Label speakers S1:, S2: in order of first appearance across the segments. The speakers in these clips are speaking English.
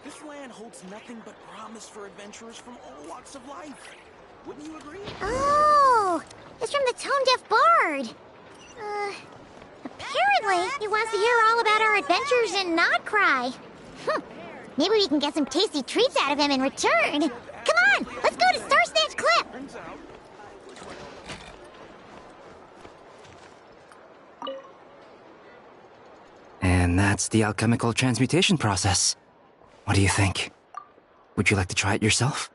S1: This land holds nothing but promise for adventurers from all walks of life. Wouldn't you agree?
S2: Oh, it's from the tone-deaf bard. Apparently, he wants to hear all about our adventures in Nodcry. Maybe we can get some tasty treats out of him in return. Come on, let's go to Star Snatch Cliff.
S3: And that's the alchemical transmutation process. What do you think? Would you like to try it yourself?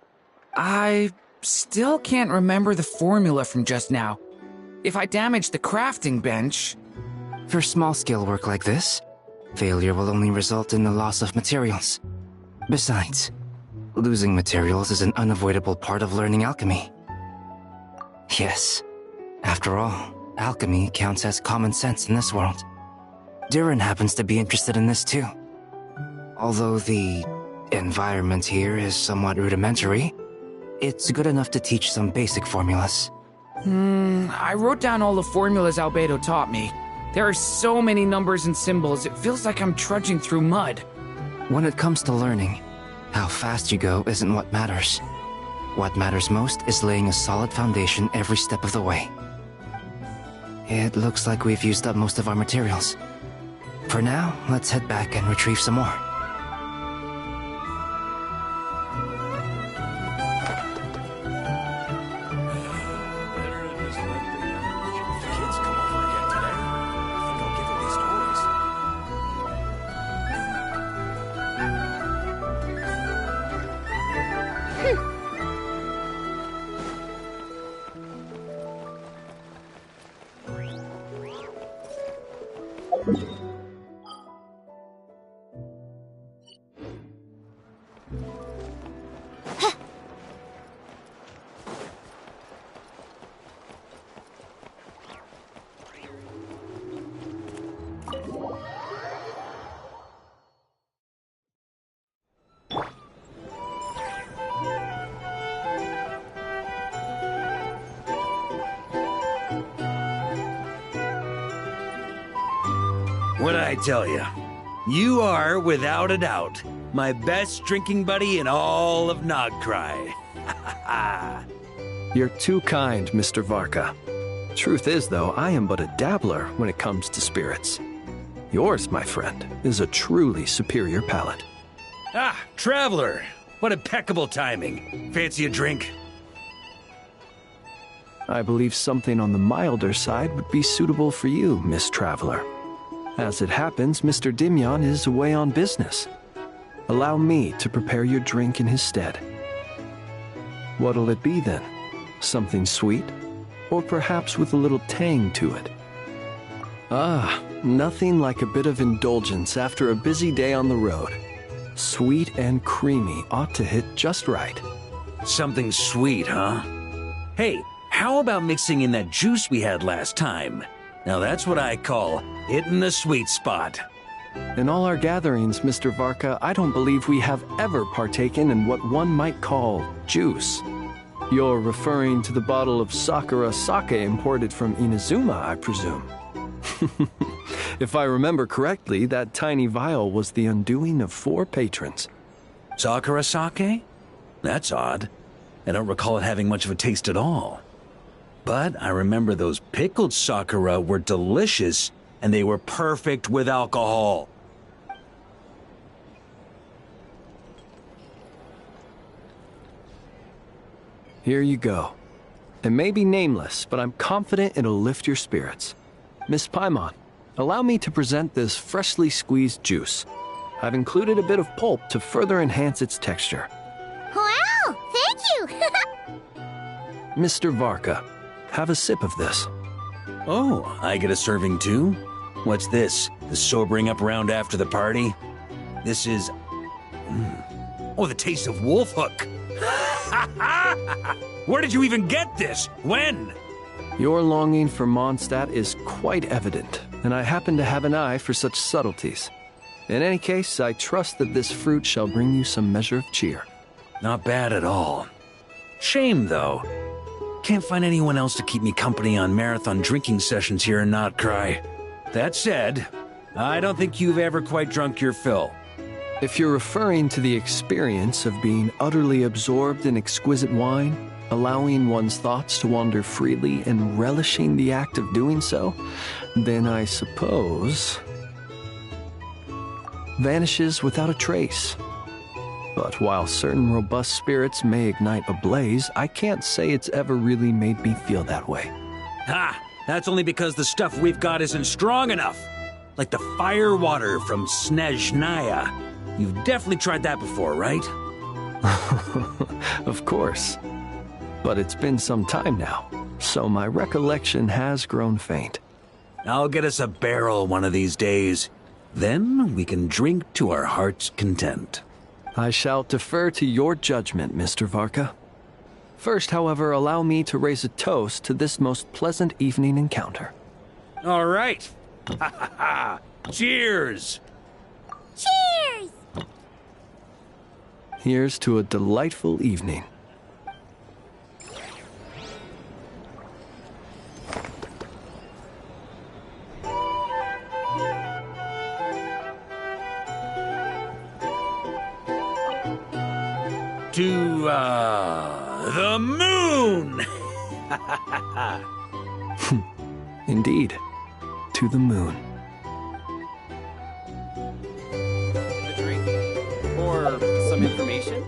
S4: I still can't remember the formula from just now. If I damage the crafting bench...
S3: For small-scale work like this, failure will only result in the loss of materials. Besides, losing materials is an unavoidable part of learning alchemy. Yes, after all, alchemy counts as common sense in this world. Durin happens to be interested in this too. Although the environment here is somewhat rudimentary, it's good enough to teach some basic formulas.
S4: I wrote down all the formulas Albedo taught me. There are so many numbers and symbols, it feels like I'm trudging through mud.
S3: When it comes to learning, how fast you go isn't what matters. What matters most is laying a solid foundation every step of the way. It looks like we've used up most of our materials. For now, let's head back and retrieve some more.
S5: What'd I tell you? You are, without a doubt, my best drinking buddy in all of Nodcry.
S6: You're too kind, Mr. Varka. Truth is, though, I am but a dabbler when it comes to spirits. Yours, my friend, is a truly superior palate.
S5: Ah, Traveler! What impeccable timing. Fancy a drink?
S6: I believe something on the milder side would be suitable for you, Miss Traveler. As it happens, Mr. Dimyon is away on business. Allow me to prepare your drink in his stead. What'll it be then? Something sweet? Or perhaps with a little tang to it? Ah, nothing like a bit of indulgence after a busy day on the road. Sweet and creamy ought to hit just right.
S5: Something sweet, huh? Hey, how about mixing in that juice we had last time? Now that's what I call hitting the sweet spot.
S6: In all our gatherings, Mr. Varka, I don't believe we have ever partaken in what one might call juice. You're referring to the bottle of Sakura sake imported from Inazuma, I presume. If I remember correctly, that tiny vial was the undoing of 4 patrons.
S5: Sakura sake? That's odd. I don't recall it having much of a taste at all. But I remember those pickled sakura were delicious, and they were perfect with alcohol.
S6: Here you go. It may be nameless, but I'm confident it'll lift your spirits. Miss Paimon, allow me to present this freshly squeezed juice. I've included a bit of pulp to further enhance its texture.
S2: Wow, thank you!
S6: Mr. Varka, have a sip of this.
S5: Oh, I get a serving too? What's this? The sobering up round after the party? This is... Oh, the taste of wolf hook! Where did you even get this? When?
S6: Your longing for Mondstadt is quite evident, and I happen to have an eye for such subtleties. In any case, I trust that this fruit shall bring you some measure of cheer.
S5: Not bad at all. Shame, though. Can't find anyone else to keep me company on marathon drinking sessions here in Notcry. That said, I don't think you've ever quite drunk your fill.
S6: If you're referring to the experience of being utterly absorbed in exquisite wine, allowing one's thoughts to wander freely and relishing the act of doing so, then I suppose... vanishes without a trace. But while certain robust spirits may ignite a blaze, I can't say it's ever really made me feel that way.
S5: Ha! That's only because the stuff we've got isn't strong enough. Like the fire water from Snezhnaya. You've definitely tried that before, right?
S6: Of course. But it's been some time now, so my recollection has grown faint.
S5: I'll get us a barrel one of these days. Then we can drink to our heart's content.
S6: I shall defer to your judgment, Mr. Varka. First, however, allow me to raise a toast to this most pleasant evening encounter.
S5: All right. Ha ha ha! Cheers!
S2: Cheers!
S6: Here's to a delightful evening.
S5: To, the moon!
S6: Indeed, to the moon.
S7: A drink? Or some information?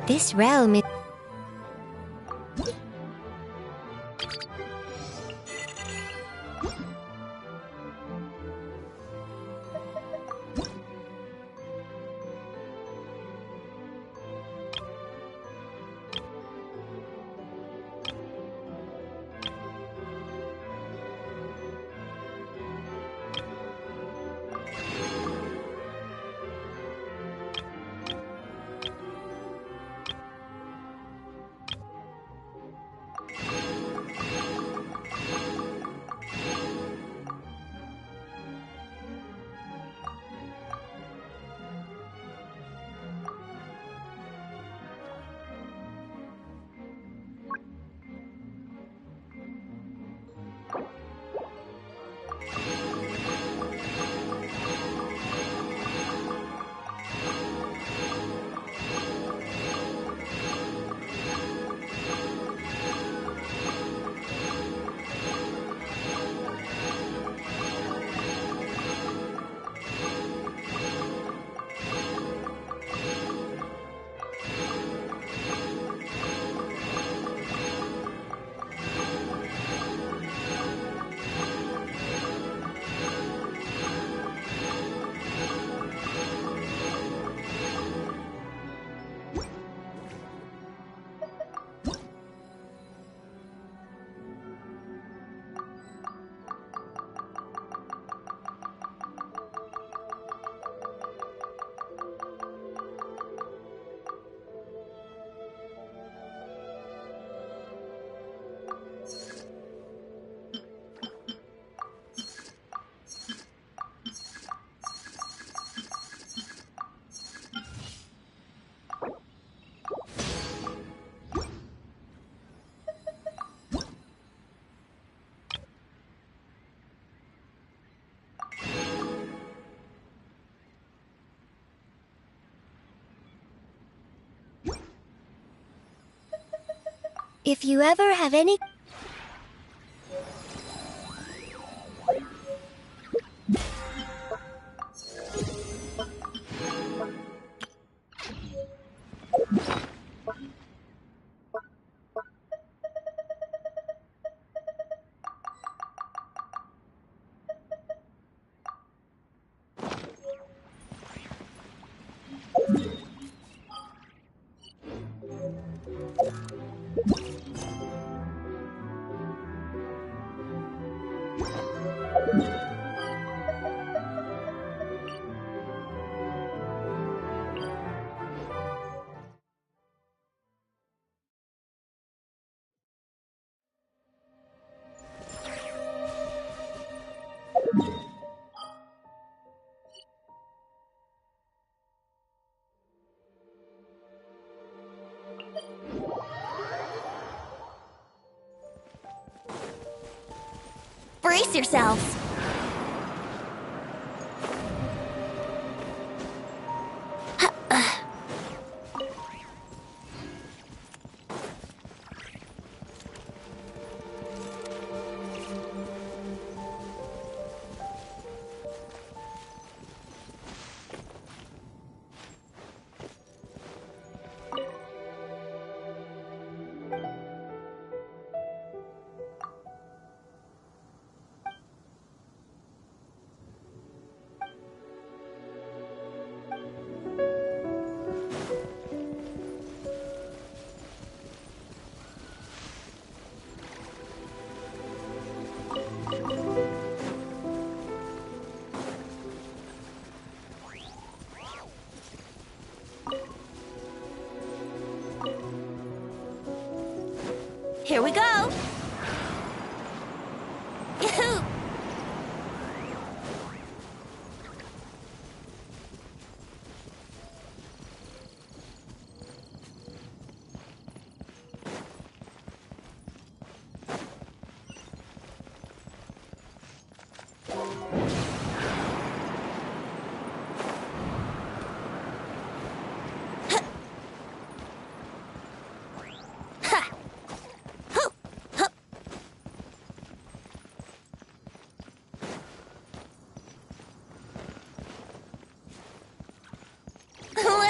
S2: This realm is...
S8: If you ever have any...
S2: Brace yourselves. Here we go! Yahoo!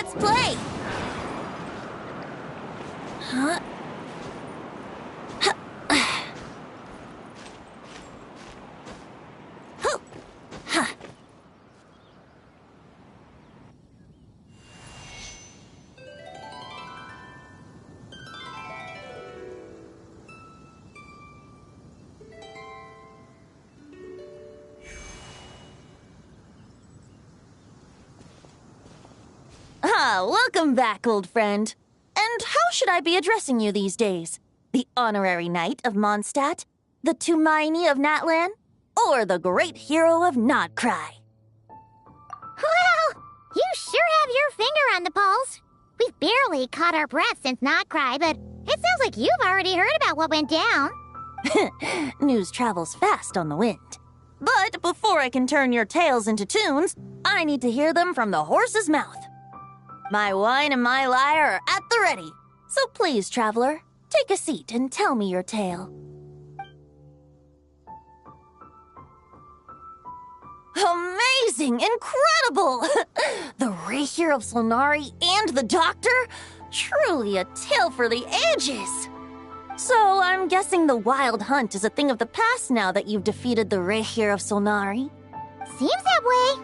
S2: Let's play! Huh? Welcome back, old friend. And how should I be addressing you these days? The honorary knight of Mondstadt? The Tumaini of Natlan? Or the great hero of Nodcry?
S9: Well, you sure have your finger on the pulse. We've barely caught our breath since Nodcry, but it sounds like you've already heard about what went down.
S2: News travels fast on the wind. But before I can turn your tales into tunes, I need to hear them from the horse's mouth. My wine and my lyre are at the ready. So please, traveler, take a seat and tell me your tale. Amazing! Incredible! The Rahier of Solnari and the Doctor? Truly a tale for the ages! So I'm guessing the Wild Hunt is a thing of the past now that you've defeated the Rahier of Solnari?
S9: Seems that way.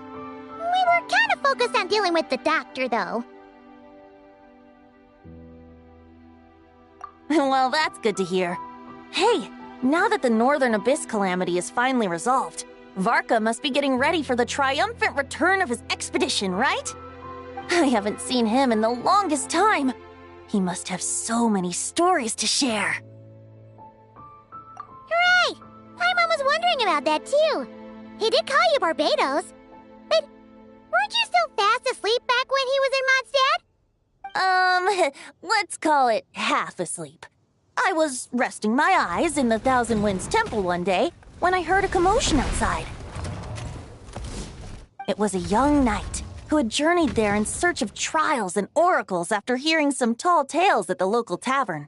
S9: We were kind of focused on dealing with the Doctor, though.
S2: Well, that's good to hear. Hey, now that the Northern Abyss calamity is finally resolved, Varka must be getting ready for the triumphant return of his expedition, right? I haven't seen him in the longest time. He must have so many stories to share.
S9: Hooray! Paimon was wondering about that, too. He did call you Barbados. But weren't you still fast asleep back when he was in Mondstadt?
S2: Let's call it half asleep. I was resting my eyes in the Thousand Winds Temple one day when I heard a commotion outside. It was a young knight who had journeyed there in search of trials and oracles after hearing some tall tales at the local tavern.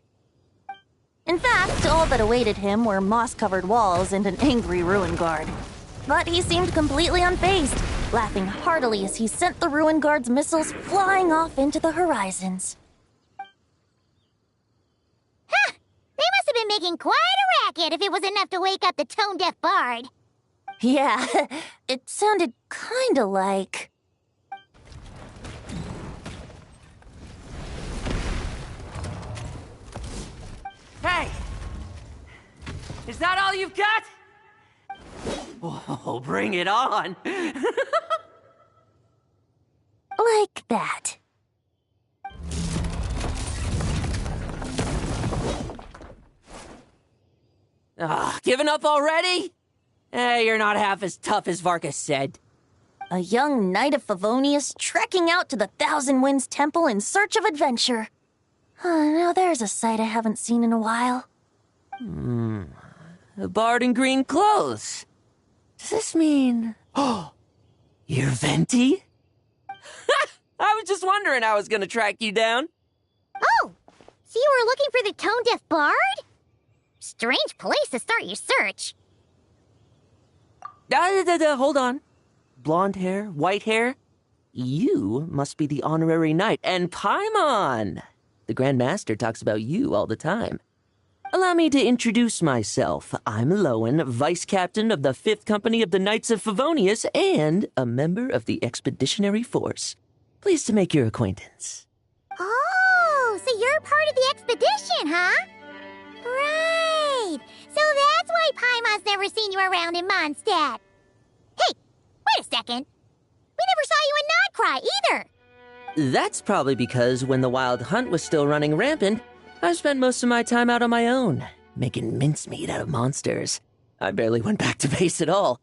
S2: In fact, all that awaited him were moss-covered walls and an angry ruin guard. But he seemed completely unfazed, laughing heartily as he sent the ruin guard's missiles flying off into the horizons.
S9: Ha! They must have been making quite a racket if it was enough to wake up the tone-deaf bard.
S2: Yeah, it sounded kinda like...
S8: Hey! Is that all you've got? Oh, bring it on!
S2: like that.
S8: Giving up already? You're not half as tough as Varka said.
S2: A young knight of Favonius trekking out to the Thousand Winds Temple in search of adventure. Now there's a sight I haven't seen in a while.
S8: A bard in green clothes. Does this mean... Oh, you're Venti? I was just wondering I was gonna track you down.
S9: Oh, so you were looking for the tone-deaf bard? Strange place to start your search.
S8: Hold on. Blonde hair, white hair. You must be the honorary knight, and Paimon! The Grand Master talks about you all the time. Allow me to introduce myself. I'm Lowen, Vice Captain of the 5th Company of the Knights of Favonius and a member of the Expeditionary Force. Pleased to make your acquaintance.
S9: Oh, so you're part of the expedition, huh? Right. So that's why Paimon's never seen you around in Mondstadt. Hey, wait a second. We never saw you in Nodcry either.
S8: That's probably because when the Wild Hunt was still running rampant, I spent most of my time out on my own, making mincemeat out of monsters. I barely went back to base at all.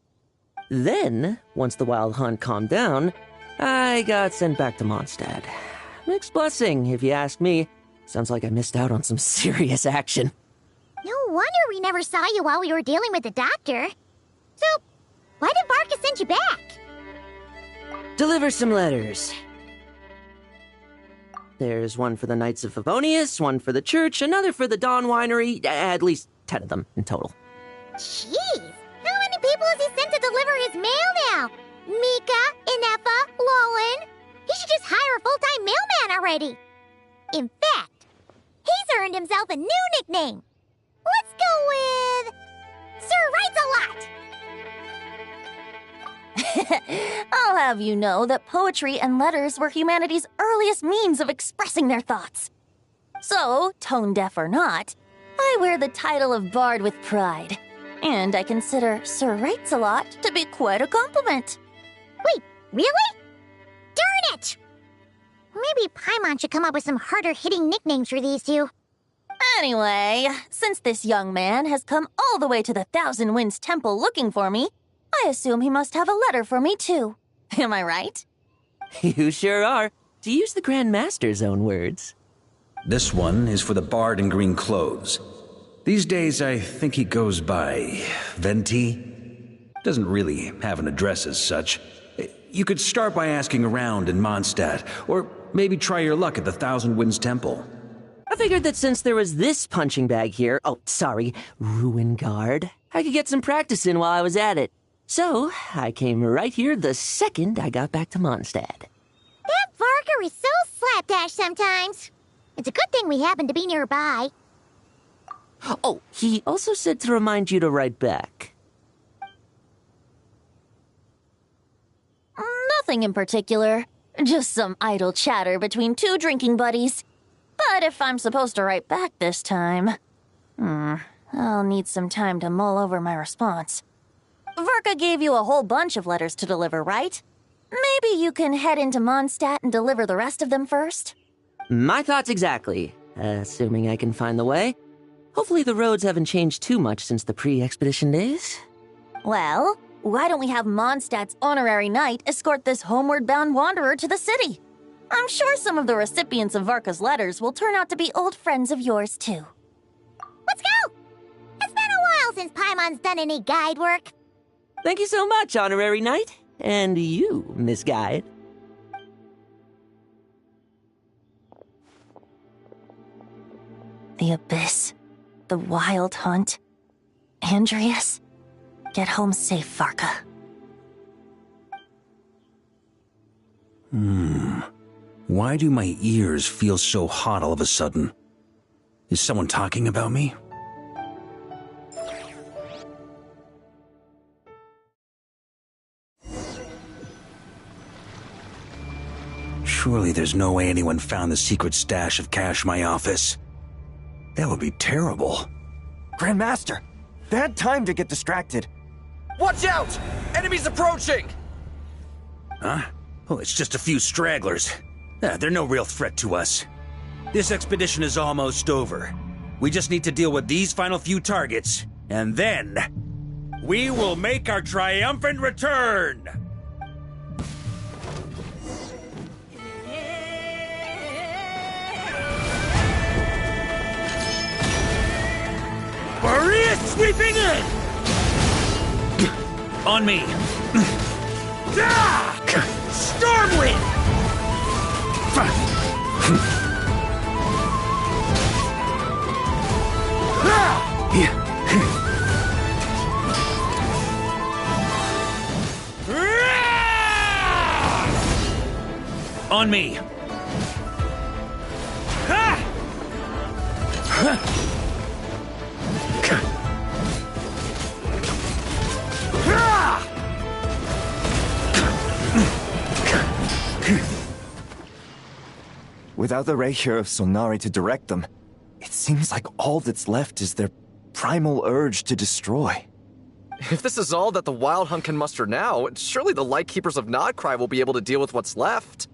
S8: Then, once the Wild Hunt calmed down, I got sent back to Mondstadt. Mixed blessing, if you ask me. Sounds like I missed out on some serious action.
S9: No wonder we never saw you while we were dealing with the doctor. So, why did Varka send you back?
S8: Deliver some letters. There's one for the Knights of Favonius, one for the church, another for the Dawn Winery, at least 10 of them in total.
S9: Jeez, how many people has he sent to deliver his mail now? Mika, Inefa, Lowen. He should just hire a full-time mailman already. In fact, he's earned himself a new nickname. Let's go with... Sir Writes-A-Lot.
S2: I'll have you know that poetry and letters were humanity's earliest means of expressing their thoughts. So, tone-deaf or not, I wear the title of Bard with pride. And I consider Sir Writes-A-Lot to be quite a compliment.
S9: Wait, really? Darn it! Maybe Paimon should come up with some harder-hitting nicknames for these two.
S2: Anyway, since this young man has come all the way to the Thousand Winds Temple looking for me, I assume he must have a letter for me too. Am I right?
S8: You sure are, to use the Grand Master's own words.
S5: This one is for the bard in green clothes. These days, I think he goes by Venti. Doesn't really have an address as such. You could start by asking around in Mondstadt, or maybe try your luck at the Thousand Winds Temple.
S8: I figured that since there was this punching bag here, Ruin Guard, I could get some practice in while I was at it. So, I came right here the second I got back to Mondstadt.
S9: That Varka is so slapdash sometimes. It's a good thing we happen to be nearby.
S8: Oh, he also said to remind you to write back.
S2: Nothing in particular. Just some idle chatter between two drinking buddies. But if I'm supposed to write back this time... I'll need some time to mull over my response. Varka gave you a whole bunch of letters to deliver, right? Maybe you can head into Mondstadt and deliver the rest of them first?
S8: My thoughts exactly, assuming I can find the way. Hopefully the roads haven't changed too much since the pre-expedition days.
S2: Well, why don't we have Mondstadt's honorary knight escort this homeward-bound wanderer to the city? I'm sure some of the recipients of Varka's letters will turn out to be old friends of yours, too.
S9: Let's go! It's been a while since Paimon's done any guide work.
S8: Thank you so much, honorary knight. And you, Miss Guide.
S2: The Abyss. The Wild Hunt. Andreas? Get home safe, Varka.
S5: Why do my ears feel so hot all of a sudden? Is someone talking about me? Surely there's no way anyone found the secret stash of cash in my office. That would be terrible.
S10: Grandmaster, bad time to get distracted.
S7: Watch out! Enemies approaching!
S5: Huh? Oh, it's just a few stragglers. They're no real threat to us. This expedition is almost over. We just need to deal with these final few targets, and then we will make our triumphant return! Maria sweeping in! On me! Stormwind! On me!
S10: Without the ray here of Sonari to direct them, it seems like all that's left is their primal urge to destroy.
S7: If this is all that the Wild Hunt can muster now, surely the Lightkeepers of Nodcry will be able to deal with what's left.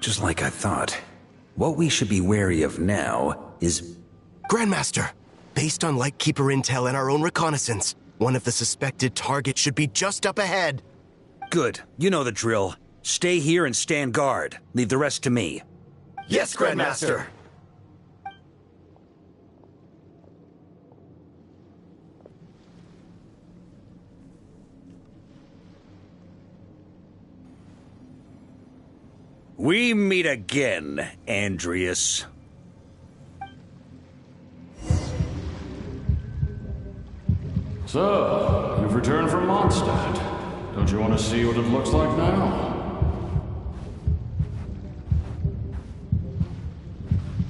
S5: Just like I thought. What we should be wary of now is...
S11: Grandmaster, based on Lightkeeper intel and our own reconnaissance, one of the suspected targets should be just up ahead.
S5: Good. You know the drill. Stay here and stand guard. Leave the rest to me.
S10: Yes, Grandmaster!
S5: We meet again, Andreas.
S12: So, you've returned from Mondstadt. Don't you want to see what it looks like now?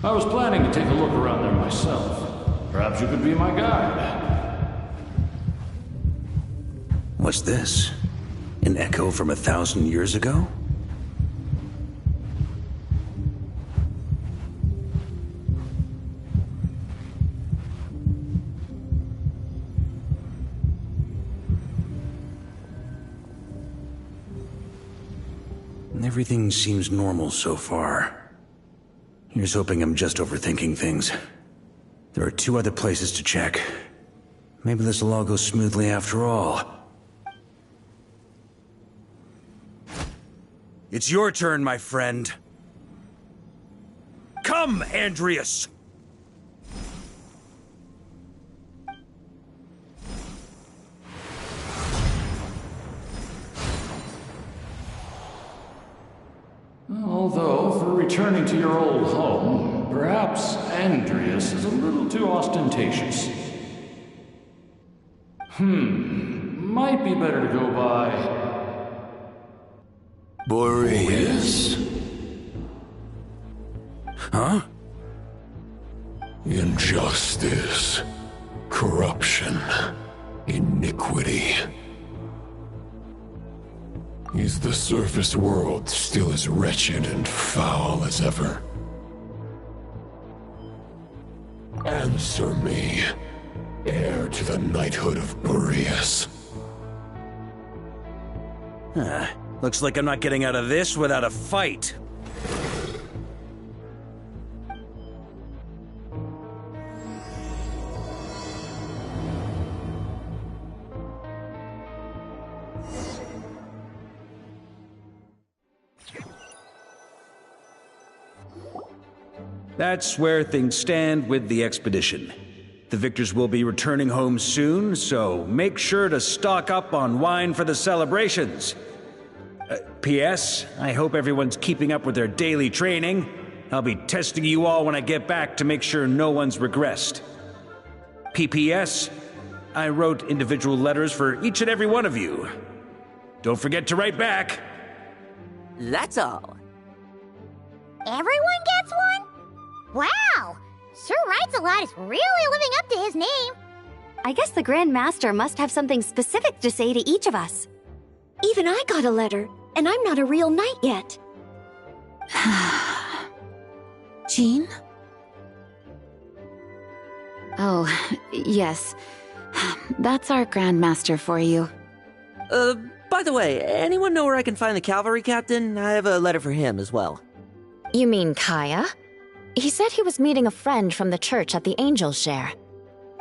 S12: I was planning to take a look around there myself. Perhaps you could be my guide.
S5: What's this? An echo from 1,000 years ago? Everything seems normal so far. Here's hoping I'm just overthinking things. There are 2 other places to check. Maybe this will all go smoothly after all. It's your turn, my friend. Come, Andreas!
S12: Although, for returning to your old home, perhaps Andreas is a little too ostentatious. Might be better to go by...
S13: Boreas.
S5: Huh?
S13: Injustice. Corruption. Iniquity. Is the surface world still as wretched and foul as ever? Answer me, heir to the knighthood of Boreas.
S5: Looks like I'm not getting out of this without a fight. That's where things stand with the expedition. The victors will be returning home soon, so make sure to stock up on wine for the celebrations. P.S. I hope everyone's keeping up with their daily training. I'll be testing you all when I get back to make sure no one's regressed. PPS, I wrote individual letters for each and every one of you. Don't forget to write back.
S8: That's all.
S9: Everyone gets one? Wow! Sir Writes-A-Lot is really living up to his name.
S14: I guess the Grand Master must have something specific to say to each of us. Even I got a letter, and I'm not a real knight yet.
S15: Jean?
S16: Oh, yes. That's our Grand Master for you.
S8: By the way, anyone know where I can find the cavalry captain? I have a letter for him as well.
S2: You mean Kaya? He said he was meeting a friend from the church at the Angel Share.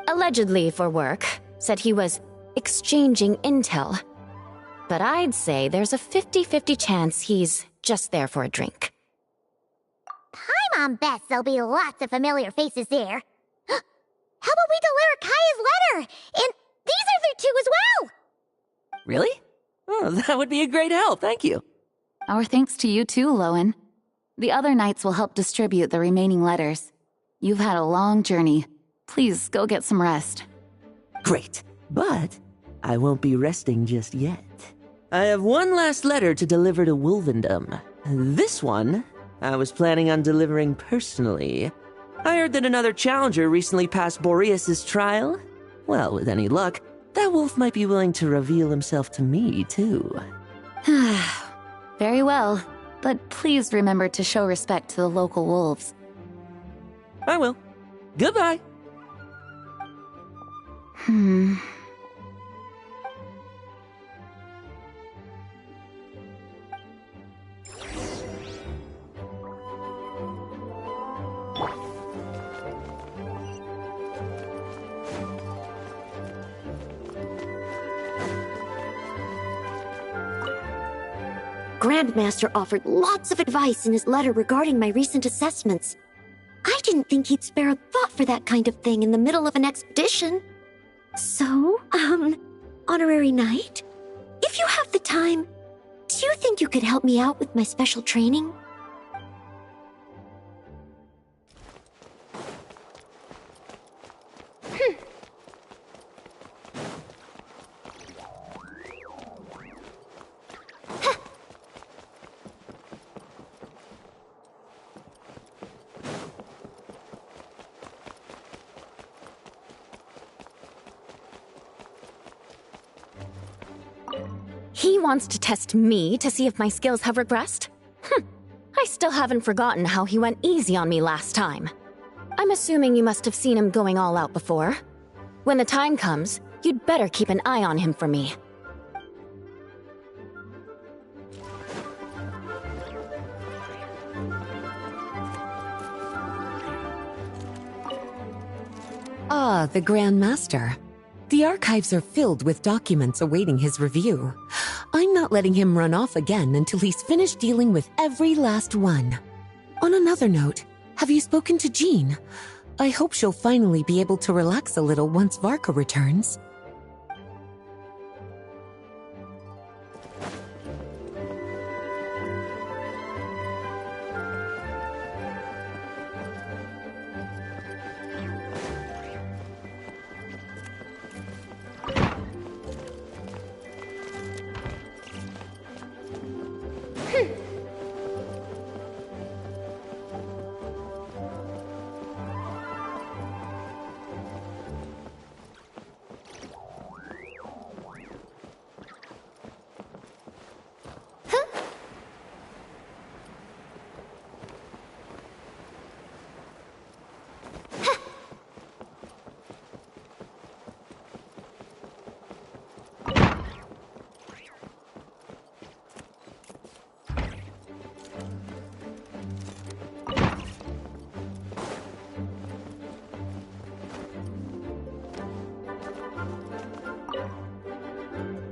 S2: Allegedly for work. Said he was exchanging intel. But I'd say there's a 50-50 chance he's just there for a drink.
S9: Paimon bets there'll be lots of familiar faces there. How about we deliver Kaya's letter? And these other two as well!
S8: Really? Oh, that would be a great help, thank you.
S16: Our thanks to you too, Lowen. The other knights will help distribute the remaining letters. You've had a long journey. Please go get some rest.
S8: Great, but I won't be resting just yet. I have one last letter to deliver to Wolvendom. This one, I was planning on delivering personally. I heard that another challenger recently passed Boreas's trial. Well, with any luck, that wolf might be willing to reveal himself to me, too.
S16: Very well, but please remember to show respect to the local wolves.
S8: I will. Goodbye.
S14: Grandmaster offered lots of advice in his letter regarding my recent assessments. I didn't think he'd spare a thought for that kind of thing in the middle of an expedition. So, Honorary Knight, if you have the time, do you think you could help me out with my special training?
S2: He wants to test me to see if my skills have regressed? I still haven't forgotten how he went easy on me last time. I'm assuming you must have seen him going all out before. When the time comes, you'd better keep an eye on him for me.
S17: Ah, the Grand Master. The archives are filled with documents awaiting his review. I'm not letting him run off again until he's finished dealing with every last one. On another note, have you spoken to Jean? I hope she'll finally be able to relax a little once Varka returns.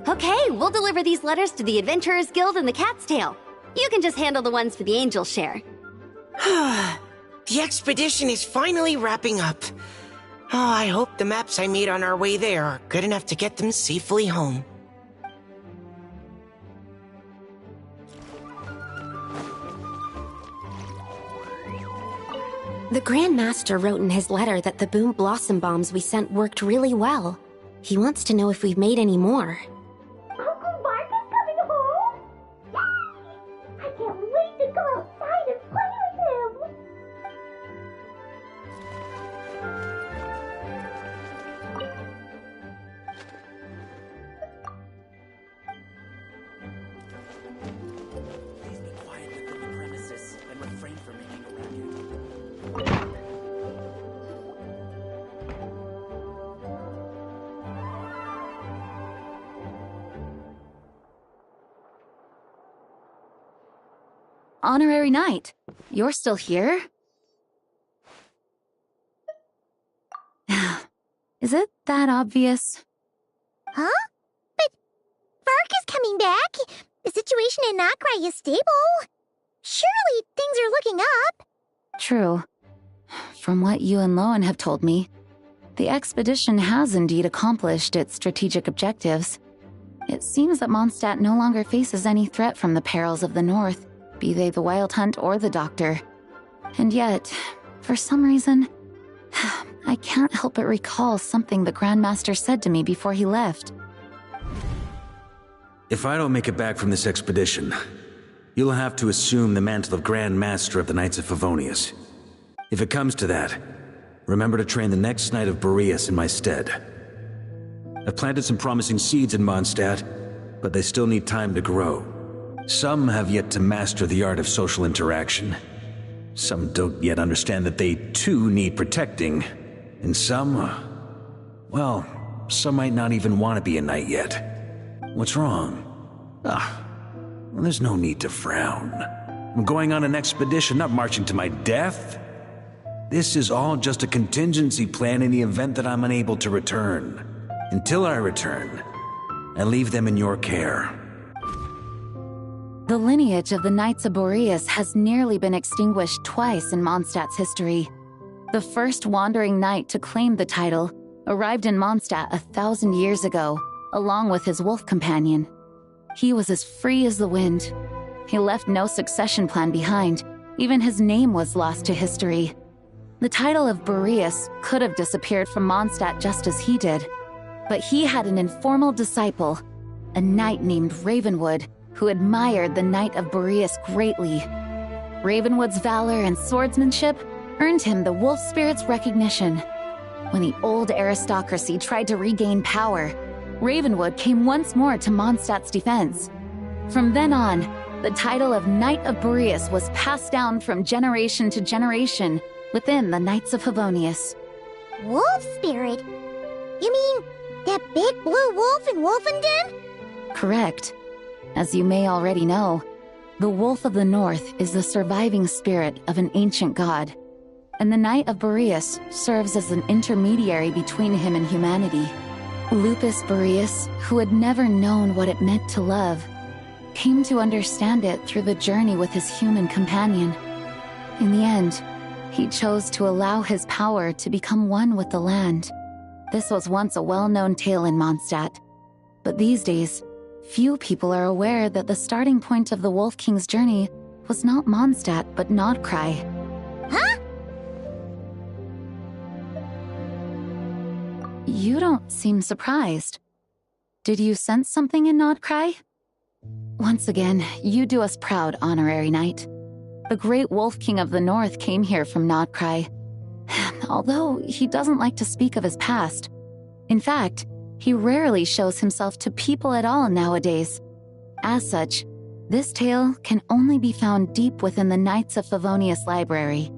S14: Okay, we'll deliver these letters to the Adventurers Guild and the Cat's Tail. You can just handle the ones for the Angel Share.
S15: The expedition is finally wrapping up. Oh, I hope the maps I made on our way there are good enough to get them safely home.
S14: The Grand Master wrote in his letter that the Boom Blossom bombs we sent worked really well. He wants to know if we've made any more.
S9: Uncle Varka's coming home? Yay! I can't wait to go outside and play with him!
S1: Please be quiet within the premises and refrain from making a racket.
S16: Honorary Knight, you're still here? Is it that obvious?
S9: Huh? But Varka's coming back. The situation in Nakrai is stable. Surely things are looking up.
S16: True. From what you and Lowen have told me, the expedition has indeed accomplished its strategic objectives. It seems that Mondstadt no longer faces any threat from the perils of the North, be they the Wild Hunt or the Doctor. And yet, for some reason, I can't help but recall something the Grandmaster said to me before he left.
S5: If I don't make it back from this expedition, you'll have to assume the mantle of Grand Master of the Knights of Favonius. If it comes to that, remember to train the next Knight of Boreas in my stead. I've planted some promising seeds in Mondstadt, but they still need time to grow. Some have yet to master the art of social interaction. Some don't yet understand that they too need protecting. And some, well, some might not even want to be a knight yet. What's wrong? Well, there's no need to frown. I'm going on an expedition, not marching to my death. This is all just a contingency plan in the event that I'm unable to return. Until I return, I leave them in your care.
S16: The lineage of the Knights of Boreas has nearly been extinguished twice in Mondstadt's history. The first wandering knight to claim the title arrived in Mondstadt 1,000 years ago, along with his wolf companion. He was as free as the wind. He left no succession plan behind. Even his name was lost to history. The title of Boreas could have disappeared from Mondstadt just as he did. But he had an informal disciple, a knight named Ravenwood, who admired the Knight of Boreas greatly. Ravenwood's valor and swordsmanship earned him the wolf spirit's recognition. When the old aristocracy tried to regain power, Ravenwood came once more to Mondstadt's defense. From then on, the title of Knight of Boreas was passed down from generation to generation within the Knights of Favonius.
S9: Wolf spirit? You mean that big blue wolf in Wolfenden?
S16: Correct. As you may already know, the Wolf of the North is the surviving spirit of an ancient god, and the Knight of Boreas serves as an intermediary between him and humanity. Lupus Boreas, who had never known what it meant to love, came to understand it through the journey with his human companion. In the end, he chose to allow his power to become one with the land. This was once a well-known tale in Mondstadt, but these days, few people are aware that the starting point of the Wolf King's journey was not Mondstadt, but Nodcry.
S9: Huh?
S16: You don't seem surprised. Did you sense something in Nodcry? Once again, you do us proud, Honorary Knight. The great Wolf King of the North came here from Nodcry, although he doesn't like to speak of his past. In fact, he rarely shows himself to people at all nowadays. As such, this tale can only be found deep within the Knights of Favonius library.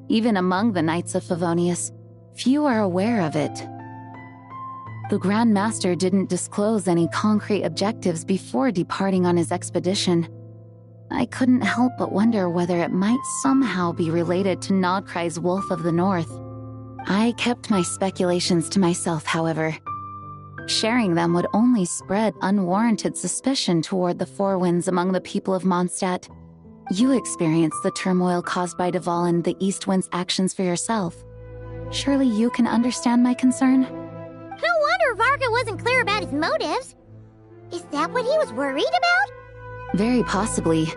S16: Even among the Knights of Favonius, few are aware of it. The Grand Master didn't disclose any concrete objectives before departing on his expedition. I couldn't help but wonder whether it might somehow be related to Nodcry's Wolf of the North. I kept my speculations to myself, however. Sharing them would only spread unwarranted suspicion toward the Four Winds among the people of Mondstadt. You experienced the turmoil caused by Deval and the East Wind's actions for yourself. Surely you can understand my concern?
S9: No wonder Varka wasn't clear about his motives. Is that what he was worried about?
S16: Very possibly.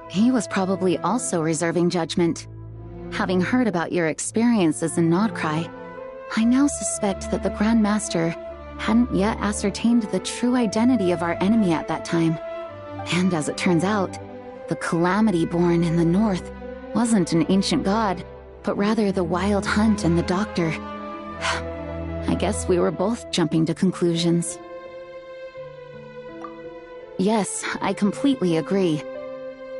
S16: He was probably also reserving judgment. Having heard about your experiences in Nodcry, I now suspect that the Grand Master hadn't yet ascertained the true identity of our enemy at that time. And as it turns out, the calamity born in the north wasn't an ancient god, but rather the Wild Hunt and the Doctor. I guess we were both jumping to conclusions. Yes, I completely agree.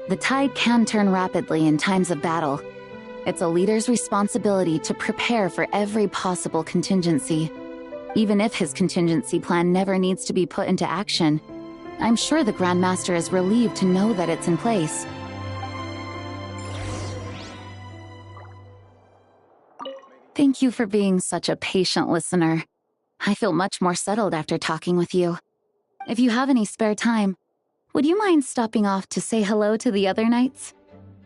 S16: The tide can turn rapidly in times of battle. It's a leader's responsibility to prepare for every possible contingency. Even if his contingency plan never needs to be put into action, I'm sure the Grand Master is relieved to know that it's in place. Thank you for being such a patient listener. I feel much more settled after talking with you. If you have any spare time, would you mind stopping off to say hello to the other knights?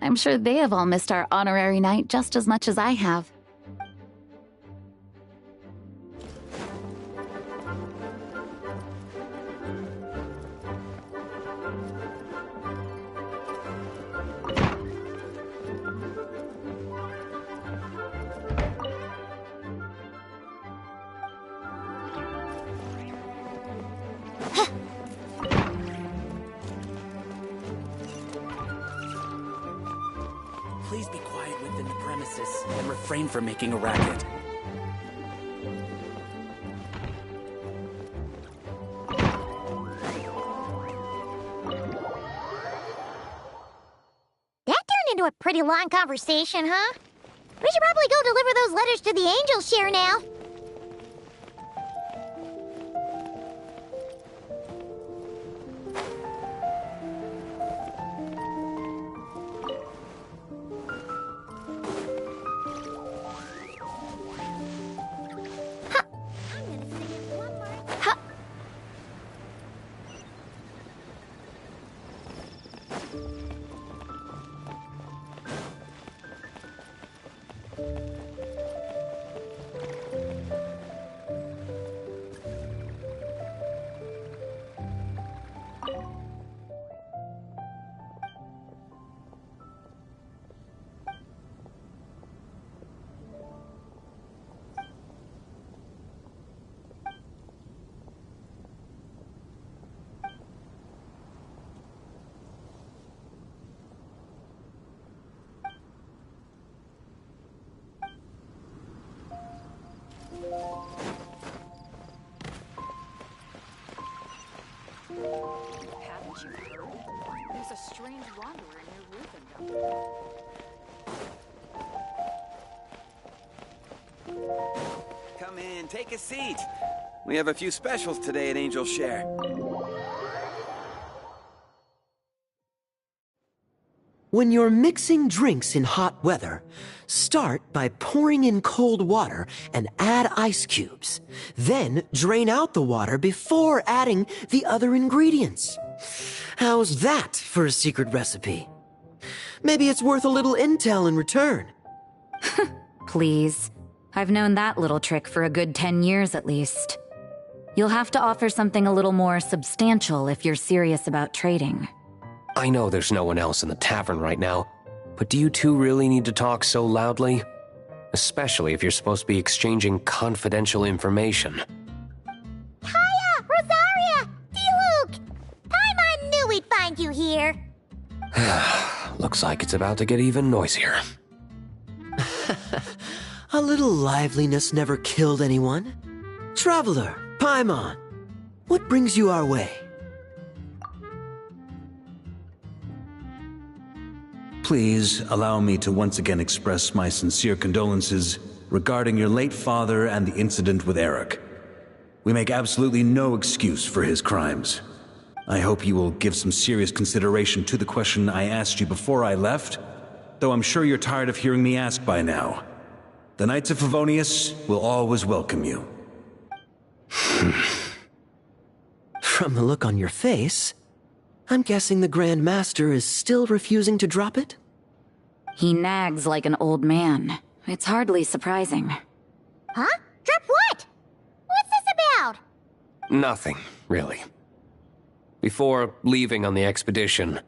S16: I'm sure they have all missed our honorary knight just as much as I have.
S1: Please be quiet within the premises and refrain from making a racket.
S9: That turned into a pretty long conversation, huh? We should probably go deliver those letters to the Angel Share now.
S16: Haven't you heard? There's a strange wanderer near Ruthendom.
S18: Come in, take a seat. We have a few specials today at Angel Share.
S19: When you're mixing drinks in hot weather, start by pouring in cold water and add ice cubes. Then drain out the water before adding the other ingredients. How's that for a secret recipe? Maybe it's worth a little intel in return.
S20: Please. I've known that little trick for a good 10 years at least. You'll have to offer something a little more substantial if you're serious about trading.
S21: I know there's no one else in the tavern right now, but do you two really need to talk so loudly? Especially if you're supposed to be exchanging confidential information.
S9: Hiya! Rosaria! D-Luke! Paimon knew we'd find you here.
S21: Looks like it's about to get even noisier.
S19: A little liveliness never killed anyone. Traveler, Paimon, what brings you our way?
S5: Please allow me to once again express my sincere condolences regarding your late father and the incident with Eric. We make absolutely no excuse for his crimes. I hope you will give some serious consideration to the question I asked you before I left, though I'm sure you're tired of hearing me ask by now. The Knights of Favonius will always welcome you.
S19: From the look on your face, I'm guessing the Grand Master is still refusing to drop it?
S20: He nags like an old man. It's hardly surprising.
S9: Huh? Drop what? What's this about?
S21: Nothing, really. Before leaving on the expedition,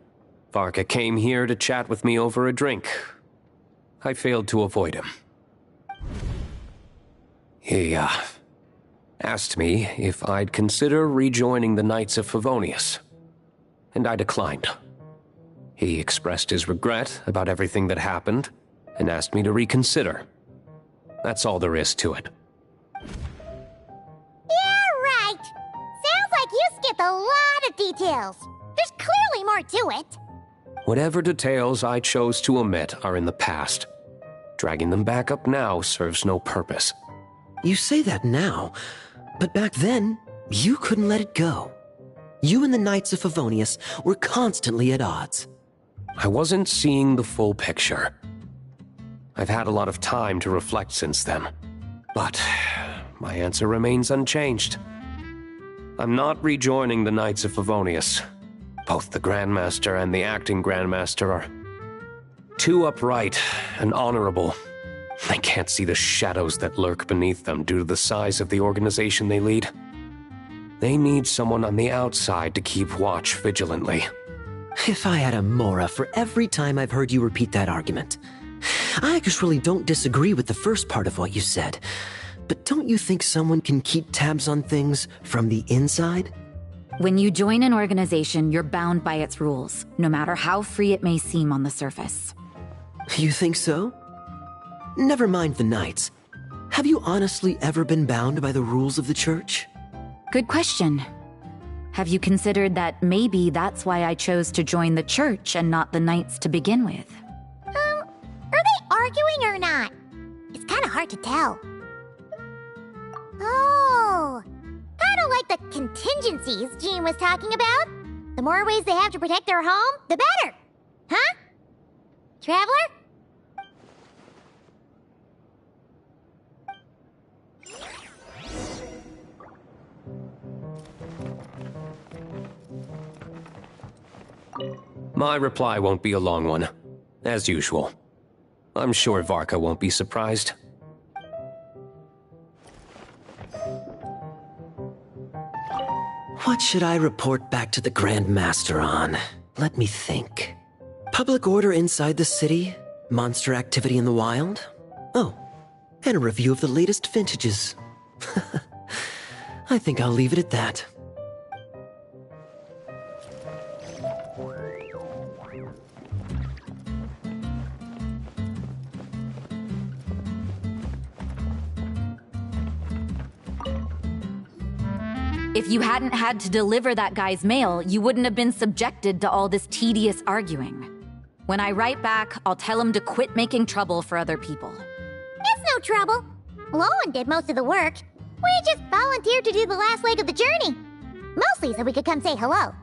S21: Varka came here to chat with me over a drink. I failed to avoid him. He, asked me if I'd consider rejoining the Knights of Favonius, and I declined. He expressed his regret about everything that happened, and asked me to reconsider. That's all there is to it.
S9: Yeah, right. Sounds like you skipped a lot of details. There's clearly more to it.
S21: Whatever details I chose to omit are in the past. Dragging them back up now serves no purpose.
S19: You say that now, but back then, you couldn't let it go. You and the Knights of Favonius were constantly at odds.
S21: I wasn't seeing the full picture. I've had a lot of time to reflect since then, but my answer remains unchanged. I'm not rejoining the Knights of Favonius. Both the Grandmaster and the acting Grandmaster are too upright and honorable. I can't see the shadows that lurk beneath them due to the size of the organization they lead. They need someone on the outside to keep watch vigilantly.
S19: If I had a Mora for every time I've heard you repeat that argument. I actually don't disagree with the first part of what you said, but don't you think someone can keep tabs on things from the inside?
S20: When you join an organization, you're bound by its rules, no matter how free it may seem on the surface.
S19: You think so? Never mind the Knights. Have you honestly ever been bound by the rules of the Church?
S20: Good question. Have you considered that maybe that's why I chose to join the Church and not the Knights to begin with?
S9: Are they arguing or not? It's kind of hard to tell. Oh, kind of like the contingencies Jean was talking about. The more ways they have to protect their home, the better. Huh? Traveler?
S21: My reply won't be a long one, as usual. I'm sure Varka won't be surprised.
S19: What should I report back to the Grand Master on? Let me think. Public order inside the city? Monster activity in the wild? Oh, and a review of the latest vintages. I think I'll leave it at that.
S20: If you hadn't had to deliver that guy's mail, you wouldn't have been subjected to all this tedious arguing. When I write back, I'll tell him to quit making trouble for other people.
S9: It's no trouble. Lowen did most of the work. We just volunteered to do the last leg of the journey. Mostly so we could come say hello.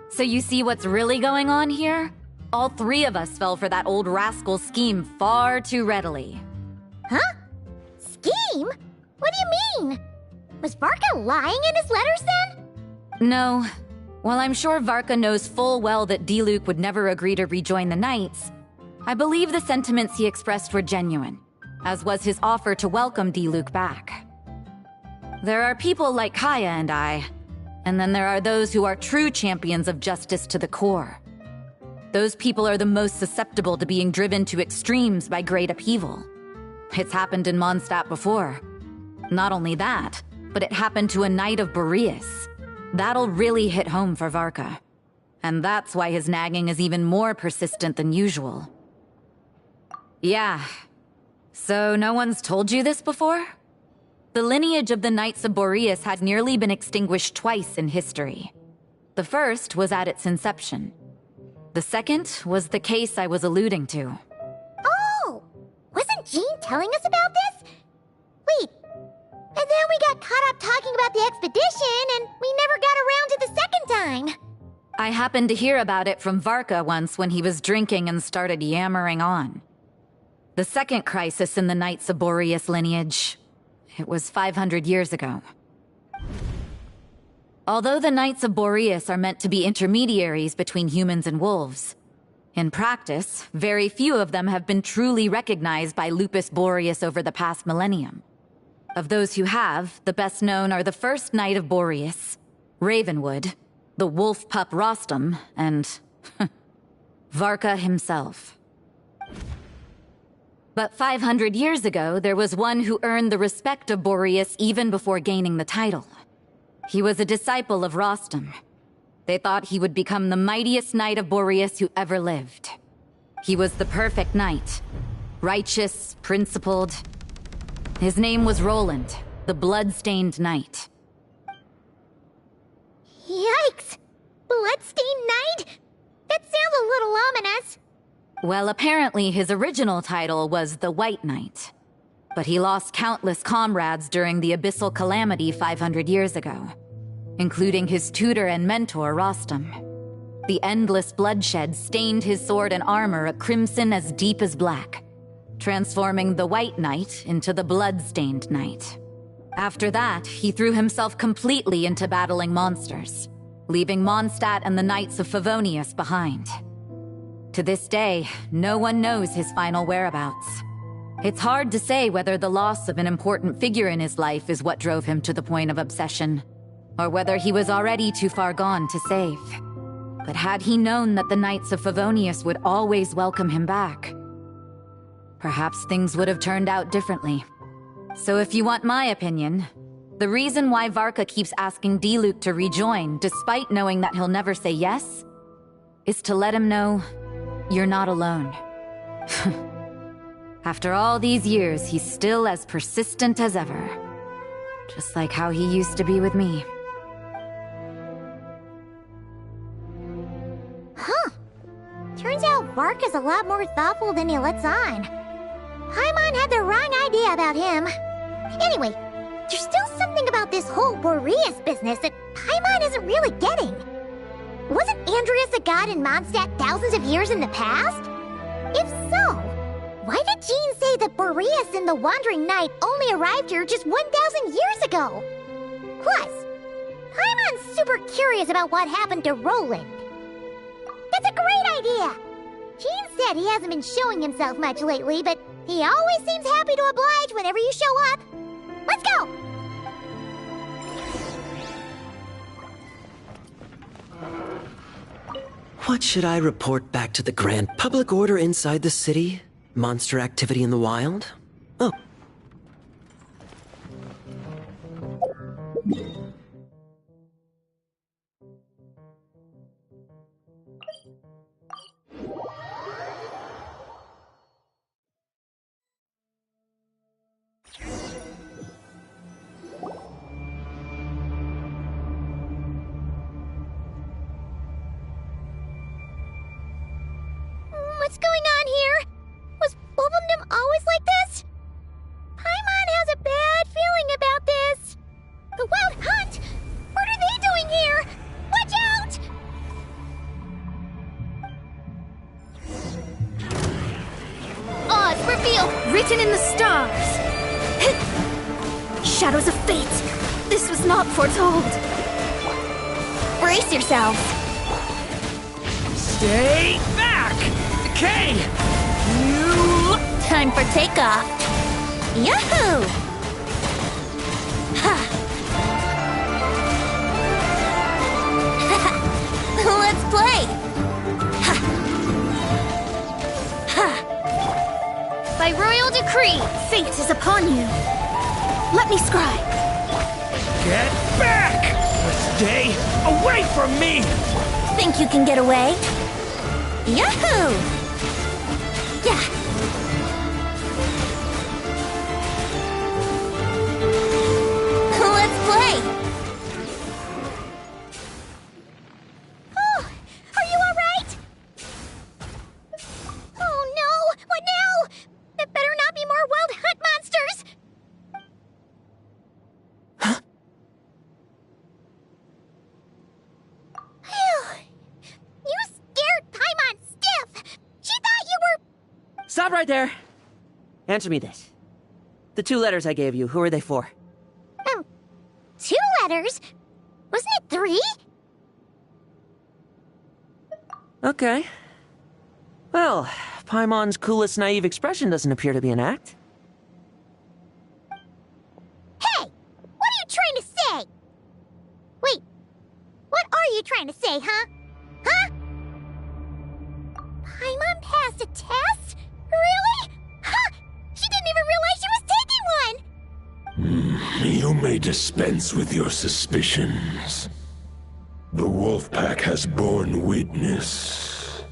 S20: So you see what's really going on here? All three of us fell for that old rascal's scheme far too readily.
S9: Huh? Scheme? What do you mean? Was Varka lying in his letters then?
S20: No. While I'm sure Varka knows full well that Diluc would never agree to rejoin the Knights, I believe the sentiments he expressed were genuine, as was his offer to welcome Diluc back. There are people like Kaya and I, and then there are those who are true champions of justice to the core. Those people are the most susceptible to being driven to extremes by great upheaval. It's happened in Mondstadt before. Not only that, but it happened to a Knight of Boreas. That'll really hit home for Varka. And that's why his nagging is even more persistent than usual. Yeah. So no one's told you this before? The lineage of the Knights of Boreas had nearly been extinguished twice in history. The first was at its inception. The second was the case I was alluding to.
S9: Oh! Wasn't Jean telling us about this? Wait. And then we got caught up talking about the expedition, and we never got around to the second time.
S20: I happened to hear about it from Varka once when he was drinking and started yammering on. The second crisis in the Knights of Boreas lineage. It was 500 years ago. Although the Knights of Boreas are meant to be intermediaries between humans and wolves, in practice, very few of them have been truly recognized by Lupus Boreas over the past millennium. Of those who have, the best known are the first Knight of Boreas, Ravenwood, the wolf pup Rostam, and Varka himself. But 500 years ago, there was one who earned the respect of Boreas even before gaining the title. He was a disciple of Rostam. They thought he would become the mightiest knight of Boreas who ever lived. He was the perfect knight. Righteous, principled. His name was Roland, the blood-stained knight.
S9: Yikes! Bloodstained Knight? That sounds a little ominous.
S20: Well, apparently his original title was the White Knight. But he lost countless comrades during the Abyssal Calamity 500 years ago, including his tutor and mentor, Rostam. The endless bloodshed stained his sword and armor a crimson as deep as black, transforming the White Knight into the Blood-Stained Knight. After that, he threw himself completely into battling monsters, leaving Mondstadt and the Knights of Favonius behind. To this day, no one knows his final whereabouts. It's hard to say whether the loss of an important figure in his life is what drove him to the point of obsession, or whether he was already too far gone to save. But had he known that the Knights of Favonius would always welcome him back, perhaps things would have turned out differently. So if you want my opinion, the reason why Varka keeps asking Diluc to rejoin, despite knowing that he'll never say yes, is to let him know you're not alone. After all these years, he's still as persistent as ever. Just like how he used to be with me.
S9: Huh. Turns out Varka's a lot more thoughtful than he lets on. Paimon had the wrong idea about him. Anyway, there's still something about this whole Boreas business that Paimon isn't really getting. Wasn't Andreas a god in Mondstadt thousands of years in the past? If so, why did Jean say that Boreas and the Wandering Knight only arrived here just 1,000 years ago? Plus, Paimon's super curious about what happened to Roland. That's a great idea! Jean said he hasn't been showing himself much lately, but he always seems happy to oblige whenever you show up. Let's go!
S19: What should I report back to the Grand? Public order inside the city? Monster activity in the wild? Oh.
S9: What's going on here? Was Wolfendom always like this? Paimon has a bad feeling about this. The Wild Hunt? What are they doing here? Watch out!
S4: Oz revealed, written in the stars. Shadows of fate. This was not foretold. Brace yourselves.
S1: Stay back! Okay! You...
S4: Time for takeoff. Yahoo! Ha! Let's play! Ha! Ha! By royal decree, fate is upon you. Let me scribe.
S1: Get back! Stay away from me!
S4: Think you can get away? Yahoo! Yeah! Let's play!
S9: Oh, are you alright? Oh no! What now? There better not be more Wild Hunt monsters! You scared Paimon stiff! She thought you were...
S8: Stop right there! Answer me this. The 2 letters I gave you, who are they for?
S9: 2 letters? Wasn't it 3?
S8: Okay. Well, Paimon's coolest naive expression doesn't appear to be an act.
S9: Hey! What are you trying to say? Wait, what are you trying to say, huh? Huh? Paimon passed a test? Really? Huh?
S13: You may dispense with your suspicions. The wolf pack has borne witness.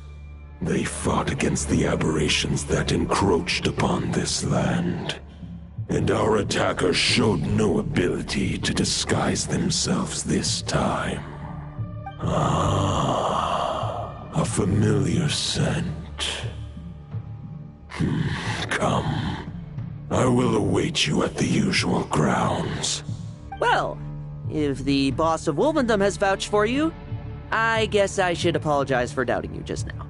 S13: They fought against the aberrations that encroached upon this land. And our attackers showed no ability to disguise themselves this time. A familiar scent. Come. I will await you at the usual grounds.
S8: Well, if the boss of Wolvendom has vouched for you, I guess I should apologize for doubting you just now.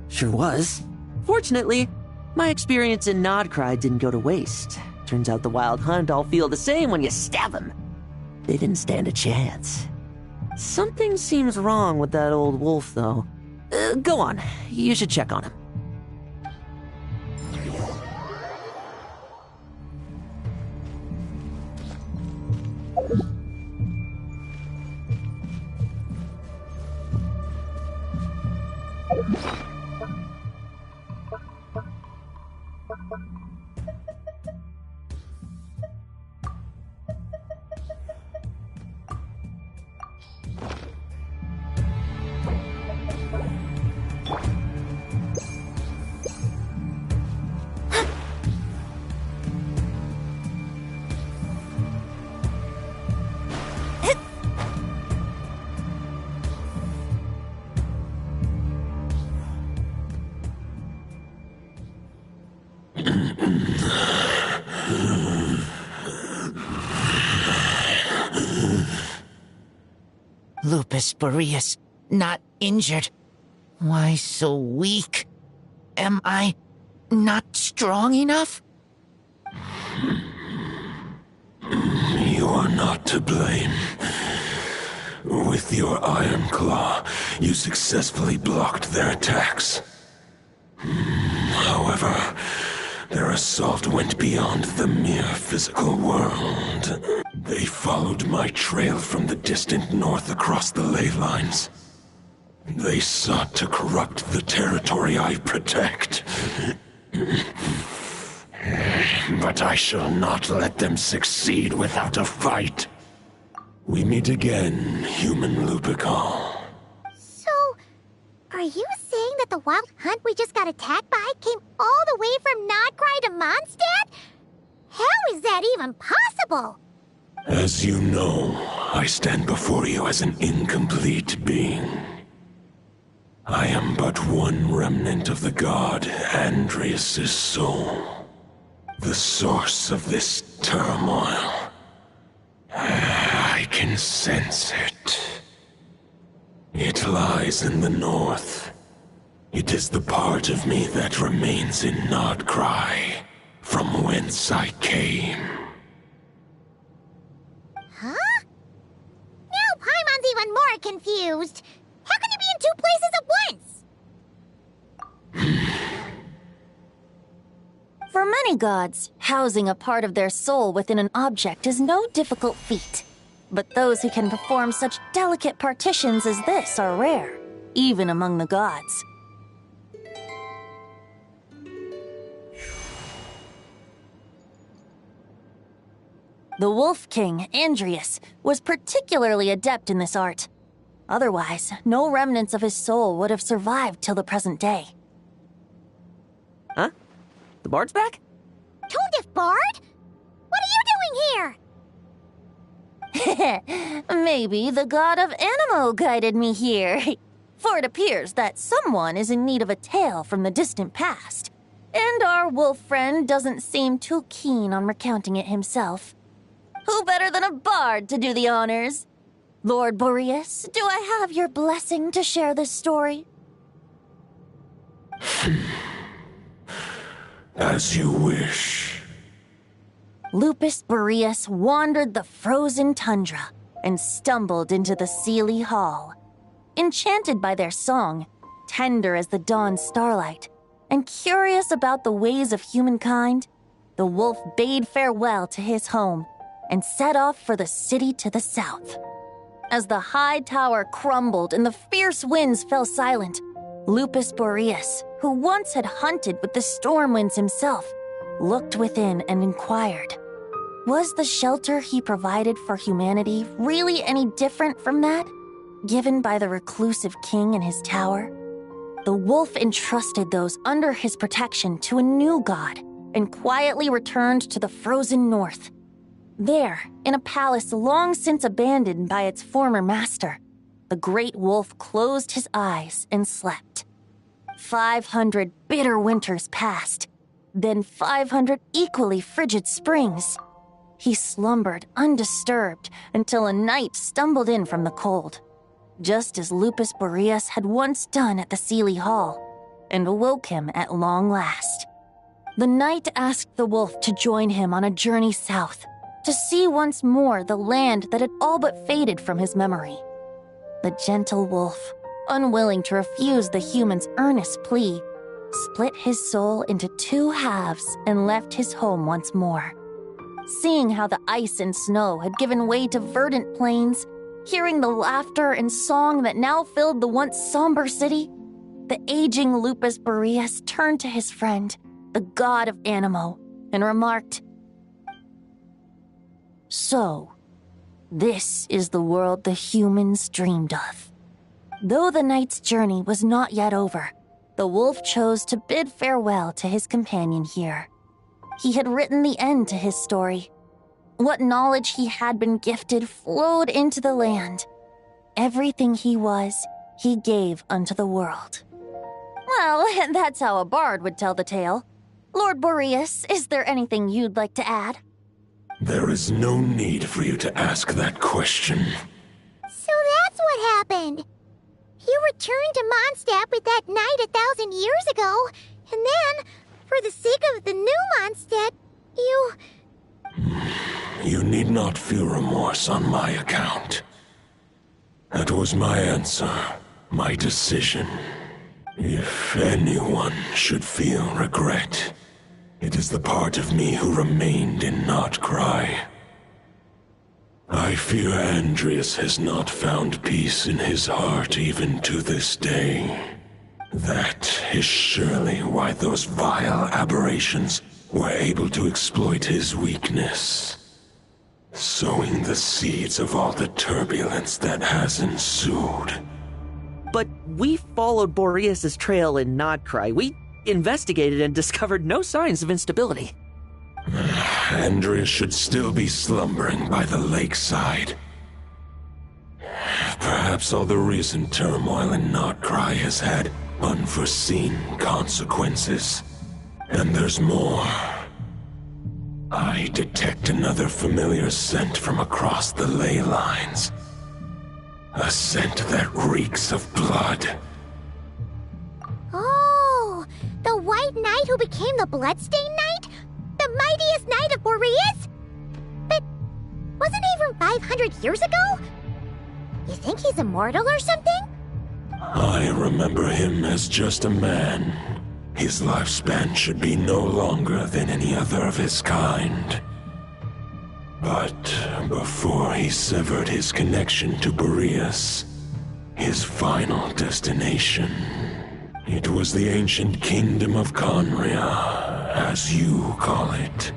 S8: Sure was. Fortunately, my experience in Nodcry didn't go to waste. Turns out the Wild Hunt all feel the same when you stab them. They didn't stand a chance. Something seems wrong with that old wolf, though. Go on. You should check on him.
S15: Lupus Boreas, not injured. Why so weak? Am I not strong enough?
S13: You are not to blame. With your Iron Claw, you successfully blocked their attacks. However, their assault went beyond the mere physical world. They followed my trail from the distant north across the ley lines. They sought to corrupt the territory I protect. But I shall not let them succeed without a fight. We meet again, human Lupical.
S9: So, are you saying that the Wild Hunt we just got attacked by came all the way from Nodcry to Mondstadt? How is that even possible?
S13: As you know, I stand before you as an incomplete being. I am but one remnant of the god Andreas' soul. The source of this turmoil. I can sense it. It lies in the north. It is the part of me that remains in Nodcry, from whence I came.
S9: Huh? Now Paimon's even more confused. How can you be in two places at once?
S2: For many gods, housing a part of their soul within an object is no difficult feat. But those who can perform such delicate partitions as this are rare, even among the gods. The Wolf King, Andreas, was particularly adept in this art. Otherwise, no remnants of his soul would have survived till the present day.
S8: Huh? The bard's back?
S9: Tone-deaf bard? What are you doing here?
S2: Maybe the god of Animo guided me here. For it appears that someone is in need of a tale from the distant past. And our wolf friend doesn't seem too keen on recounting it himself. Who better than a bard to do the honors? Lord Boreas, do I have your blessing to share this story?
S13: As you wish.
S2: Lupus Boreas wandered the frozen tundra and stumbled into the Seelie Hall. Enchanted by their song, tender as the dawn starlight, and curious about the ways of humankind, the wolf bade farewell to his home and set off for the city to the south. As the high tower crumbled and the fierce winds fell silent, Lupus Boreas, who once had hunted with the storm winds himself, looked within and inquired, was the shelter he provided for humanity really any different from that given by the reclusive king in his tower? The wolf entrusted those under his protection to a new god and quietly returned to the frozen north. There, in a palace long since abandoned by its former master, the great wolf closed his eyes and slept. 500 bitter winters passed, then 500 equally frigid springs. He slumbered undisturbed until a knight stumbled in from the cold, just as Lupus Boreas had once done at the Seelie Hall, and awoke him at long last. The knight asked the wolf to join him on a journey south, to see once more the land that had all but faded from his memory. The gentle wolf, unwilling to refuse the human's earnest plea, split his soul into 2 halves and left his home once more. Seeing how the ice and snow had given way to verdant plains, hearing the laughter and song that now filled the once somber city, the aging Lupus Boreas turned to his friend, the god of Animo, and remarked, "So, this is the world the humans dreamed of." Though the knight's journey was not yet over, the wolf chose to bid farewell to his companion here. He had written the end to his story. What knowledge he had been gifted flowed into the land. Everything he was, he gave unto the world. Well, that's how a bard would tell the tale. Lord Boreas, is there anything you'd like to add?
S13: There is no need for you to ask that question.
S9: So that's what happened. You returned to Mondstadt with that knight 1,000 years ago, and then, for the sake of the new Mondstadt, you...
S13: You need not feel remorse on my account. That was my answer, my decision. If anyone should feel regret, it is the part of me who remained in Notcry. I fear Andreas has not found peace in his heart even to this day. That is surely why those vile aberrations were able to exploit his weakness, sowing the seeds of all the turbulence that has ensued.
S19: But we followed Boreas' trail in Notcry. We investigated and discovered no signs of instability.
S13: Andreas should still be slumbering by the lakeside. Perhaps all the recent turmoil in Notcry has had unforeseen consequences. And there's more. I detect another familiar scent from across the ley lines. A scent that reeks of blood.
S9: Oh, the White Knight who became the Bloodstained Knight? The mightiest knight of Boreas? But wasn't he from 500 years ago? You think he's immortal or something?
S13: I remember him as just a man. His lifespan should be no longer than any other of his kind. But before he severed his connection to Boreas, his final destination, it was the ancient kingdom of Conria, as you call it.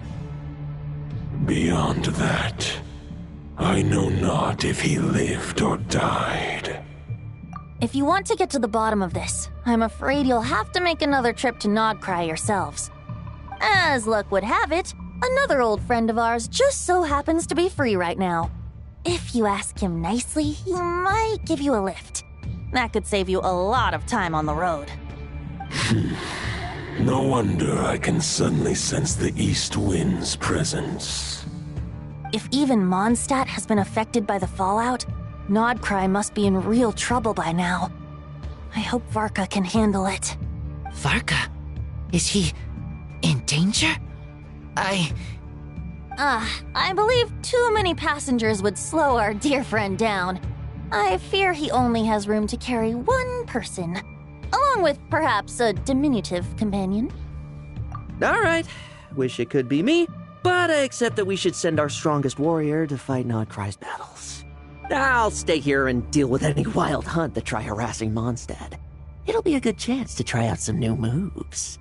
S13: Beyond that, I know not if he lived or died.
S2: If you want to get to the bottom of this, I'm afraid you'll have to make another trip to Nodcry yourselves. As luck would have it, another old friend of ours just so happens to be free right now. If you ask him nicely, he might give you a lift. That could save you a lot of time on the road.
S13: No wonder I can suddenly sense the east wind's presence.
S2: If even Mondstadt has been affected by the fallout, Nodcry must be in real trouble by now. I hope Varka can handle it.
S15: Varka? Is he in danger?
S2: I believe too many passengers would slow our dear friend down. I fear he only has room to carry one person, along with perhaps a diminutive companion.
S19: All right. Wish it could be me, but I accept that we should send our strongest warrior to fight Nodcry's battles. I'll stay here and deal with any wild hunt that try harassing Mondstadt. It'll be a good chance to try out some new moves.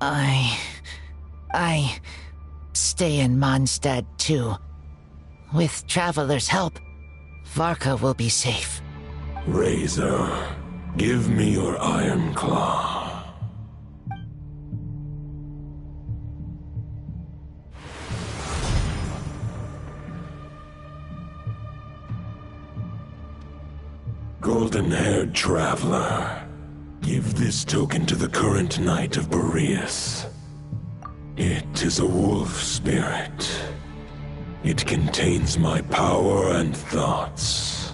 S3: I stay in Mondstadt too. With Traveler's help, Varka will be safe.
S13: Razor, give me your iron claw. Golden-haired traveler, give this token to the current knight of Boreas. It is a wolf spirit. It contains my power and thoughts.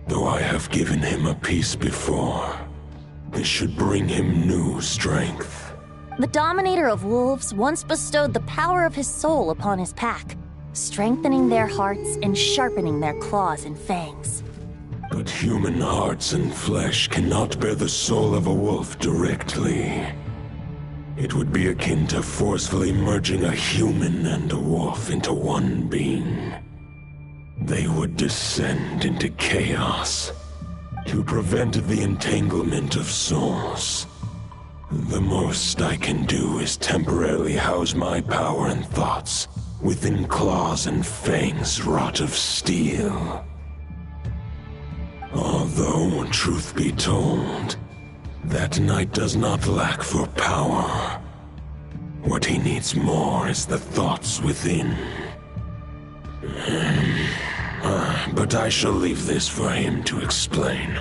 S13: Though I have given him a piece before, this should bring him new strength.
S2: The Dominator of Wolves once bestowed the power of his soul upon his pack, strengthening their hearts and sharpening their claws and fangs.
S13: But human hearts and flesh cannot bear the soul of a wolf directly. It would be akin to forcefully merging a human and a wolf into one being. They would descend into chaos. To prevent the entanglement of souls, the most I can do is temporarily house my power and thoughts within claws and fangs wrought of steel. Although, truth be told, that knight does not lack for power. What he needs more is the thoughts within. But I shall leave this for him to explain.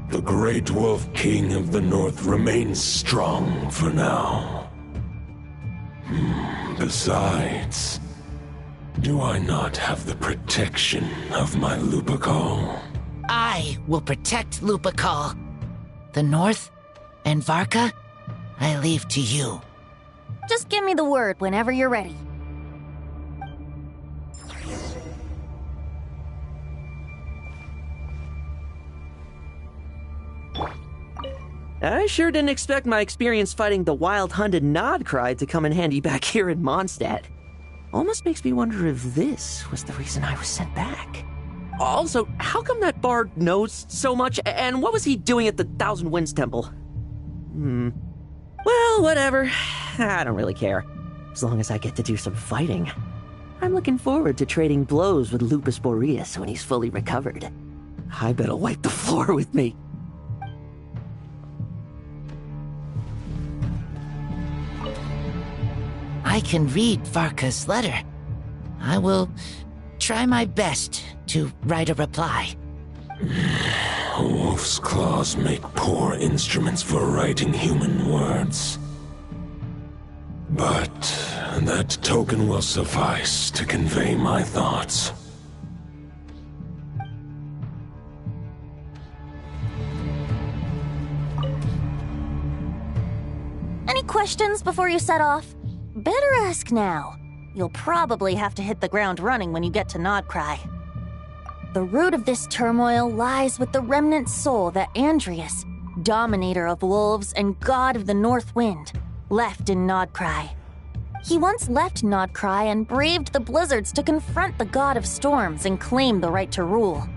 S13: The Great Wolf King of the North remains strong for now. Besides, do I not have the protection of my Lupacol?
S3: I will protect Lupacol. The North and Varka, I leave to you.
S2: Just give me the word whenever you're ready.
S8: I sure didn't expect my experience fighting the wild-hunted Nodcry to come in handy back here in Mondstadt. Almost makes me wonder if this was the reason I was sent back. Also, how come that bard knows so much, and what was he doing at the Thousand Winds Temple? Well, whatever. I don't really care. As long as I get to do some fighting. I'm looking forward to trading blows with Lupus Boreas when he's fully recovered. I better wipe the floor with me.
S3: I can read Varka's letter. I will try my best to write a reply.
S13: Wolf's claws make poor instruments for writing human words. But that token will suffice to convey my thoughts.
S2: Any questions before you set off? Better ask now. You'll probably have to hit the ground running when you get to Nodcry. The root of this turmoil lies with the remnant soul that Andrius, Dominator of Wolves and God of the North Wind, left in Nodcry. He once left Nodcry and braved the blizzards to confront the God of Storms and claim the right to rule.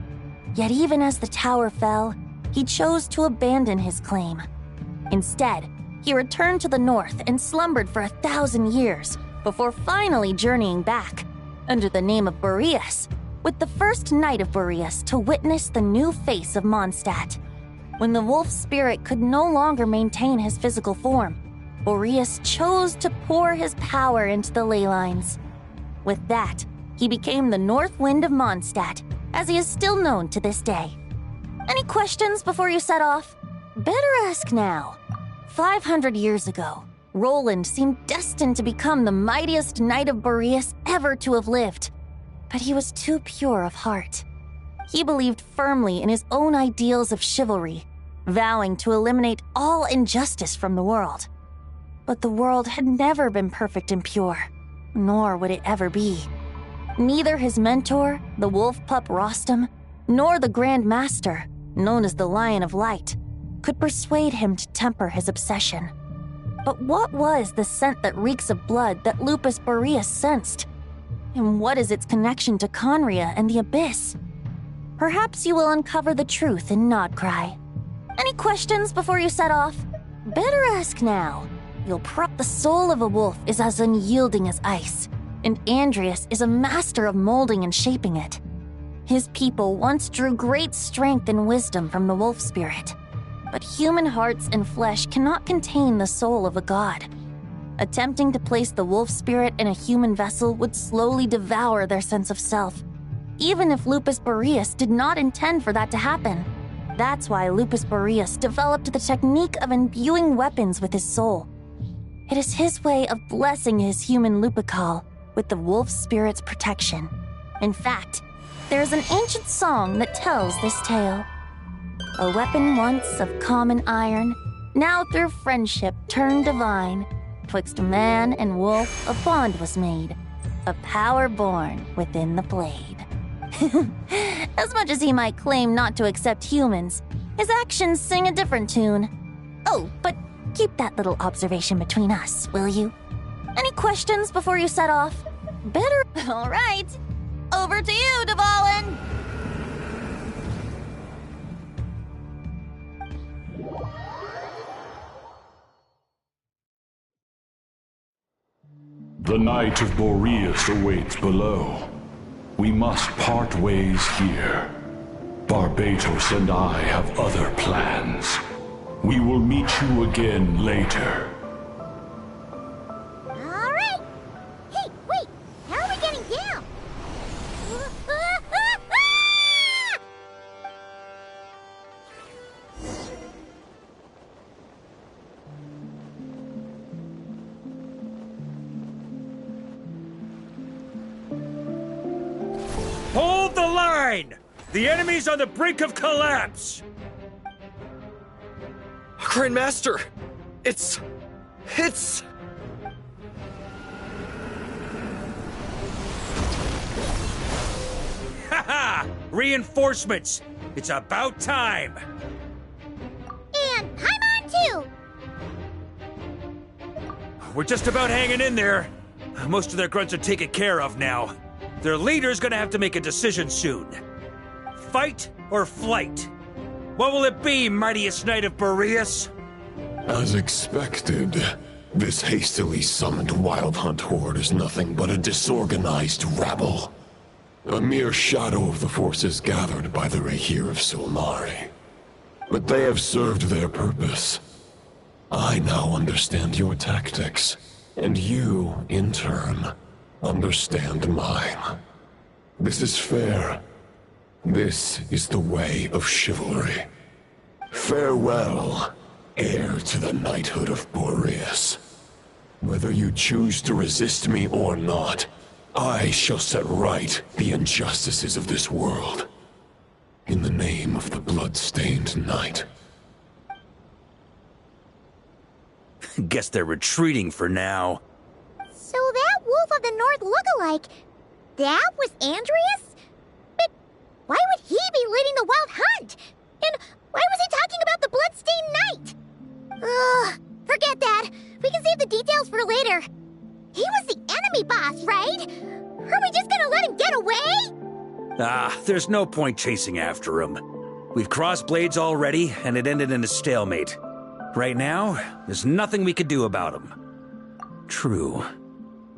S2: Yet even as the tower fell, he chose to abandon his claim. Instead, he returned to the north and slumbered for 1,000 years before finally journeying back, under the name of Boreas, with the first Knight of Boreas to witness the new face of Mondstadt. When the wolf spirit could no longer maintain his physical form, Boreas chose to pour his power into the ley lines. With that, he became the North Wind of Mondstadt, as he is still known to this day. Any questions before you set off? Better ask now. 500 years ago, Roland seemed destined to become the mightiest Knight of Boreas ever to have lived. But he was too pure of heart. He believed firmly in his own ideals of chivalry, vowing to eliminate all injustice from the world. But the world had never been perfect and pure, nor would it ever be. Neither his mentor, the wolf pup Rostam, nor the Grand Master, known as the Lion of Light, could persuade him to temper his obsession. But what was the scent that reeks of blood that Lupus Boreas sensed? And what is its connection to Conria and the Abyss? Perhaps you will uncover the truth in Nodcry. Any questions before you set off? Better ask now. The soul of a wolf is as unyielding as ice, and Andreas is a master of molding and shaping it. His people once drew great strength and wisdom from the wolf spirit, but human hearts and flesh cannot contain the soul of a god. Attempting to place the wolf spirit in a human vessel would slowly devour their sense of self, even if Lupus Boreas did not intend for that to happen. That's why Lupus Boreas developed the technique of imbuing weapons with his soul. It is his way of blessing his human Lupical with the wolf spirit's protection. In fact, there is an ancient song that tells this tale. A weapon once of common iron, now through friendship turned divine. Twixt man and wolf a bond was made, a power born within the blade. As much as he might claim not to accept humans, his actions sing a different tune. Oh, but keep that little observation between us, will you? Any questions before you set off? Better. All right. Over to you, Dvalin.
S12: The Knight of Boreas awaits below. We must part ways here. Barbatos and I have other plans. We will meet you again later.
S9: All right. Hey, wait. How are we getting down?
S5: Hold the line! The enemy's on the brink of collapse!
S7: Grandmaster! It's...
S5: Haha! Reinforcements! It's about time!
S9: And Paimon too!
S5: We're just about hanging in there. Most of their grunts are taken care of now. Their leader's gonna have to make a decision soon. Fight or flight? What will it be, mightiest Knight of Boreas?
S13: As expected, this hastily summoned Wild Hunt horde is nothing but a disorganized rabble. A mere shadow of the forces gathered by the Rahir of Solnari. But they have served their purpose. I now understand your tactics, and you, in turn, understand mine. This is fair. This is the way of chivalry. Farewell, heir to the knighthood of Boreas. Whether you choose to resist me or not, I shall set right the injustices of this world. In the name of the blood-stained knight.
S5: Guess they're retreating for now.
S9: So that Wolf of the North look-alike, that was Andreas? But why would he be leading the Wild Hunt? And why was he talking about the Bloodstained Knight? Ugh, forget that. We can save the details for later. He was the enemy boss, right? Are we just gonna let him get away?
S5: There's no point chasing after him. We've crossed blades already, and it ended in a stalemate. Right now, there's nothing we could do about him. True.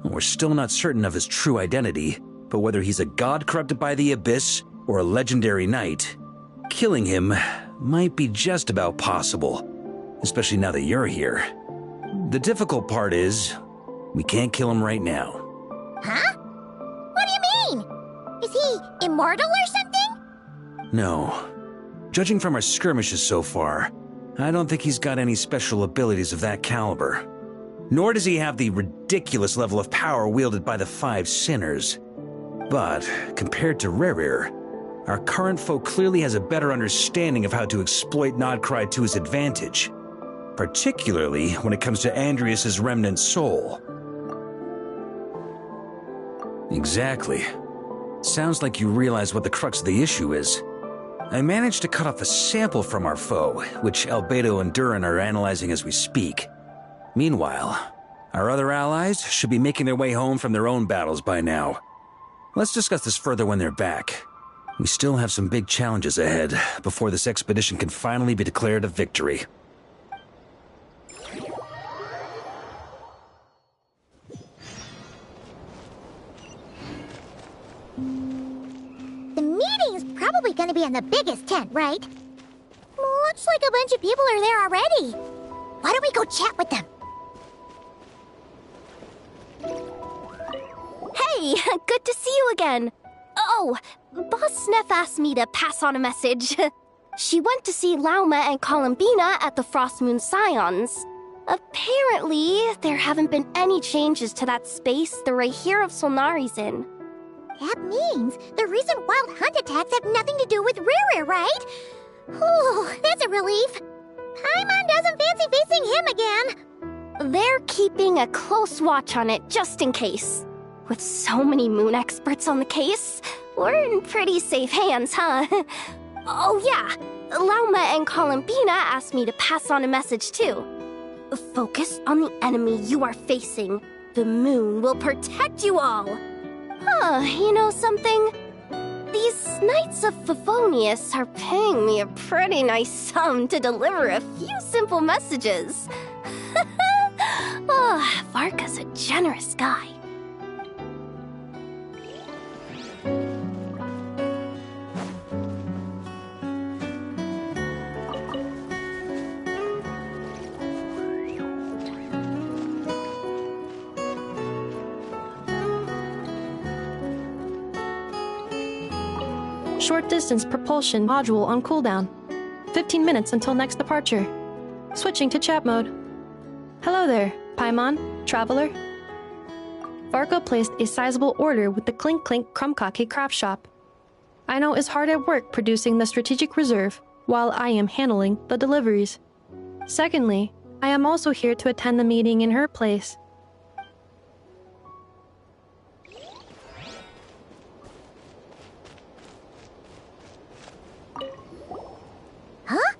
S5: We're still not certain of his true identity, but whether he's a god corrupted by the Abyss or a legendary knight, killing him might be just about possible, especially now that you're here. The difficult part is, we can't kill him right now.
S9: Huh? What do you mean? Is he immortal or something?
S5: No. Judging from our skirmishes so far, I don't think he's got any special abilities of that caliber. Nor does he have the ridiculous level of power wielded by the Five Sinners. But, compared to Rerir, our current foe clearly has a better understanding of how to exploit Nodcry to his advantage, particularly when it comes to Andreas' remnant soul. Exactly. Sounds like you realize what the crux of the issue is. I managed to cut off a sample from our foe, which Albedo and Durin are analyzing as we speak. Meanwhile, our other allies should be making their way home from their own battles by now. Let's discuss this further when they're back. We still have some big challenges ahead before this expedition can finally be declared a victory.
S9: The meeting's probably gonna be in the biggest tent, right? Looks like a bunch of people are there already. Why don't we go chat with them?
S4: Hey, good to see you again. Oh, Boss Sneff asked me to pass on a message. She went to see Lauma and Columbina at the Frost Moon Scions. Apparently, there haven't been any changes to that space the Rahir of Solnari's in.
S9: That means the recent wild hunt attacks have nothing to do with Riri, right? Whew, that's a relief. Paimon doesn't fancy facing him again.
S4: They're keeping a close watch on it just in case. With so many moon experts on the case, we're in pretty safe hands, huh? Oh yeah, Lauma and Columbina asked me to pass on a message too. Focus on the enemy you are facing. The moon will protect you all. Huh, you know something? These Knights of Favonius are paying me a pretty nice sum to deliver a few simple messages. Oh, Varka's a generous guy.
S6: Short-distance propulsion module on cooldown. 15 minutes until next departure. Switching to chat mode. Hello there, Paimon, traveler. Varka placed a sizable order with the Clink Clink Krumkake craft shop. I know is hard at work producing the strategic reserve, while I am handling the deliveries. Secondly, I am also here to attend the meeting in her place.
S9: Huh?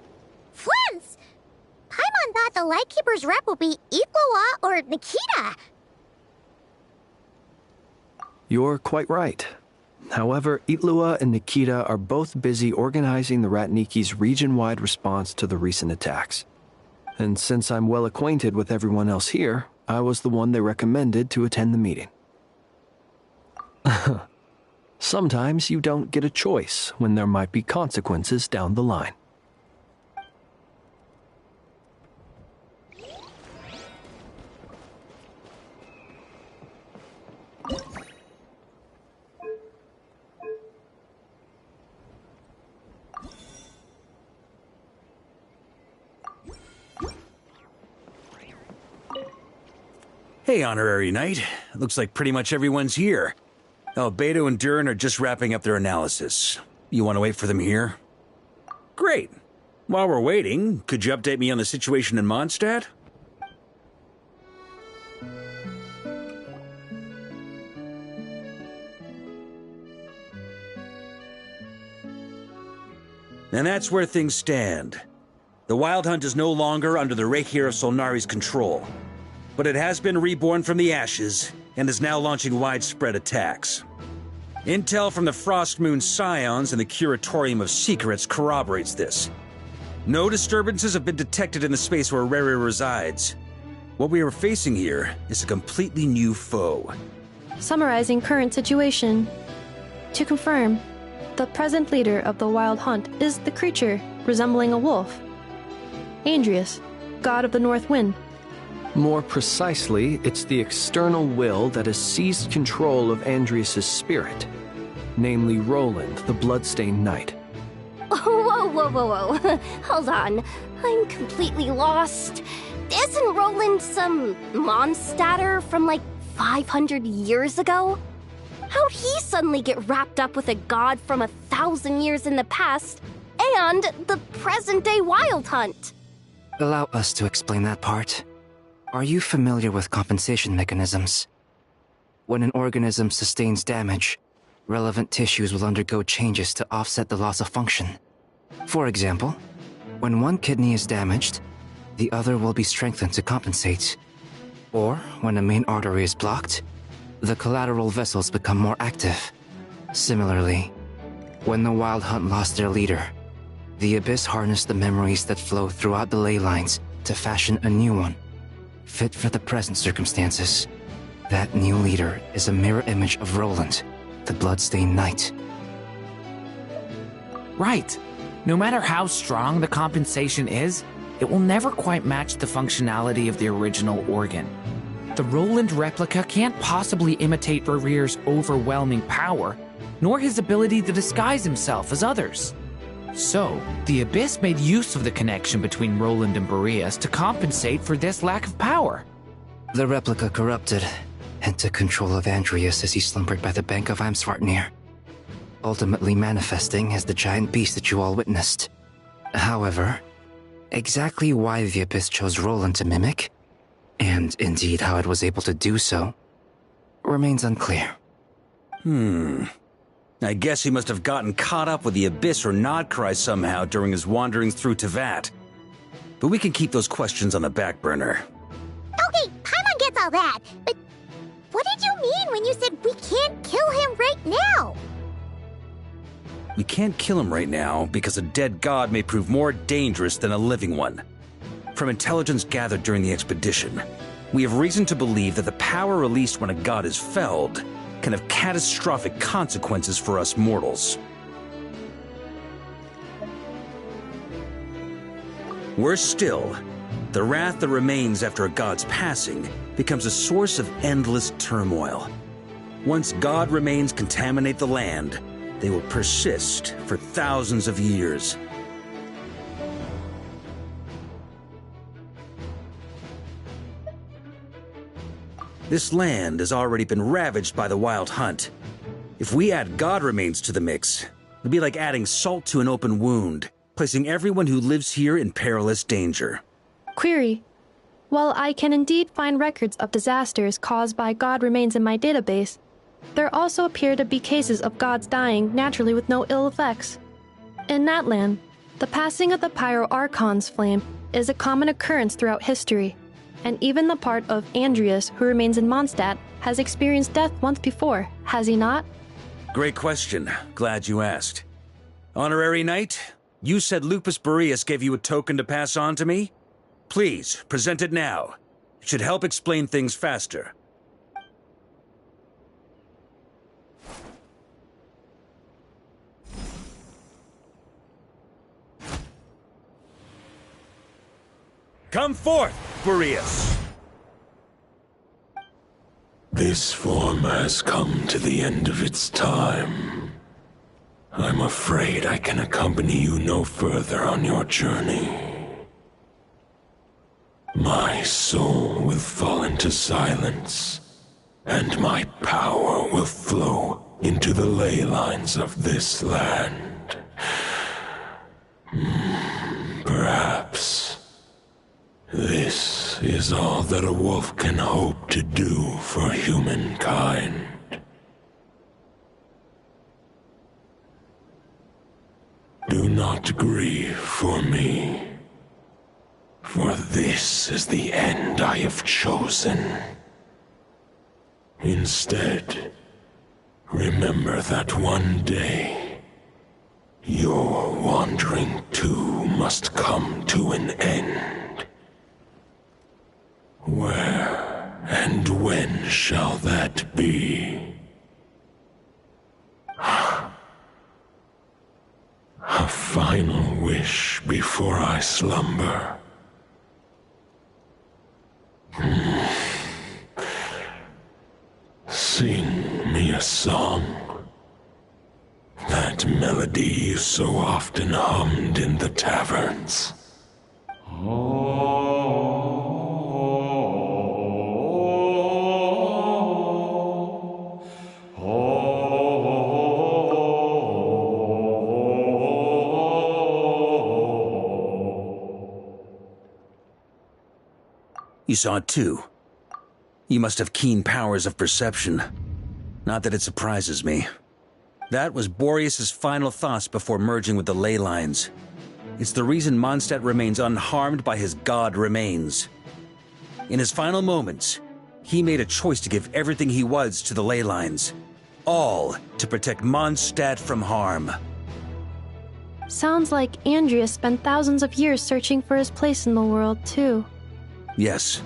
S9: Flint's! Paimon thought the Lightkeeper's rep would be Iqua or Nikita.
S10: You're quite right. However, Itlua and Nikita are both busy organizing the Ratniki's region-wide response to the recent attacks. And since I'm well acquainted with everyone else here, I was the one they recommended to attend the meeting. Sometimes you don't get a choice when there might be consequences down the line.
S5: Hey, Honorary Knight. Looks like pretty much everyone's here. Beto and Durin are just wrapping up their analysis. You want to wait for them here? Great. While we're waiting, could you update me on the situation in Mondstadt? And that's where things stand. The Wild Hunt is no longer under the Rahir of Solnari's control, but it has been reborn from the ashes and is now launching widespread attacks. Intel from the Frost Moon Scions and the Curatorium of Secrets corroborates this. No disturbances have been detected in the space where Riri resides. What we are facing here is a completely new foe.
S6: Summarizing current situation. To confirm, the present leader of the Wild Hunt is the creature resembling a wolf. Andrius, god of the North Wind.
S10: More precisely, it's the external will that has seized control of Andrius' spirit, namely Roland, the Bloodstained Knight.
S4: Whoa. Hold on. I'm completely lost. Isn't Roland some Mondstadter from like 500 years ago? How'd he suddenly get wrapped up with a god from 1,000 years in the past and the present-day Wild Hunt?
S22: Allow us to explain that part. Are you familiar with compensation mechanisms? When an organism sustains damage, relevant tissues will undergo changes to offset the loss of function. For example, when one kidney is damaged, the other will be strengthened to compensate. Or, when a main artery is blocked, the collateral vessels become more active. Similarly, when the Wild Hunt lost their leader, the Abyss harnessed the memories that flow throughout the ley lines to fashion a new one, fit for the present circumstances. That new leader is a mirror image of Roland, the Bloodstained Knight.
S11: Right. No matter how strong the compensation is, it will never quite match the functionality of the original organ. The Roland replica can't possibly imitate Barir's overwhelming power, nor his ability to disguise himself as others. So, the Abyss made use of the connection between Roland and Boreas to compensate for this lack of power.
S22: The replica corrupted and took control of Andreas as he slumbered by the bank of Amsvartnir, ultimately manifesting as the giant beast that you all witnessed. However, exactly why the Abyss chose Roland to mimic, and indeed how it was able to do so, remains unclear.
S5: I guess he must have gotten caught up with the Abyss or Nodcry somehow during his wanderings through Tevat. But we can keep those questions on the back burner.
S9: Okay, Paimon gets all that, but what did you mean when you said we can't kill him right now?
S5: We can't kill him right now because a dead god may prove more dangerous than a living one. From intelligence gathered during the expedition, we have reason to believe that the power released when a god is felled can have catastrophic consequences for us mortals. Worse still, the wrath that remains after a god's passing becomes a source of endless turmoil. Once god remains contaminate the land, they will persist for thousands of years. This land has already been ravaged by the Wild Hunt. If we add god remains to the mix, it'd be like adding salt to an open wound, placing everyone who lives here in perilous danger.
S6: Query. While I can indeed find records of disasters caused by god remains in my database, there also appear to be cases of gods dying naturally with no ill effects. In that land, the passing of the Pyro-Archon's flame is a common occurrence throughout history, and even the part of Andreas who remains in Mondstadt has experienced death once before, has he not?
S5: Great question. Glad you asked. Honorary Knight, you said Lupus Boreas gave you a token to pass on to me? Please, present it now. It should help explain things faster. Come forth, Boreas!
S13: This form has come to the end of its time. I'm afraid I can accompany you no further on your journey. My soul will fall into silence, and my power will flow into the ley lines of this land. Perhaps this is all that a wolf can hope to do for humankind. Do not grieve for me, for this is the end I have chosen. Instead, remember that one day, your wandering too must come to an end. Where and when shall that be? A final wish before I slumber. Sing me a song. That melody you so often hummed in the taverns.
S5: You saw it too. You must have keen powers of perception. Not that it surprises me. That was Boreas' final thoughts before merging with the ley lines. It's the reason Mondstadt remains unharmed by his god remains. In his final moments, he made a choice to give everything he was to the ley lines. All to protect Mondstadt from harm.
S6: Sounds like Andreas spent thousands of years searching for his place in the world, too.
S5: Yes.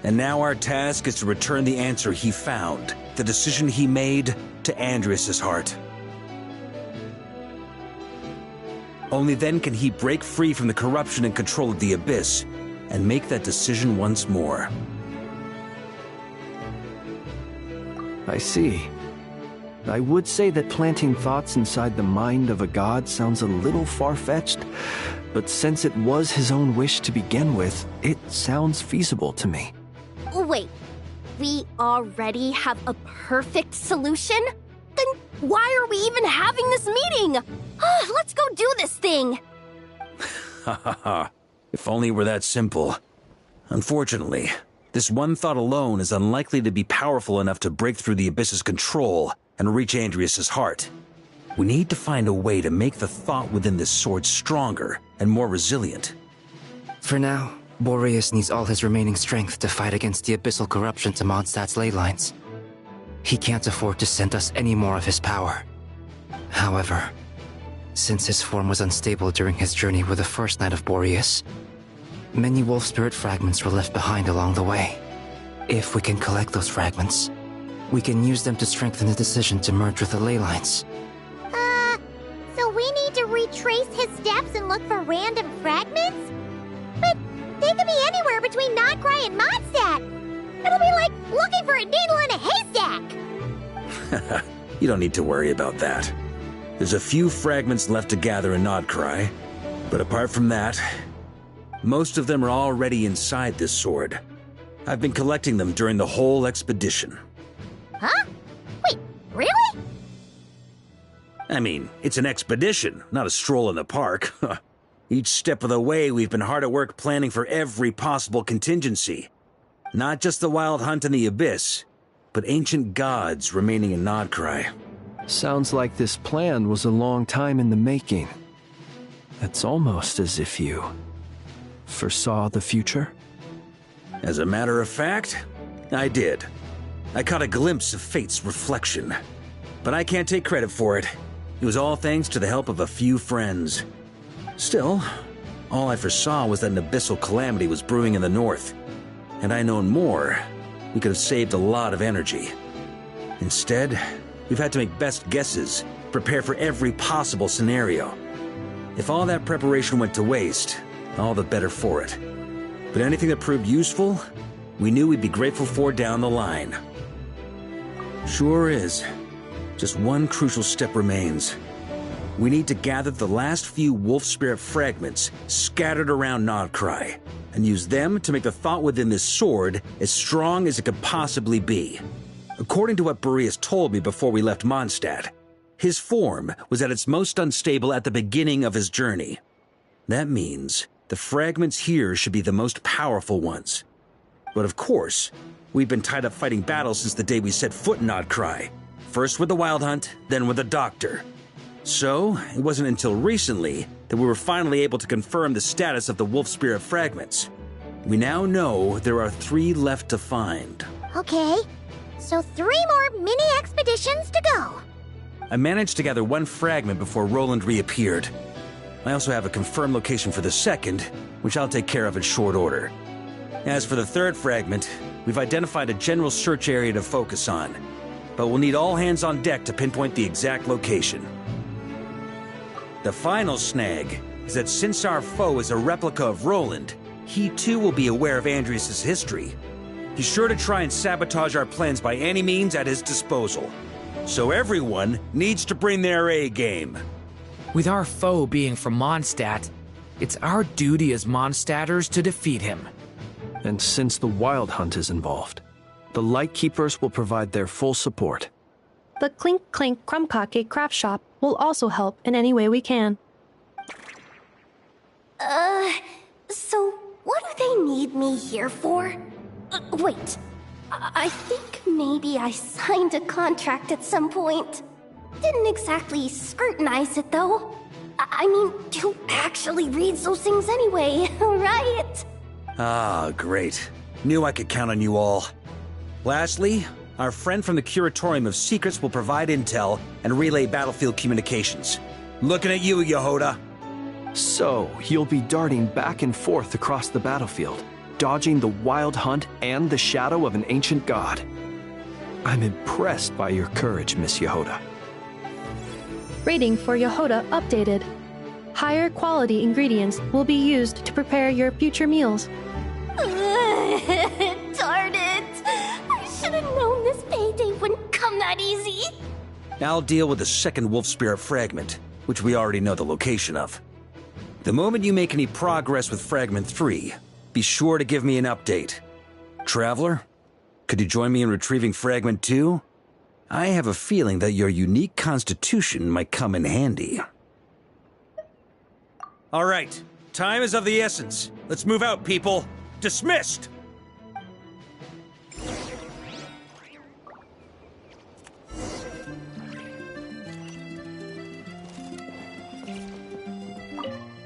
S5: And now our task is to return the answer he found, the decision he made, to Andrias' heart. Only then can he break free from the corruption and control of the Abyss and make that decision once more.
S10: I see. I would say that planting thoughts inside the mind of a god sounds a little far-fetched, but since it was his own wish to begin with, it sounds feasible to me.
S4: Wait, we already have a perfect solution? Then why are we even having this meeting? Let's go do this thing!
S5: Ha ha ha. If only it were that simple. Unfortunately, this one thought alone is unlikely to be powerful enough to break through the Abyss's control and reach Andrias' heart. We need to find a way to make the thought within this sword stronger and more resilient.
S22: For now, Boreas needs all his remaining strength to fight against the abyssal corruption to Mondstadt's ley lines. He can't afford to send us any more of his power. However, since his form was unstable during his journey with the first Knight of Boreas, many wolf spirit fragments were left behind along the way. If we can collect those fragments, we can use them to strengthen the decision to merge with the ley lines.
S9: So we need to retrace his steps and look for random fragments? But they could be anywhere between Nodcry and Mondstadt. It'll be like looking for a needle in a haystack.
S5: You don't need to worry about that. There's a few fragments left to gather in Nodcry, but apart from that, most of them are already inside this sword. I've been collecting them during the whole expedition.
S9: Huh? Wait, really?
S5: I mean, it's an expedition, not a stroll in the park. Each step of the way, we've been hard at work planning for every possible contingency. Not just the wild hunt in the Abyss, but ancient gods remaining in Nodcry.
S10: Sounds like this plan was a long time in the making. It's almost as if you foresaw the future.
S5: As a matter of fact, I did. I caught a glimpse of fate's reflection. But I can't take credit for it. It was all thanks to the help of a few friends. Still, all I foresaw was that an abyssal calamity was brewing in the north. Had I known more, we could have saved a lot of energy. Instead, we've had to make best guesses, prepare for every possible scenario. If all that preparation went to waste, all the better for it. But anything that proved useful, we knew we'd be grateful for down the line. Sure is. Just one crucial step remains. We need to gather the last few wolf spirit fragments scattered around Nodcry, and use them to make the thought within this sword as strong as it could possibly be. According to what Boreas told me before we left Mondstadt, his form was at its most unstable at the beginning of his journey. That means the fragments here should be the most powerful ones. But of course, we've been tied up fighting battles since the day we set foot in Nodcry. First with the Wild Hunt, then with the Doctor. So, it wasn't until recently that we were finally able to confirm the status of the Wolf Spirit fragments. We now know there are 3 left to find.
S9: Okay, so 3 more mini expeditions to go.
S5: I managed to gather 1 fragment before Roland reappeared. I also have a confirmed location for the second, which I'll take care of in short order. As for the 3rd fragment, we've identified a general search area to focus on, but we'll need all hands on deck to pinpoint the exact location. The final snag is that since our foe is a replica of Roland, he too will be aware of Andrias' history. He's sure to try and sabotage our plans by any means at his disposal. So everyone needs to bring their A-game.
S11: With our foe being from Mondstadt, it's our duty as Mondstadters to defeat him.
S10: And since the Wild Hunt is involved, the Lightkeepers will provide their full support.
S6: The Clink Clink Krumkake craft shop will also help in any way we can.
S4: So what do they need me here for? Wait, I think maybe I signed a contract at some point. Didn't exactly scrutinize it, though. I mean, who actually reads those things anyway, right?
S5: Ah, great. Knew I could count on you all. Lastly, our friend from the Curatorium of Secrets will provide intel and relay battlefield communications. Looking at you, Yehoda.
S10: So, you'll be darting back and forth across the battlefield, dodging the Wild Hunt and the shadow of an ancient god. I'm impressed by your courage, Miss Yehoda.
S6: Rating for Yehoda updated. Higher quality ingredients will be used to prepare your future meals.
S4: Darn it! I should have known this payday wouldn't come that easy.
S5: I'll deal with the second wolf spirit fragment, which we already know the location of. The moment you make any progress with Fragment 3, be sure to give me an update. Traveler, could you join me in retrieving Fragment 2? I have a feeling that your unique constitution might come in handy. All right, time is of the essence. Let's move out, people. Dismissed!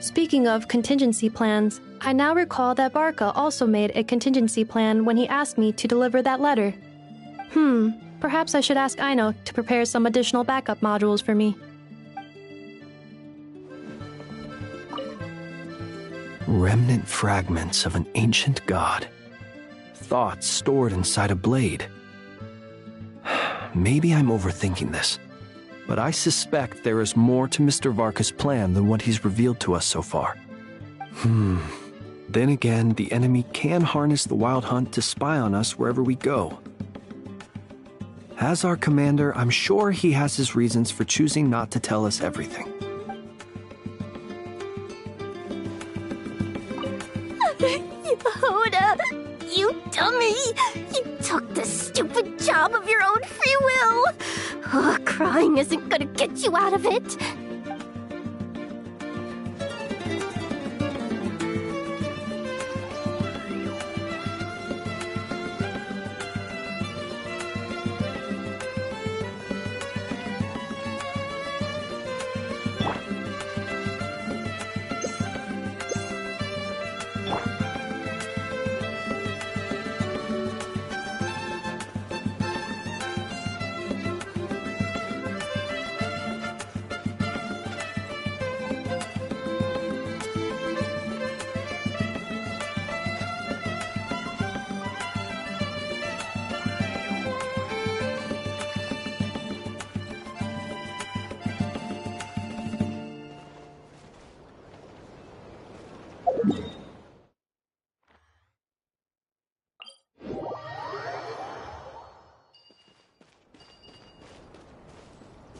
S6: Speaking of contingency plans, I now recall that Varka also made a contingency plan when he asked me to deliver that letter. Perhaps I should ask Aino to prepare some additional backup modules for me.
S10: Remnant fragments of an ancient god. Thoughts stored inside a blade. Maybe I'm overthinking this, but I suspect there is more to Mr. Varka's plan than what he's revealed to us so far. Then again, the enemy can harness the Wild Hunt to spy on us wherever we go. As our commander, I'm sure he has his reasons for choosing not to tell us everything.
S4: Yehoda, you dummy! You took the stupid job of your own free will! Oh, crying isn't gonna get you out of it!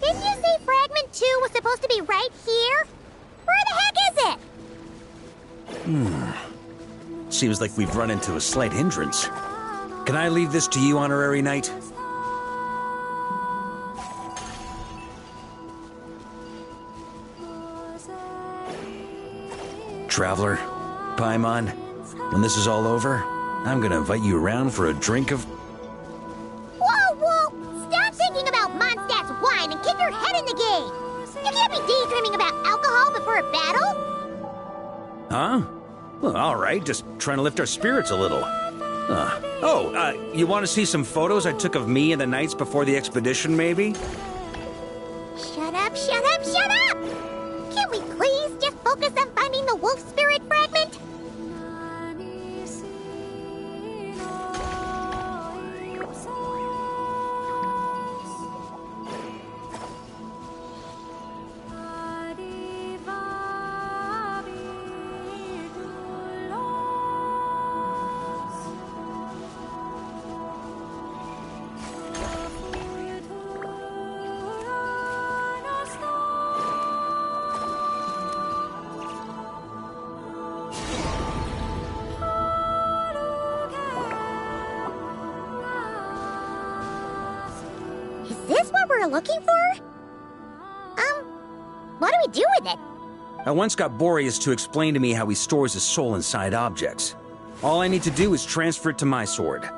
S9: Didn't you say Fragment 2 was supposed to be right here? Where the heck is it?
S5: Seems like we've run into a slight hindrance. Can I leave this to you, Honorary Knight? Traveler, Paimon, when this is all over, I'm gonna invite you around for a drink of...
S9: Whoa! Stop thinking about Mondstadt's wine and keep your head in the game! You can't be daydreaming about alcohol before a battle!
S5: Huh? Well, alright, just trying to lift our spirits a little. You want to see some photos I took of me and the knights before the expedition, maybe?
S9: Shut up! Can't we please just focus on finding the wolf spirit fragment? Is this what we're looking for? What do we do with it?
S5: I once got Boreas to explain to me how he stores his soul inside objects. All I need to do is transfer it to my sword.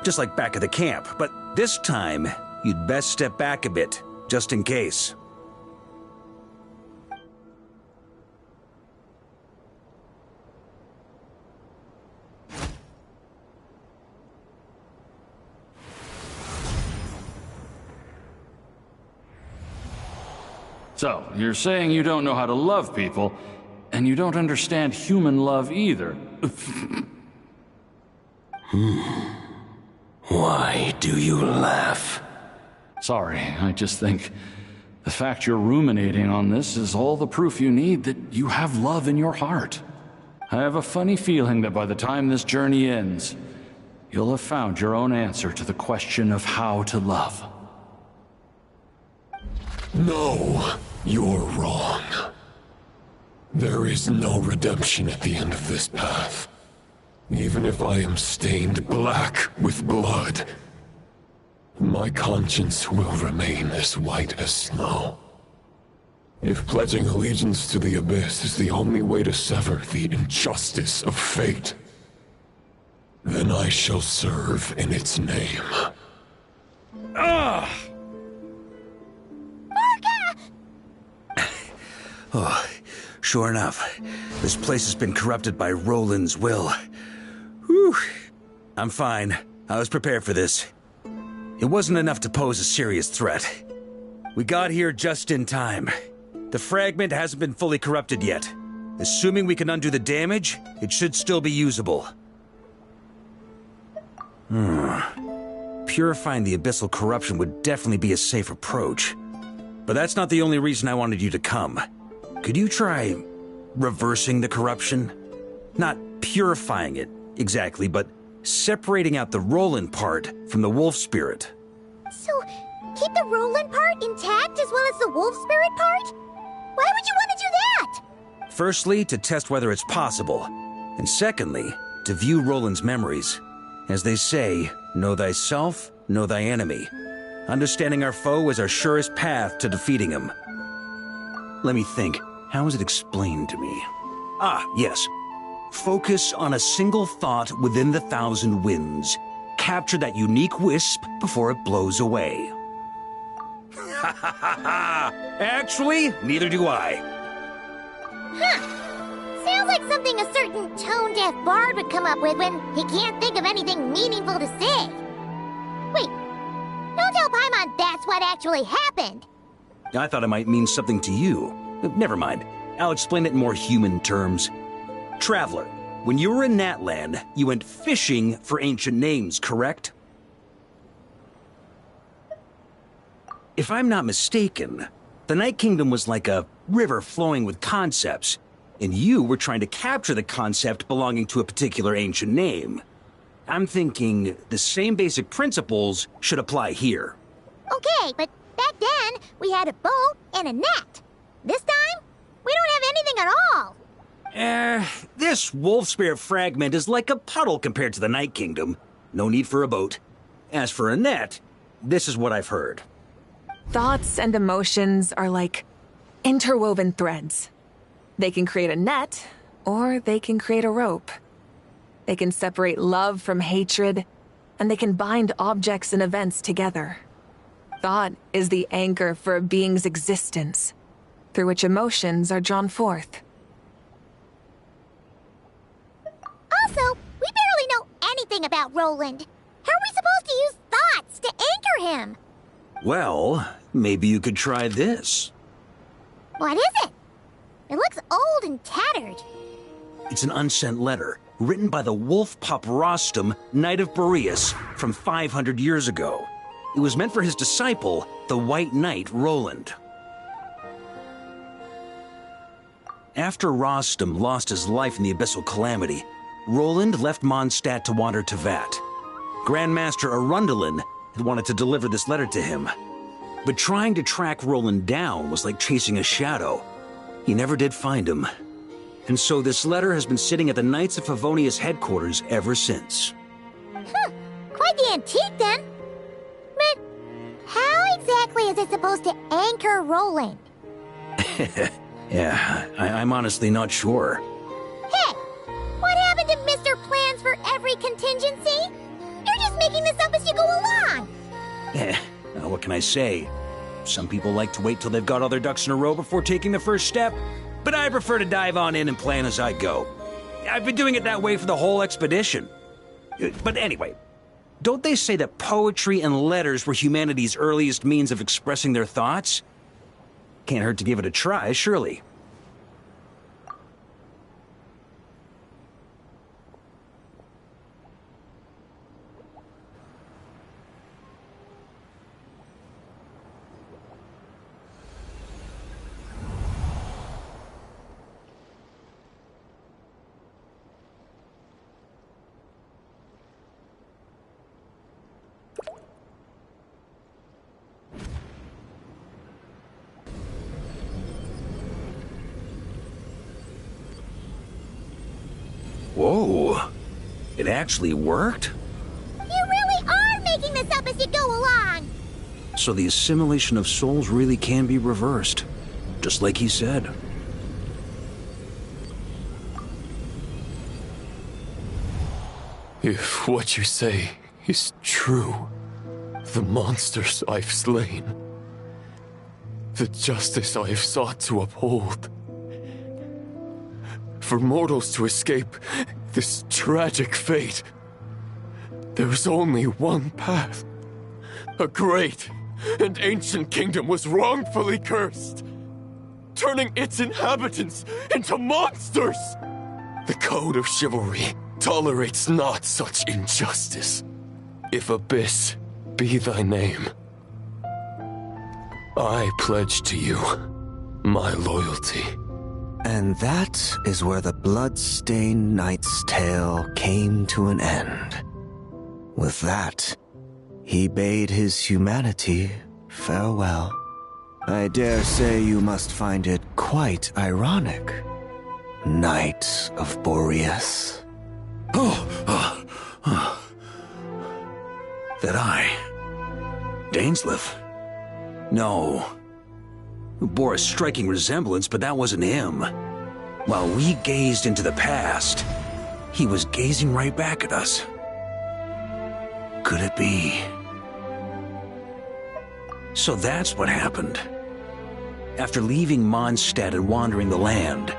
S5: Just like back at the camp, but this time, you'd best step back a bit, just in case.
S12: So, you're saying you don't know how to love people, and you don't understand human love either.
S13: Why do you laugh?
S12: Sorry, I just think the fact you're ruminating on this is all the proof you need that you have love in your heart. I have a funny feeling that by the time this journey ends, you'll have found your own answer to the question of how to love.
S13: No, you're wrong. There is no redemption at the end of this path. Even if I am stained black with blood, my conscience will remain as white as snow. If pledging allegiance to the Abyss is the only way to sever the injustice of fate, then I shall serve in its name.
S5: Ah! Oh, sure enough, this place has been corrupted by Roland's will. Whew. I'm fine. I was prepared for this. It wasn't enough to pose a serious threat. We got here just in time. The fragment hasn't been fully corrupted yet. Assuming we can undo the damage, it should still be usable. Purifying the abyssal corruption would definitely be a safe approach. But that's not the only reason I wanted you to come. Could you try reversing the corruption? Not purifying it, exactly, but separating out the Roland part from the wolf spirit.
S9: So, keep the Roland part intact as well as the wolf spirit part? Why would you want to do that?
S5: Firstly, to test whether it's possible. And secondly, to view Roland's memories. As they say, know thyself, know thy enemy. Understanding our foe is our surest path to defeating him. Let me think. How is it explained to me? Ah, yes. Focus on a single thought within the 1,000 winds. Capture that unique wisp before it blows away. Ha ha ha ha! Actually, neither do I.
S9: Huh. Sounds like something a certain tone-deaf bard would come up with when he can't think of anything meaningful to say. Wait, don't tell Paimon that's what actually happened.
S5: I thought it might mean something to you. Never mind. I'll explain it in more human terms. Traveler, when you were in Natland, you went fishing for ancient names, correct? If I'm not mistaken, the Night Kingdom was like a river flowing with concepts, and you were trying to capture the concept belonging to a particular ancient name. I'm thinking the same basic principles should apply here.
S9: Okay, but back then, we had a boat and a net. This time, we don't have anything at all.
S5: This wolf spirit fragment is like a puddle compared to the Night Kingdom. No need for a boat. As for a net, this is what I've heard.
S14: Thoughts and emotions are like interwoven threads. They can create a net, or they can create a rope. They can separate love from hatred, and they can bind objects and events together. Thought is the anchor for a being's existence, through which emotions are drawn forth.
S9: Also, we barely know anything about Roland. How are we supposed to use thoughts to anchor him?
S5: Well, maybe you could try this.
S9: What is it? It looks old and tattered.
S5: It's an unsent letter, written by the wolf pup Rostam, Knight of Boreas, from 500 years ago. It was meant for his disciple, the White Knight Roland. After Rostam lost his life in the Abyssal Calamity, Roland left Mondstadt to wander to Vat. Grandmaster Arundelen had wanted to deliver this letter to him. But trying to track Roland down was like chasing a shadow. He never did find him. And so this letter has been sitting at the Knights of Favonia's headquarters ever since.
S9: Quite the antique then. But how exactly is it supposed to anchor Roland?
S5: Yeah, I'm honestly not sure.
S9: Hey, what happened to Mr. Plans for every contingency? You're just making this up as you go along.
S5: What can I say? Some people like to wait till they've got all their ducks in a row before taking the first step, but I prefer to dive on in and plan as I go. I've been doing it that way for the whole expedition. But anyway, don't they say that poetry and letters were humanity's earliest means of expressing their thoughts? Can't hurt to give it a try, surely. Whoa. It actually worked?
S9: You really are making this up as you go along!
S5: So the assimilation of souls really can be reversed. Just like he said.
S13: If what you say is true, the monsters I've slain, the justice I have sought to uphold, for mortals to escape this tragic fate, there is only one path. A great and ancient kingdom was wrongfully cursed, turning its inhabitants into monsters. The code of chivalry tolerates not such injustice. If Abyss be thy name, I pledge to you my loyalty.
S16: And that is where the blood-stained knight's tale came to an end. With that, he bade his humanity farewell. I dare say you must find it quite ironic, Knight of Boreas.
S5: That I... Dainsleif? No. Bore a striking resemblance, but that wasn't him. While we gazed into the past, he was gazing right back at us. Could it be? So that's what happened. After leaving Mondstadt and wandering the land,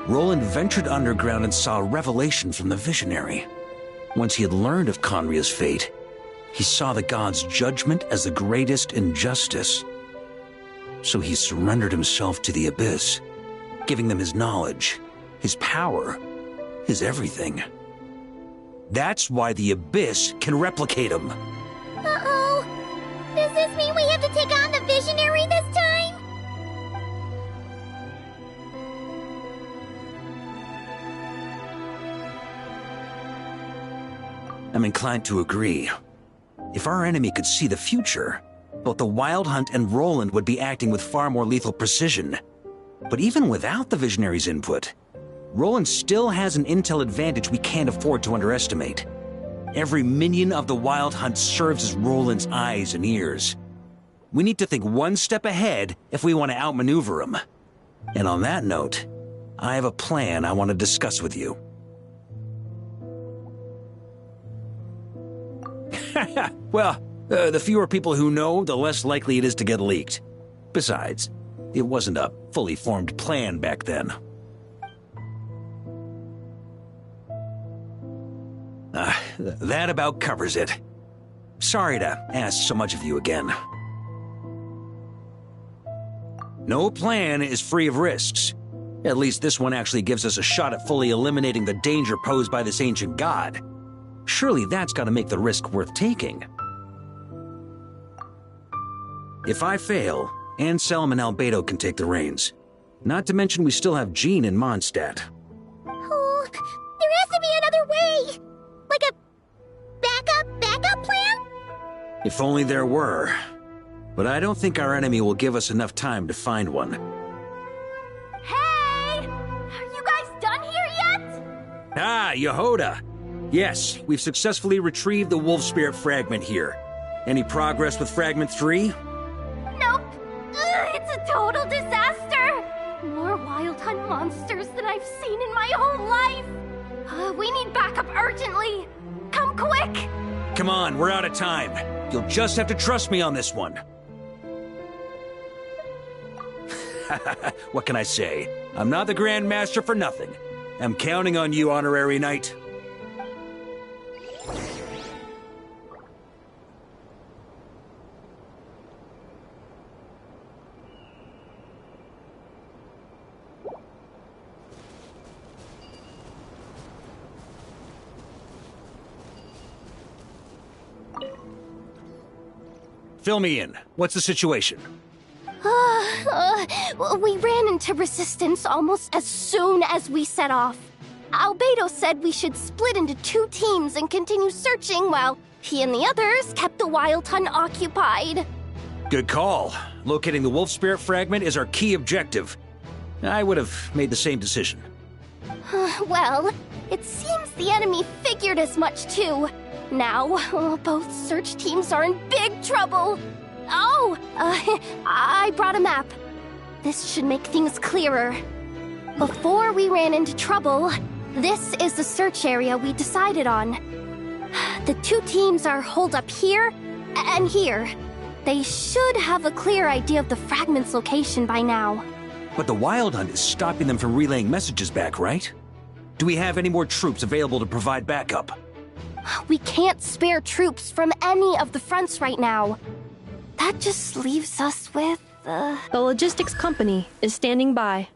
S5: Roland ventured underground and saw a revelation from the Visionary. Once he had learned of Conria's fate, he saw the gods' judgment as the greatest injustice. So he surrendered himself to the Abyss, giving them his knowledge, his power, his everything. That's why the Abyss can replicate him.
S9: Uh-oh. Does this mean we have to take on the Visionary this time?
S5: I'm inclined to agree. If our enemy could see the future, both the Wild Hunt and Roland would be acting with far more lethal precision. But even without the Visionary's input, Roland still has an intel advantage we can't afford to underestimate. Every minion of the Wild Hunt serves as Roland's eyes and ears. We need to think one step ahead if we want to outmaneuver him. And on that note, I have a plan I want to discuss with you. Well, the fewer people who know, the less likely it is to get leaked. Besides, it wasn't a fully formed plan back then. That about covers it. Sorry to ask so much of you again. No plan is free of risks. At least this one actually gives us a shot at fully eliminating the danger posed by this ancient god. Surely that's got to make the risk worth taking. If I fail, Anselm and Albedo can take the reins. Not to mention we still have Jean in Mondstadt.
S9: Oh, there has to be another way! Like a backup plan?
S5: If only there were. But I don't think our enemy will give us enough time to find one.
S4: Hey! Are you guys done here yet?
S5: Ah, Yehoda! Yes, we've successfully retrieved the Wolf Spirit fragment here. Any progress with Fragment 3?
S4: Nope. It's a total disaster. More Wild Hunt monsters than I've seen in my whole life. We need backup urgently. Come quick.
S5: Come on, we're out of time. You'll just have to trust me on this one. What can I say? I'm not the Grand Master for nothing. I'm counting on you, Honorary Knight. Fill me in. What's the situation?
S4: We ran into resistance almost as soon as we set off. Albedo said we should split into 2 teams and continue searching while he and the others kept the Wild Hunt occupied.
S5: Good call. Locating the Wolf Spirit fragment is our key objective. I would have made the same decision.
S4: Well, It seems the enemy figured as much too. Now, both search teams are in big trouble. Oh, I brought a map. This should make things clearer. Before we ran into trouble, this is the search area we decided on. The two teams are holed up here and here. They should have a clear idea of the fragment's location by now.
S5: But the Wild Hunt is stopping them from relaying messages back, right? Do we have any more troops available to provide backup?
S4: We can't spare troops from any of the fronts right now. That just leaves us with,
S6: The logistics company is standing by.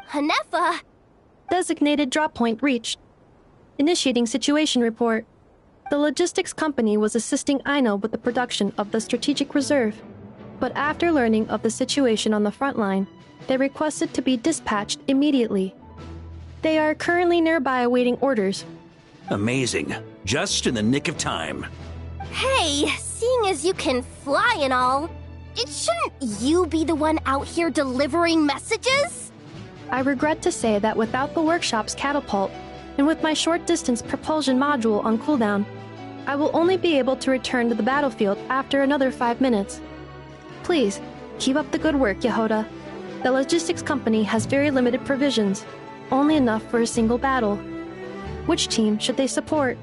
S4: Hanefa!
S6: Designated drop point reached. Initiating situation report. The logistics company was assisting Aino with the production of the strategic reserve. But after learning of the situation on the front line, they requested to be dispatched immediately. They are currently nearby awaiting orders.
S5: Amazing. Just in the nick of time.
S4: Hey, seeing as you can fly and all, shouldn't you be the one out here delivering messages?
S6: I regret to say that without the workshop's catapult, and with my short-distance propulsion module on cooldown, I will only be able to return to the battlefield after another 5 minutes. Please, keep up the good work, Yehoda. The logistics company has very limited provisions, only enough for a single battle. Which team should they support?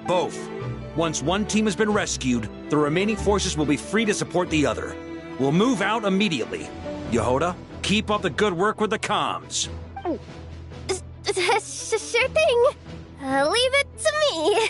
S5: Both. Once one team has been rescued, the remaining forces will be free to support the other. We'll move out immediately. Yehoda, keep up the good work with the comms.
S4: Sure thing. Leave it to me.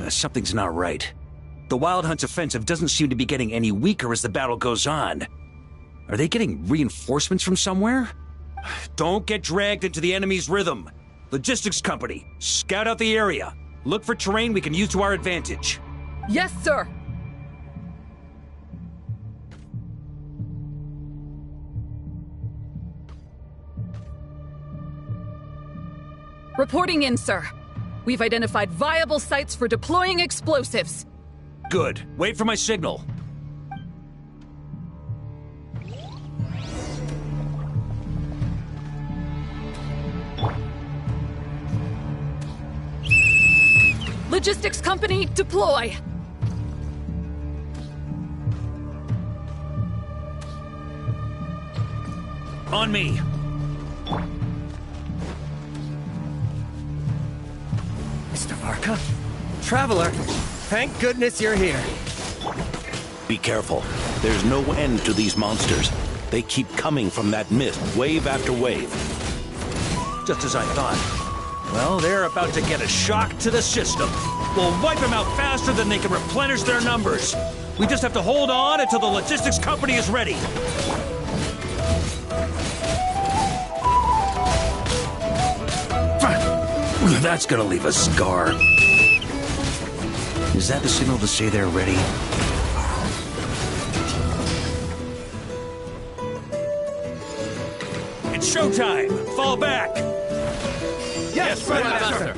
S5: Something's not right. The Wild Hunt's offensive doesn't seem to be getting any weaker as the battle goes on. Are they getting reinforcements from somewhere? Don't get dragged into the enemy's rhythm. Logistics company, scout out the area. Look for terrain we can use to our advantage.
S17: Yes, sir. Reporting in, sir. We've identified viable sites for deploying explosives.
S5: Good. Wait for my signal.
S17: Logistics company, deploy!
S5: On me.
S18: Mr. Varka? Traveler, thank goodness you're here.
S23: Be careful. There's no end to these monsters. They keep coming from that mist, wave after wave.
S5: Just as I thought. Well, they're about to get a shock to the system. We'll wipe them out faster than they can replenish their numbers. We just have to hold on until the logistics company is ready. That's gonna leave a scar. Is that the signal to say they're ready? It's showtime! Fall back!
S18: Yes, right, Master!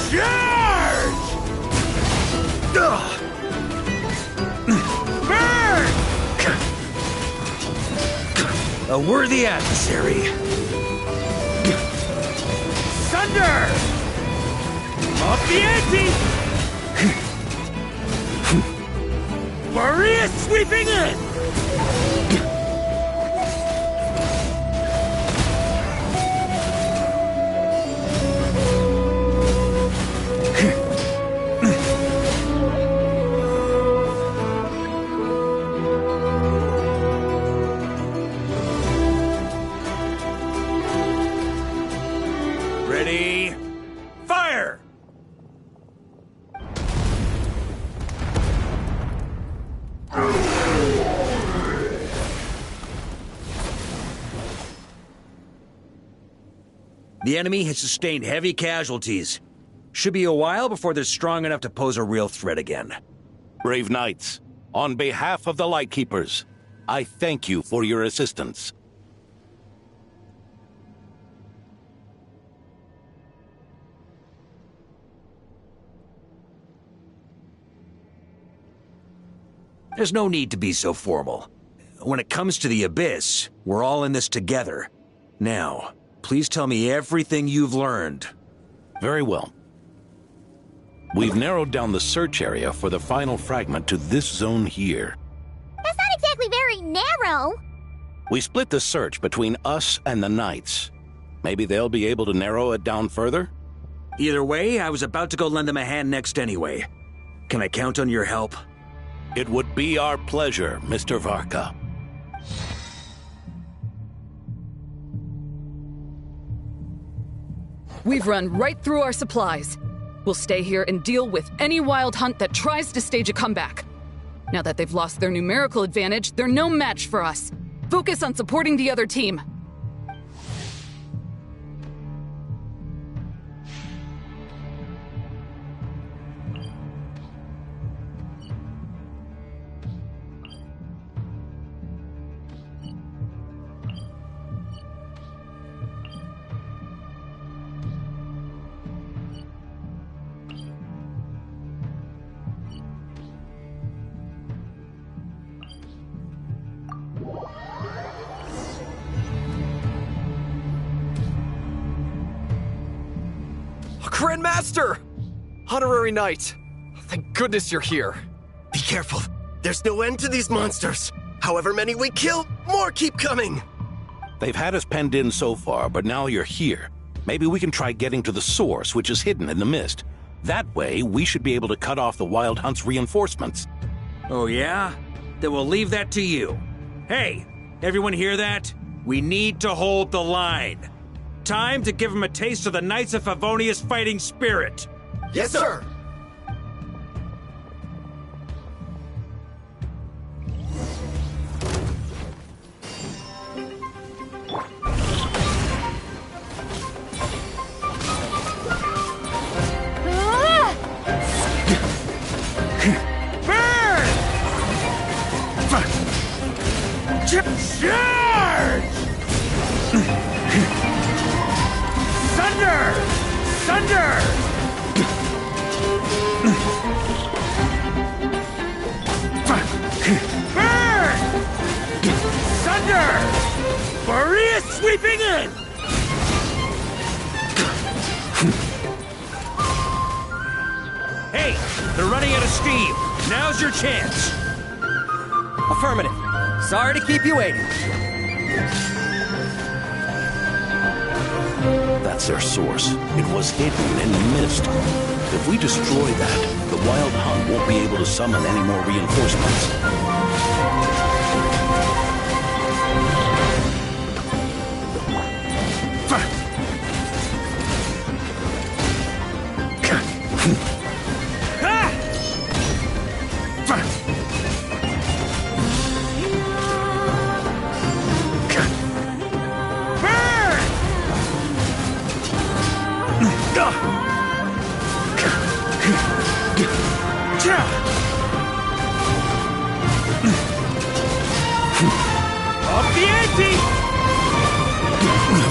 S5: Charge! Burn! A worthy adversary. Thunder! Up the ante! Maria sweeping in! The enemy has sustained heavy casualties. Should be a while before they're strong enough to pose a real threat again.
S23: Brave knights, on behalf of the Lightkeepers, I thank you for your assistance.
S5: There's no need to be so formal. When it comes to the Abyss, we're all in this together. Now, please tell me everything you've learned.
S23: Very well. We've narrowed down the search area for the final fragment to this zone here.
S9: That's not exactly very narrow.
S23: We split the search between us and the Knights. Maybe they'll be able to narrow it down further?
S5: Either way, I was about to go lend them a hand next anyway. Can I count on your help?
S23: It would be our pleasure, Mr. Varka.
S17: We've run right through our supplies. We'll stay here and deal with any wild hunt that tries to stage a comeback. Now that they've lost their numerical advantage, they're no match for us. Focus on supporting the other team.
S7: Grandmaster! Honorary Knight! Thank goodness you're here.
S18: Be careful. There's no end to these monsters. However many we kill, more keep coming.
S23: They've had us penned in so far, but now you're here. Maybe we can try getting to the source, which is hidden in the mist. That way, we should be able to cut off the Wild Hunt's reinforcements.
S5: Oh yeah? Then we'll leave that to you. Hey, everyone hear that? We need to hold the line. Time to give them a taste of the Knights of Favonia's fighting spirit.
S18: Yes, sir!
S5: Charge! Thunder! Thunder! Burn! Thunder! Maria sweeping in! Hey, they're running out of steam. Now's your chance.
S18: Affirmative. Sorry to keep you waiting.
S23: That's their source. It was hidden in the mist. If we destroy that, the Wild Hunt won't be able to summon any more reinforcements.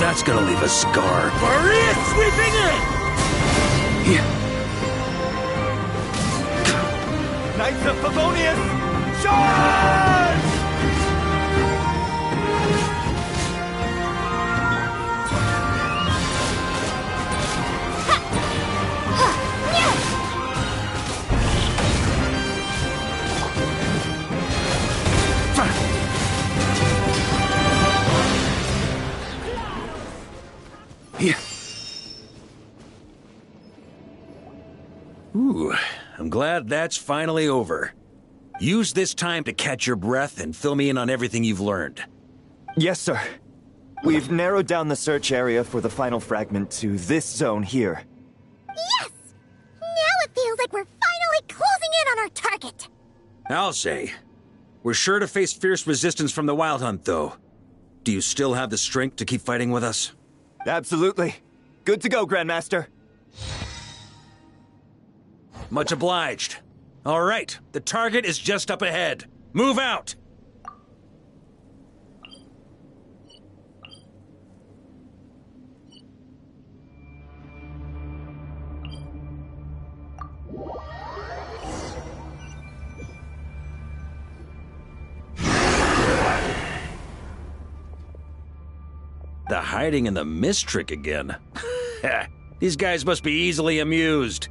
S5: That's gonna leave a scar. Maria sweeping in!
S18: Knights of Favonius, charge!
S5: Ooh, I'm glad that's finally over. Use this time to catch your breath and fill me in on everything you've learned.
S1: Yes, sir. We've narrowed down the search area for the final fragment to this zone here.
S9: Yes! Now it feels like we're finally closing in on our target.
S5: I'll say. We're sure to face fierce resistance from the Wild Hunt, though. Do you still have the strength to keep fighting with us?
S1: Absolutely. Good to go, Grandmaster.
S5: Much obliged. All right, the target is just up ahead. Move out! The hiding in the mist trick again. These guys must be easily amused.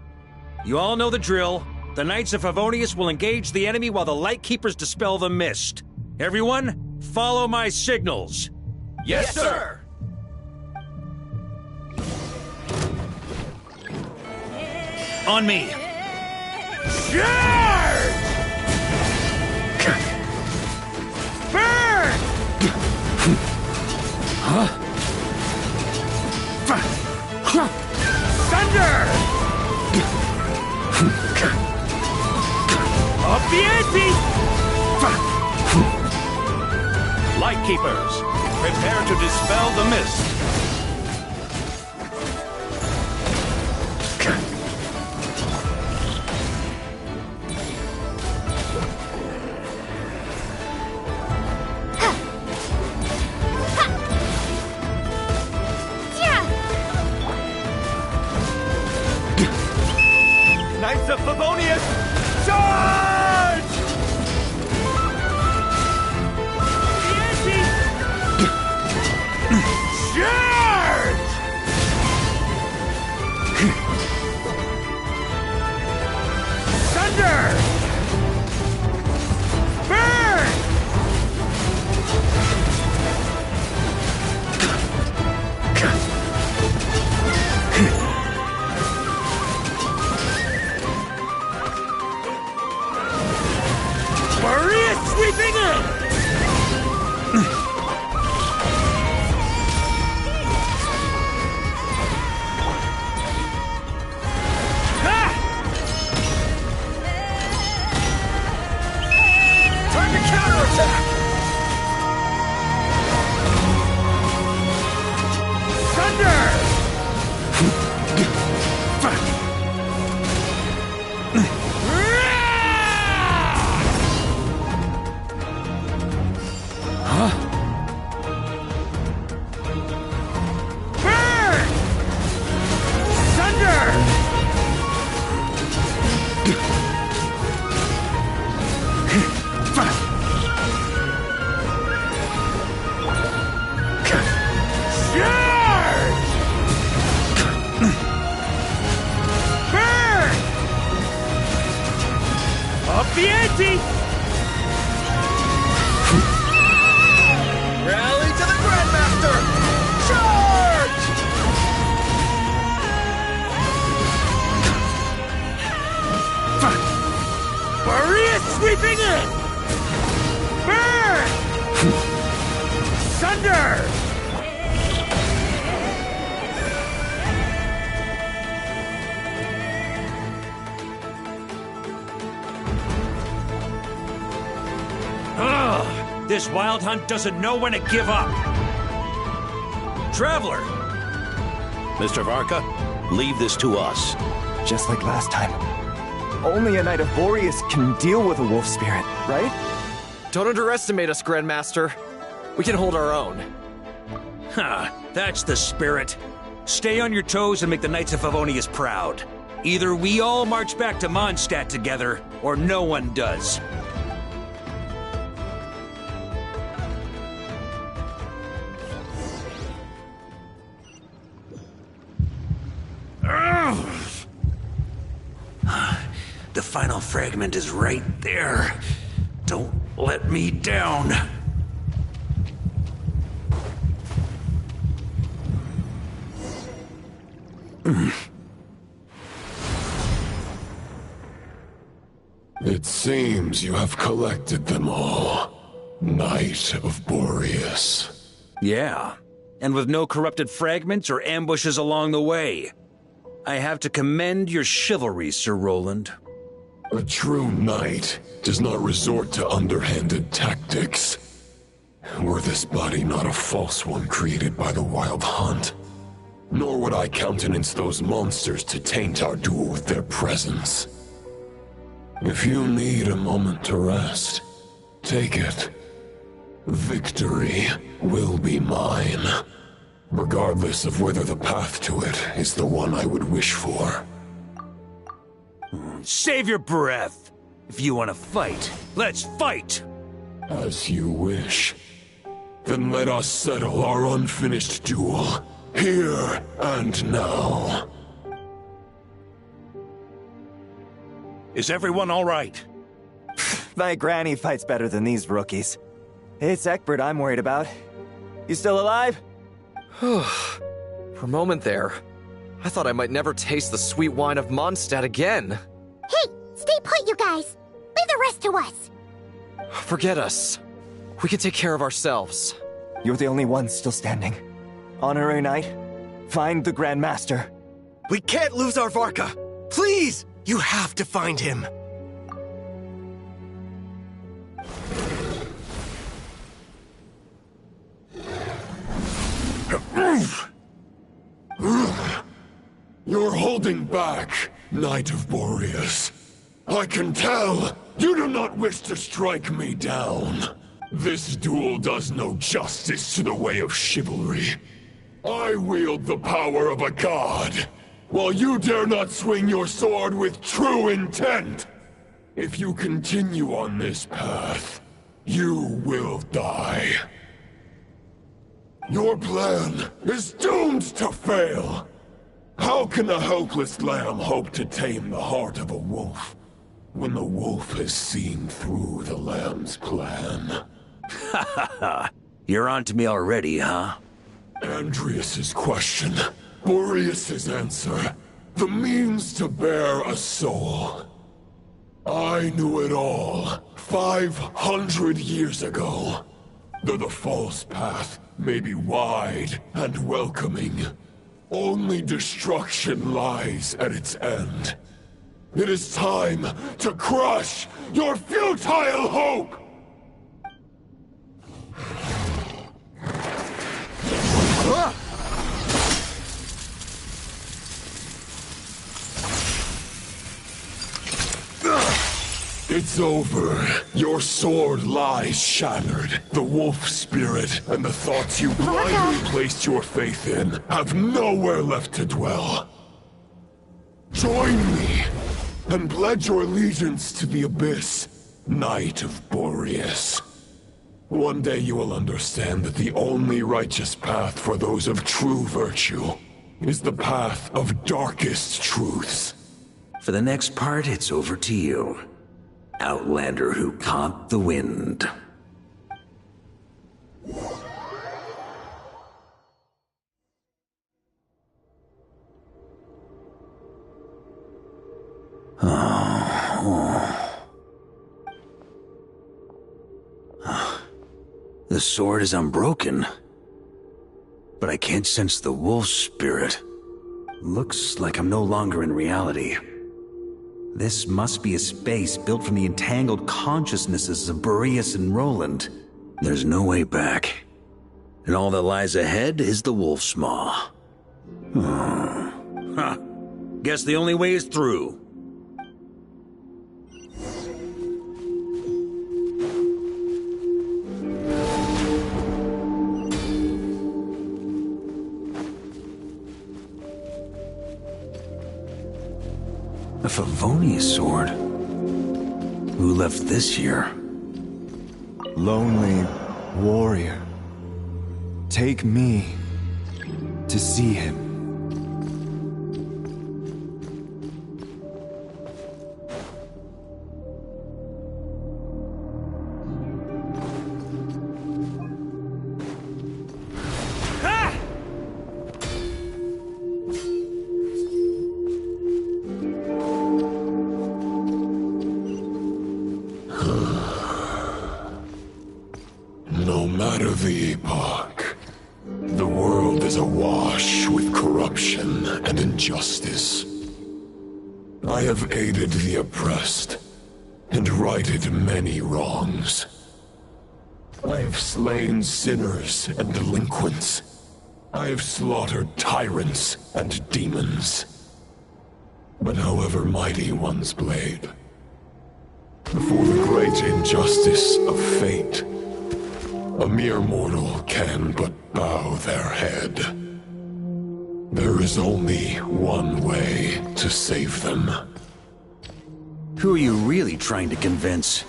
S5: You all know the drill. The Knights of Favonius will engage the enemy while the Lightkeepers dispel the mist. Everyone, follow my signals.
S7: Yes, sir!
S5: On me. Charge! Burn! Huh? Thunder! Up the ante!
S23: Lightkeepers, prepare to dispel the mist.
S1: Knights of Favonius, charge!
S5: Charge! Thunder! Burn! Maria sweeping in!
S7: Time to counterattack!
S5: Thunder! Huh? Burn! Thunder! Charge! Burn! Up the ante!
S7: Rally to the Grandmaster! Charge!
S5: Maria sweeping in! Burn! Thunder! Ugh! This wild hunt doesn't know when to give up! Traveler!
S23: Mr. Varka, leave this to us.
S1: Just like last time. Only a Knight of Boreas can deal with a wolf spirit, right?
S7: Don't underestimate us, Grandmaster. We can hold our own.
S5: Ha! That's the spirit. Stay on your toes and make the Knights of Favonius proud. Either we all march back to Mondstadt together, or no one does. The final fragment is right there. Don't let me down.
S13: It seems you have collected them all, Knight of Boreas.
S5: Yeah, and with no corrupted fragments or ambushes along the way. I have to commend your chivalry, Sir Roland.
S13: A true knight does not resort to underhanded tactics. Were this body not a false one created by the Wild Hunt, Nor would I countenance those monsters to taint our duel with their presence. If you need a moment to rest, take it. Victory will be mine, regardless of whether the path to it is the one I would wish for.
S5: Save your breath! If you want to fight, let's fight!
S13: As you wish. Then let us settle our unfinished duel, here and now.
S23: Is everyone all right?
S1: My granny fights better than these rookies. It's Egbert I'm worried about. You still alive?
S7: For a moment there, I thought I might never taste the sweet wine of Mondstadt again.
S9: Hey, stay put, you guys. Leave the rest to us.
S7: Forget us. We can take care of ourselves.
S1: You're the only one still standing. Honorary Knight, find the Grand Master.
S18: We can't lose our Varka. Please, you have to find him.
S13: You're holding back, Knight of Boreas. I can tell you do not wish to strike me down. This duel does no justice to the way of chivalry. I wield the power of a god, while you dare not swing your sword with true intent. If you continue on this path, you will die. Your plan is doomed to fail. How can a helpless lamb hope to tame the heart of a wolf, when the wolf has seen through the lamb's plan?
S5: Ha ha ha! You're on to me already, huh?
S13: Andreas's question, Boreas's answer, the means to bear a soul. I knew it all 500 years ago. Though the false path may be wide and welcoming, only destruction lies at its end. It is time to crush your futile hope! It's over. Your sword lies shattered. The wolf spirit and the thoughts you blindly placed your faith in have nowhere left to dwell. Join me and pledge your allegiance to the abyss, Knight of Boreas. One day you will understand that the only righteous path for those of true virtue is the path of darkest truths.
S5: For the next part, it's over to you. Outlander who caught the wind. The sword is unbroken, but I can't sense the wolf spirit. Looks like I'm no longer in reality. This must be a space built from the entangled consciousnesses of Boreas and Roland. There's no way back. And all that lies ahead is the wolf's maw. Guess the only way is through. A Favonius sword? Who left this here?
S1: Lonely warrior. Take me to see him.
S13: No matter the epoch, the world is awash with corruption and injustice. I have aided the oppressed and righted many wrongs. I have slain sinners and delinquents, I have slaughtered tyrants and demons. But however mighty one's blade, before the great injustice of fate, a mere mortal can but bow their head. There is only one way to save them.
S5: Who are you really trying to convince?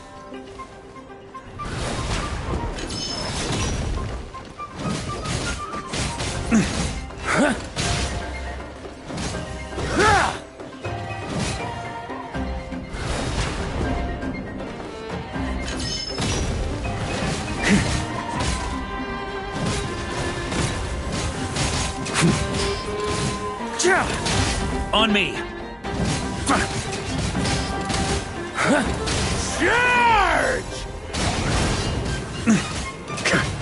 S5: On me!
S15: Charge!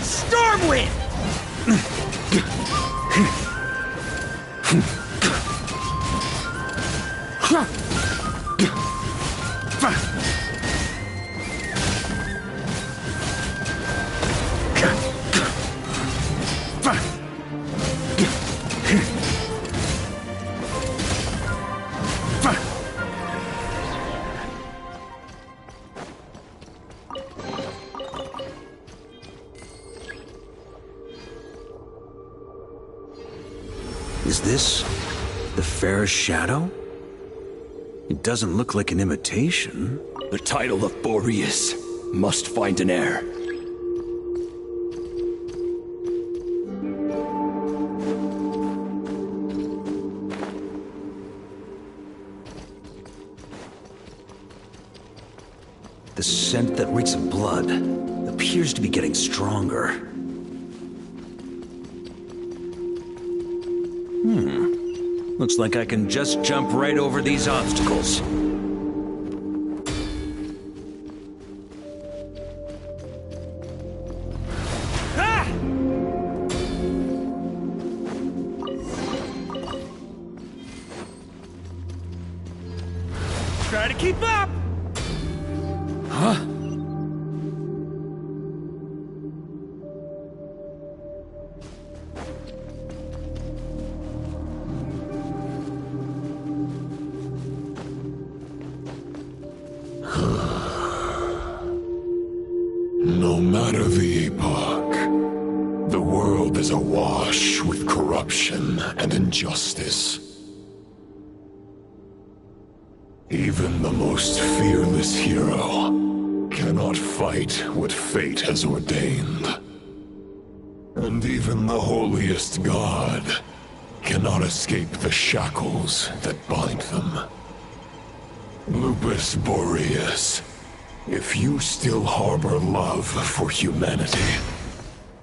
S15: Stormwind!
S5: Is this the Fairest Shadow? It doesn't look like an imitation.
S20: The title of Boreas must find an heir.
S5: The scent that reeks of blood appears to be getting stronger. Looks like I can just jump right over these obstacles.
S15: Try to keep up!
S5: Huh?
S13: No matter the epoch, the world is awash with corruption and injustice. Even the most fearless hero cannot fight what fate has ordained. And even the holiest god cannot escape the shackles that bind them. Lupus Boreas, if you still harbor love for humanity,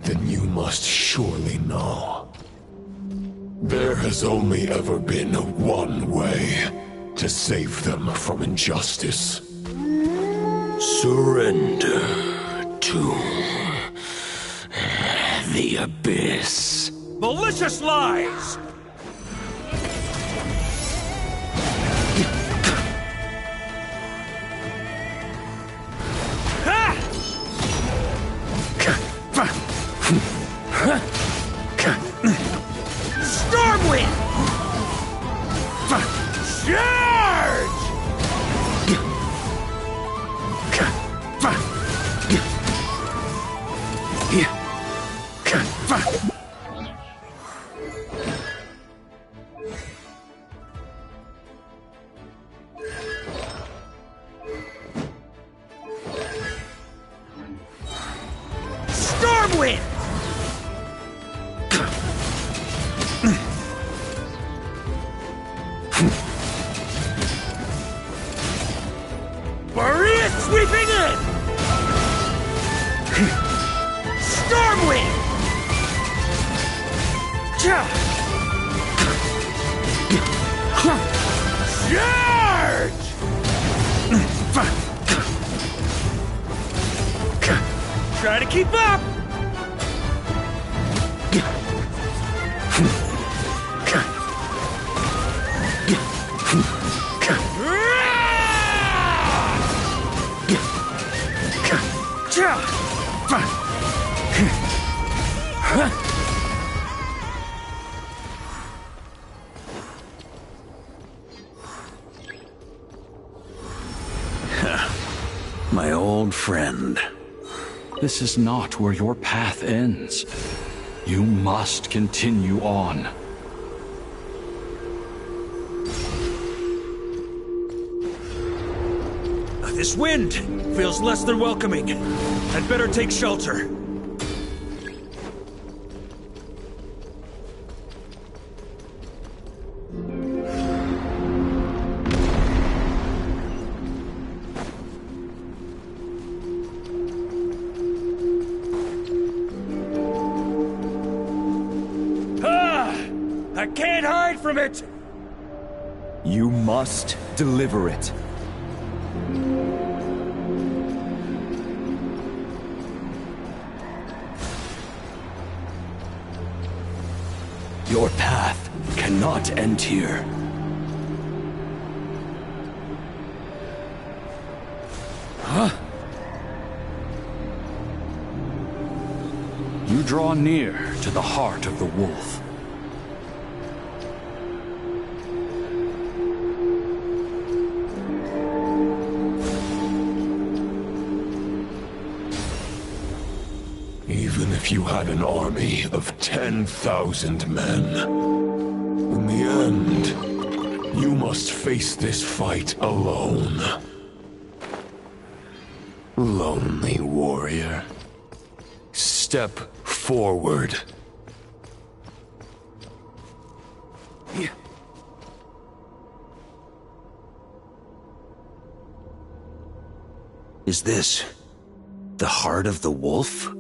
S13: then you must surely know. There has only ever been one way to save them from injustice.
S20: Surrender to the abyss.
S15: Malicious lies! Stormwind! Charge! Stormwind! Boreas sweeping in! Stormwind! Charge! Try to keep up!
S5: My old friend.
S12: This is not where your path ends. You must continue on.
S15: This wind feels less than welcoming. I'd better take shelter. I can't hide from it!
S1: You must deliver it.
S20: Your path cannot end here.
S12: Huh? You draw near to the heart of the wolf.
S13: Even if you had an army of 10,000 men, in the end, you must face this fight alone. Lonely warrior. Step forward.
S5: Is this the heart of the wolf?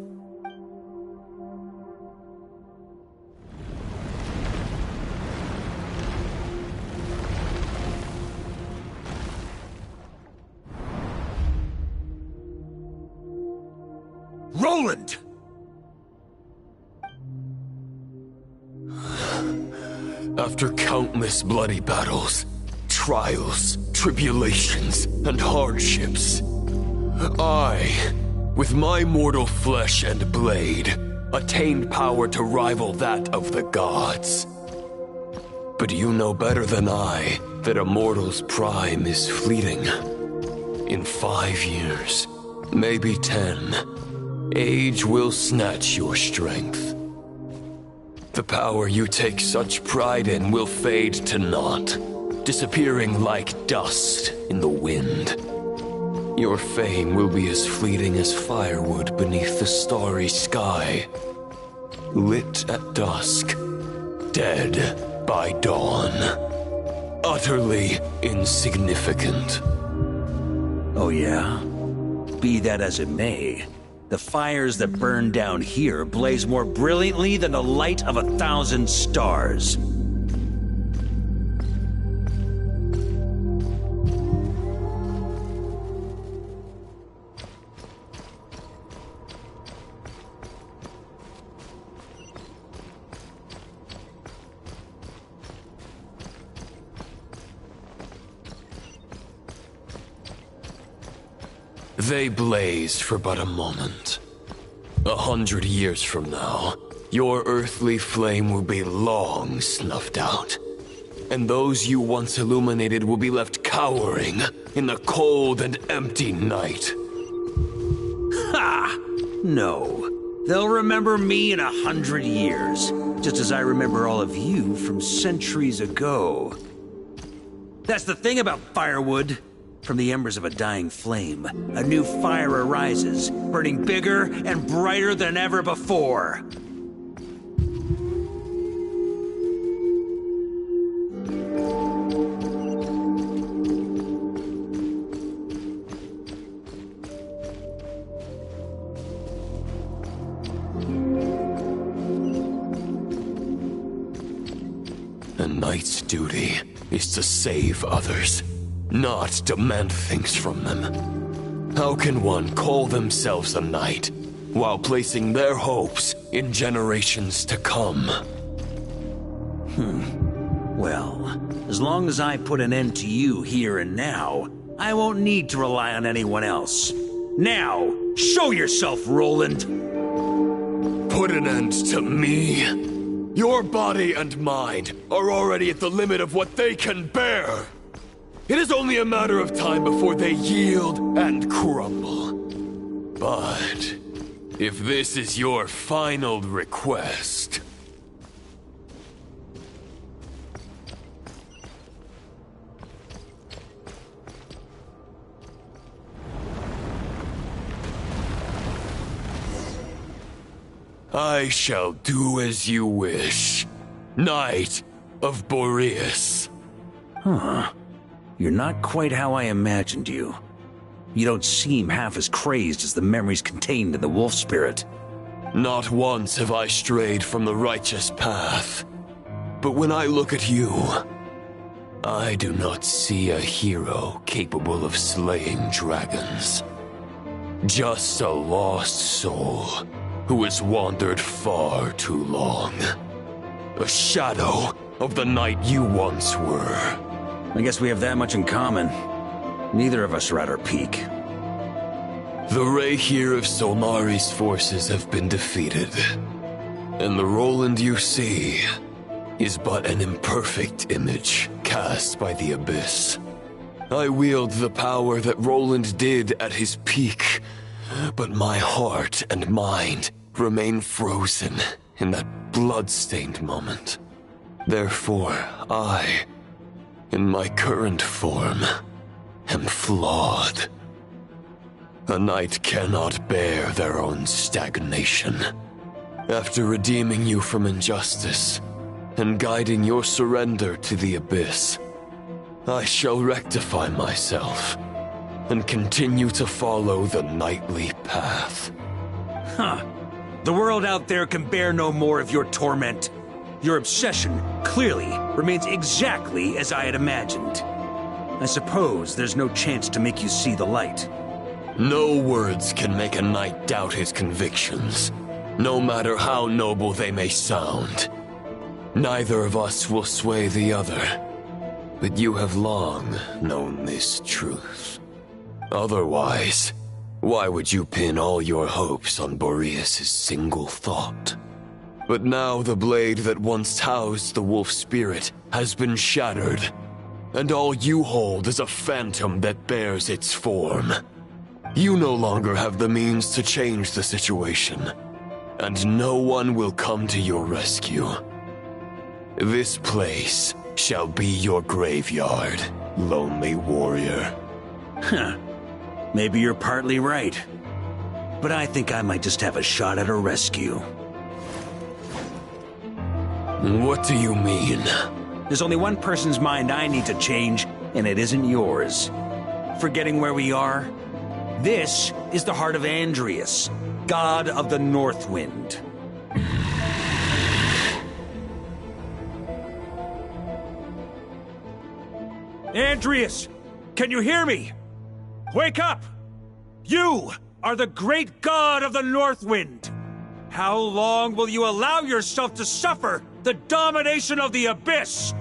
S15: Roland!
S13: After countless bloody battles, trials, tribulations, and hardships, I, with my mortal flesh and blade, attained power to rival that of the gods. But you know better than I that a mortal's prime is fleeting. In 5 years, maybe 10, age will snatch your strength. The power you take such pride in will fade to naught, disappearing like dust in the wind. Your fame will be as fleeting as firewood beneath the starry sky, lit at dusk, dead by dawn, utterly insignificant.
S5: Oh yeah? Be that as it may, the fires that burn down here blaze more brilliantly than the light of 1,000 stars.
S13: They blazed for but a moment. 100 years from now, your earthly flame will be long snuffed out. And those you once illuminated will be left cowering in the cold and empty night.
S5: Ha! No. They'll remember me in 100 years, just as I remember all of you from centuries ago. That's the thing about firewood. From the embers of a dying flame, a new fire arises, burning bigger and brighter than ever before.
S13: A knight's duty is to save others, not demand things from them. How can one call themselves a knight while placing their hopes in generations to come?
S5: Well, as long as I put an end to you here and now, I won't need to rely on anyone else. Now, show yourself, Roland!
S13: Put an end to me? Your body and mind are already at the limit of what they can bear. It is only a matter of time before they yield and crumble. But if this is your final request... I shall do as you wish, Knight of Boreas.
S5: Huh. You're not quite how I imagined you. You don't seem half as crazed as the memories contained in the wolf spirit.
S13: Not once have I strayed from the righteous path. But when I look at you, I do not see a hero capable of slaying dragons. Just a lost soul who has wandered far too long. A shadow of the knight you once were.
S5: I guess we have that much in common. Neither of us are at our peak.
S13: The Rayhir of Solmari's forces have been defeated. And the Roland you see is but an imperfect image cast by the Abyss. I wield the power that Roland did at his peak, but my heart and mind remain frozen in that blood-stained moment. Therefore, I, in my current form, am flawed. A knight cannot bear their own stagnation. After redeeming you from injustice and guiding your surrender to the Abyss, I shall rectify myself and continue to follow the knightly path.
S5: Huh. The world out there can bear no more of your torment. Your obsession clearly remains exactly as I had imagined. I suppose there's no chance to make you see the light.
S13: No words can make a knight doubt his convictions, no matter how noble they may sound. Neither of us will sway the other, but you have long known this truth. Otherwise, why would you pin all your hopes on Boreas' single thought? But now the blade that once housed the wolf spirit has been shattered, and all you hold is a phantom that bears its form. You no longer have the means to change the situation, and no one will come to your rescue. This place shall be your graveyard, lonely warrior.
S5: Huh. Maybe you're partly right. But I think I might just have a shot at a rescue.
S13: What do you mean?
S5: There's only one person's mind I need to change, and it isn't yours. Forgetting where we are? This is the heart of Andrias, god of the North Wind. Andrias! Can you hear me? Wake up! You are the great god of the North Wind! How long will you allow yourself to suffer the domination of the Abyss?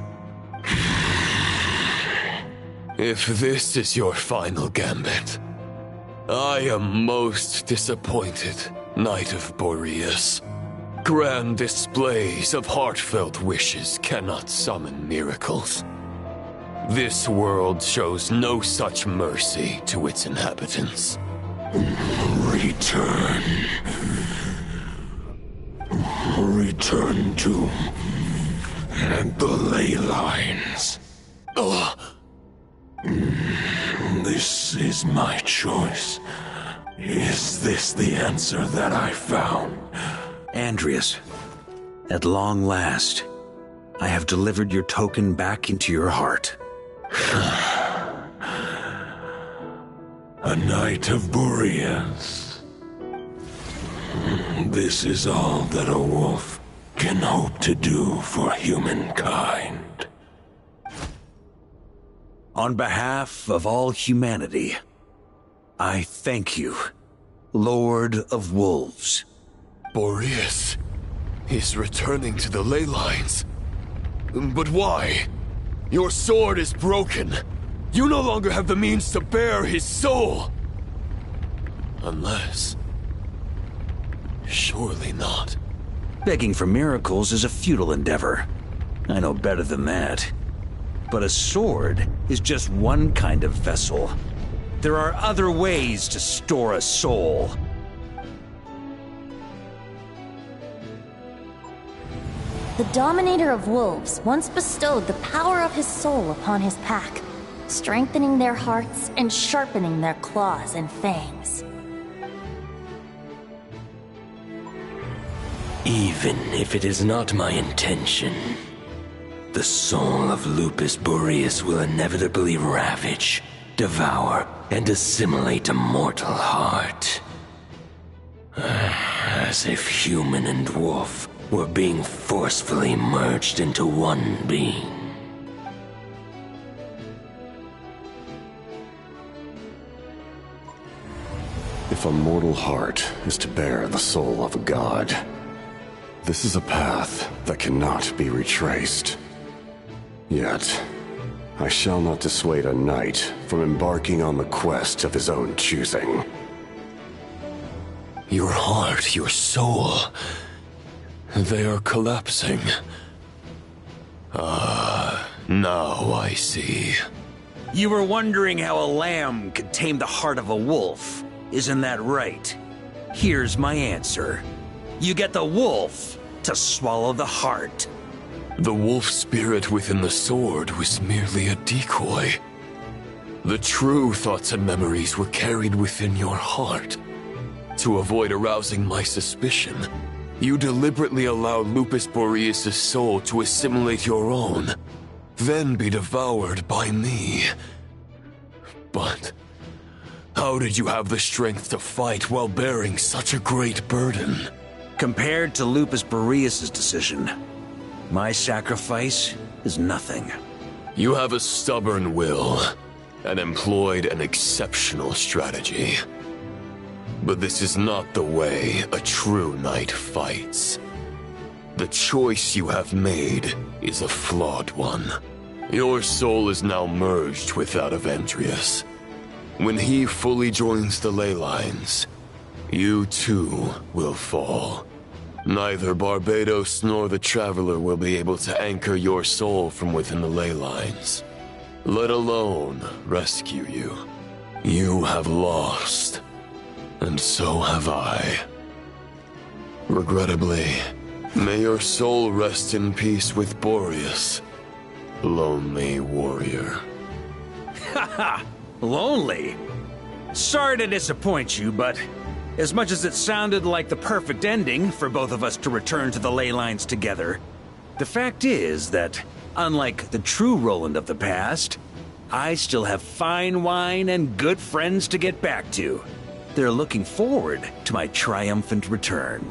S13: If this is your final gambit, I am most disappointed, Knight of Boreas. Grand displays of heartfelt wishes cannot summon miracles. This world shows no such mercy to its inhabitants.
S12: Return. Return to the ley lines. This is my choice. Is this the answer that I found?
S5: Andrias, at long last, I have delivered your token back into your heart.
S12: A Knight of Boreas. This is all that a wolf can hope to do for humankind.
S5: On behalf of all humanity, I thank you, Lord of Wolves.
S13: Boreas is returning to the ley lines. But why? Your sword is broken. You no longer have the means to bear his soul. Unless... surely not.
S5: Begging for miracles is a futile endeavor. I know better than that. But a sword is just one kind of vessel. There are other ways to store a soul.
S2: The Dominator of Wolves once bestowed the power of his soul upon his pack, strengthening their hearts and sharpening their claws and fangs.
S13: Even if it is not my intention, the soul of Lupus Boreas will inevitably ravage, devour, and assimilate a mortal heart. As if human and wolf were being forcefully merged into one being.
S8: If a mortal heart is to bear the soul of a god, this is a path that cannot be retraced. Yet, I shall not dissuade a knight from embarking on the quest of his own choosing.
S13: Your heart, your soul, they are collapsing. Now I see.
S5: You were wondering how a lamb could tame the heart of a wolf, isn't that right? Here's my answer. You get the wolf to swallow the heart.
S13: The wolf spirit within the sword was merely a decoy. The true thoughts and memories were carried within your heart. To avoid arousing my suspicion, you deliberately allowed Lupus Boreas' soul to assimilate your own, then be devoured by me. But how did you have the strength to fight while bearing such a great burden?
S5: Compared to Lupus Boreas' decision, my sacrifice is nothing.
S13: You have a stubborn will, and employed an exceptional strategy. But this is not the way a true knight fights. The choice you have made is a flawed one. Your soul is now merged with that of Andreas. When he fully joins the ley lines, you too will fall. Neither Barbados nor the Traveler will be able to anchor your soul from within the ley lines, let alone rescue you. You have lost, and so have I. Regrettably, may your soul rest in peace with Boreas, lonely warrior.
S5: Haha, lonely? Sorry to disappoint you, but as much as it sounded like the perfect ending for both of us to return to the ley lines together, the fact is that, unlike the true Roland of the past, I still have fine wine and good friends to get back to. They're looking forward to my triumphant return.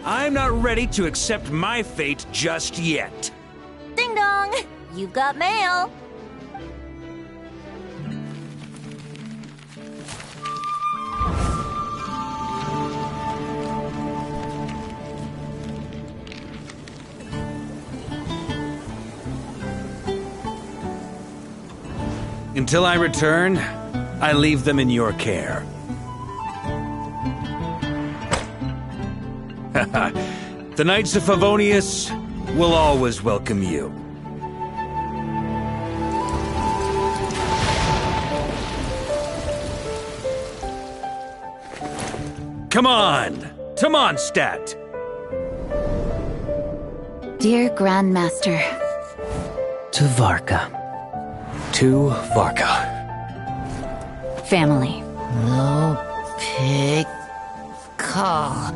S5: I'm not ready to accept my fate just yet.
S2: Ding dong! You've got mail!
S5: Until I return, I leave them in your care. The Knights of Favonius will always welcome you. Come on, to Mondstadt.
S19: Dear Grandmaster.
S22: To Varka. To Varka.
S19: Family.
S3: No pig call.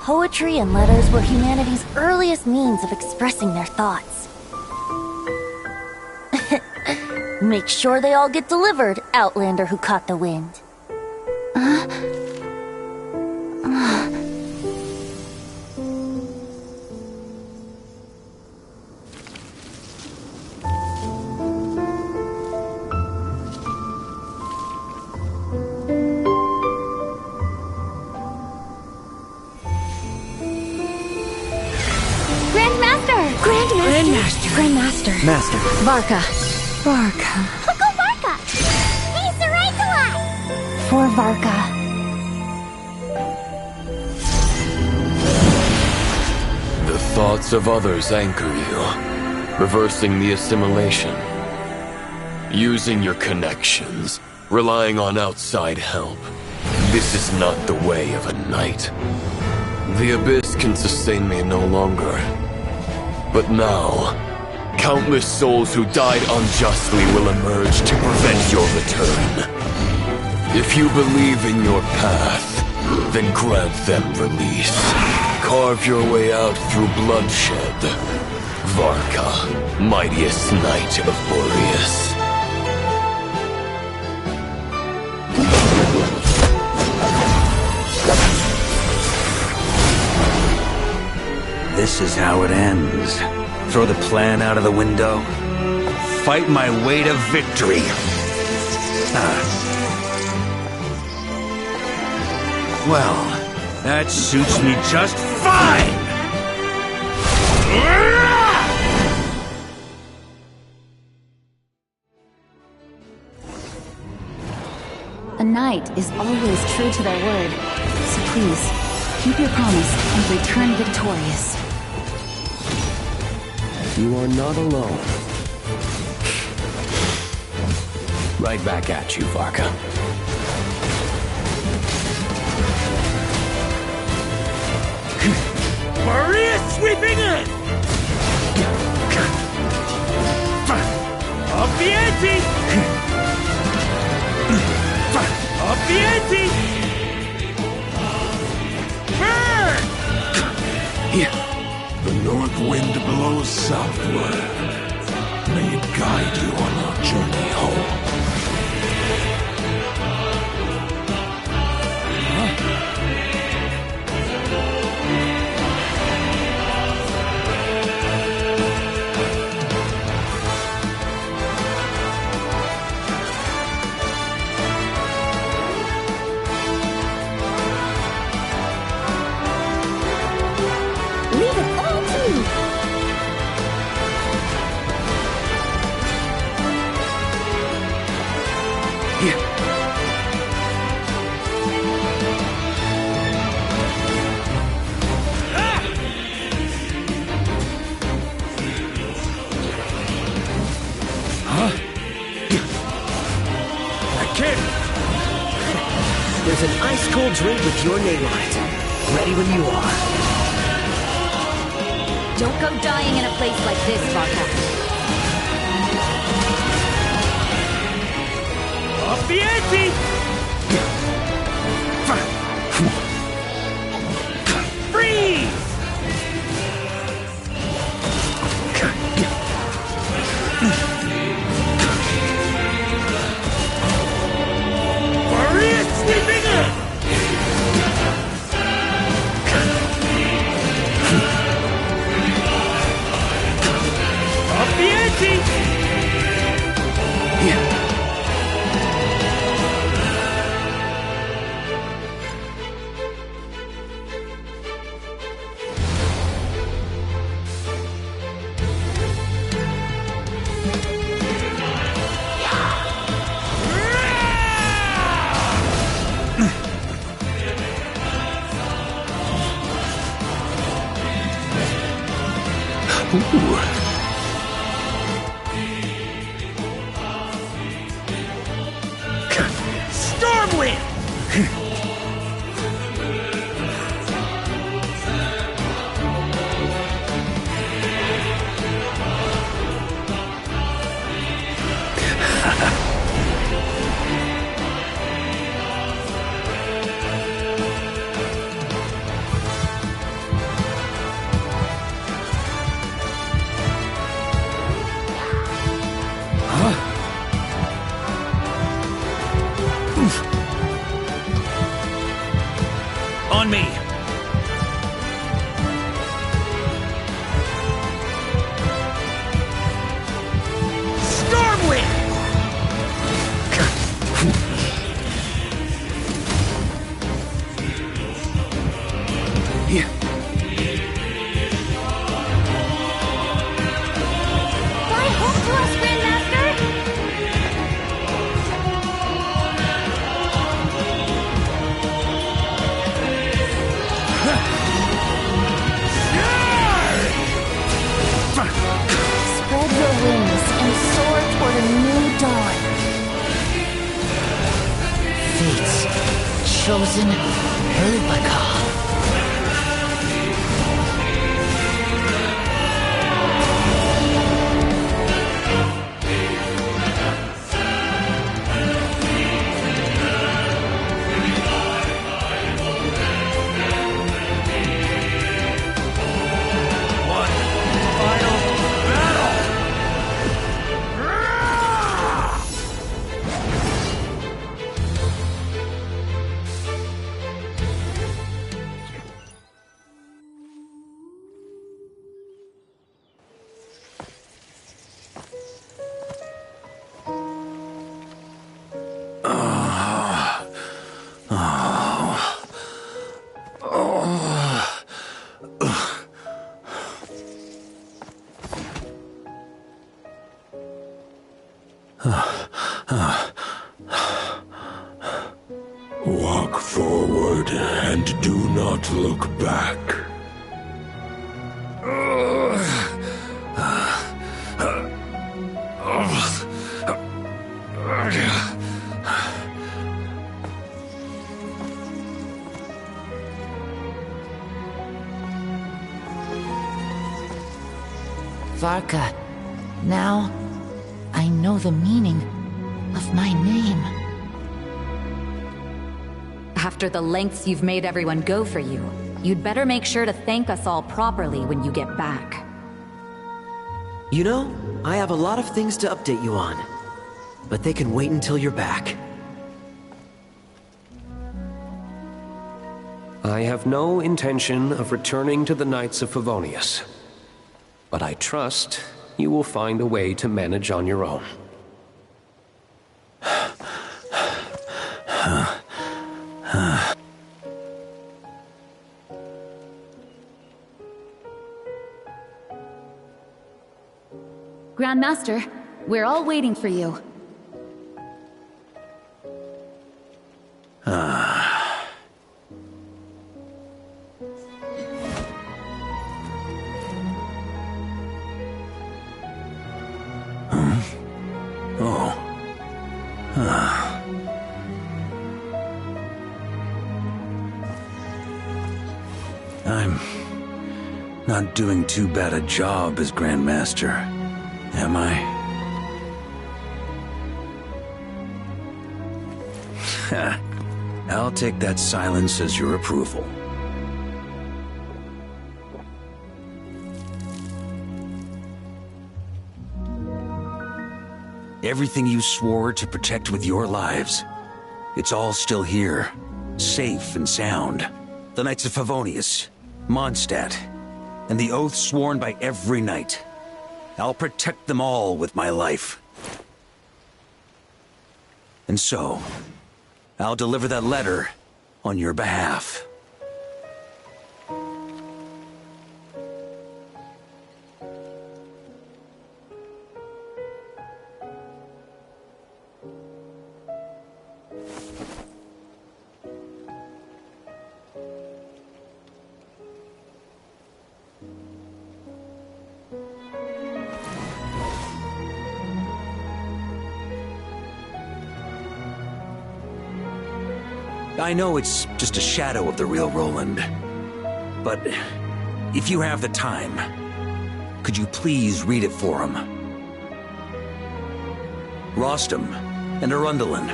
S2: Poetry and letters were humanity's earliest means of expressing their thoughts. Make sure they all get delivered, Outlander who caught the wind.
S19: Grandmaster.
S10: Master.
S19: Varka.
S9: Go Varka!
S19: for Varka.
S11: The thoughts of others anchor you, reversing the assimilation. Using your connections, relying on outside help. This is not the way of a knight. The Abyss can sustain me no longer. But now, countless souls who died unjustly will emerge to prevent your return. If you believe in your path, then grant them release. Carve your way out through bloodshed. Varka, mightiest knight of Boreas.
S5: This is how it ends. Throw the plan out of the window. Fight my way to victory. Well, that suits me just fine!
S19: A knight is always true to their word. So please, keep your promise and return victorious.
S10: You are not alone. Right back at you, Varka.
S15: Maria sweeping in! Up the ante! Up the ante! Burn!
S13: The north wind blows southward. May it guide you on our journey home.
S18: There's an ice-cold drink with your name on it. Ready when you are.
S19: Don't go dying in a place like this, Varka.
S15: Up the ante! Freeze! Maria sweeping in! Up the ante! Stormwind! On me! Stormwind!
S9: Fly home to us, Grandmaster!
S3: chosen Rubicon.
S13: Walk forward and do not look back.
S3: Varka, now I know the meaning of my name.
S14: After the lengths you've made everyone go for you, you'd better make sure to thank us all properly when you get back.
S16: You know, I have a lot of things to update you on, but they can wait until you're back.
S10: I have no intention of returning to the Knights of Favonius, but I trust you will find a way to manage on your own.
S14: Grandmaster, we're all waiting for you.
S5: I'm not doing too bad a job as Grandmaster, am I? I'll take that silence as your approval. Everything you swore to protect with your lives, it's all still here, safe and sound. The Knights of Favonius, Mondstadt, and the oath sworn by every knight. I'll protect them all with my life. And so, I'll deliver that letter on your behalf. I know it's just a shadow of the real Roland, but if you have the time, could you please read it for him? Rostam and Arundelen,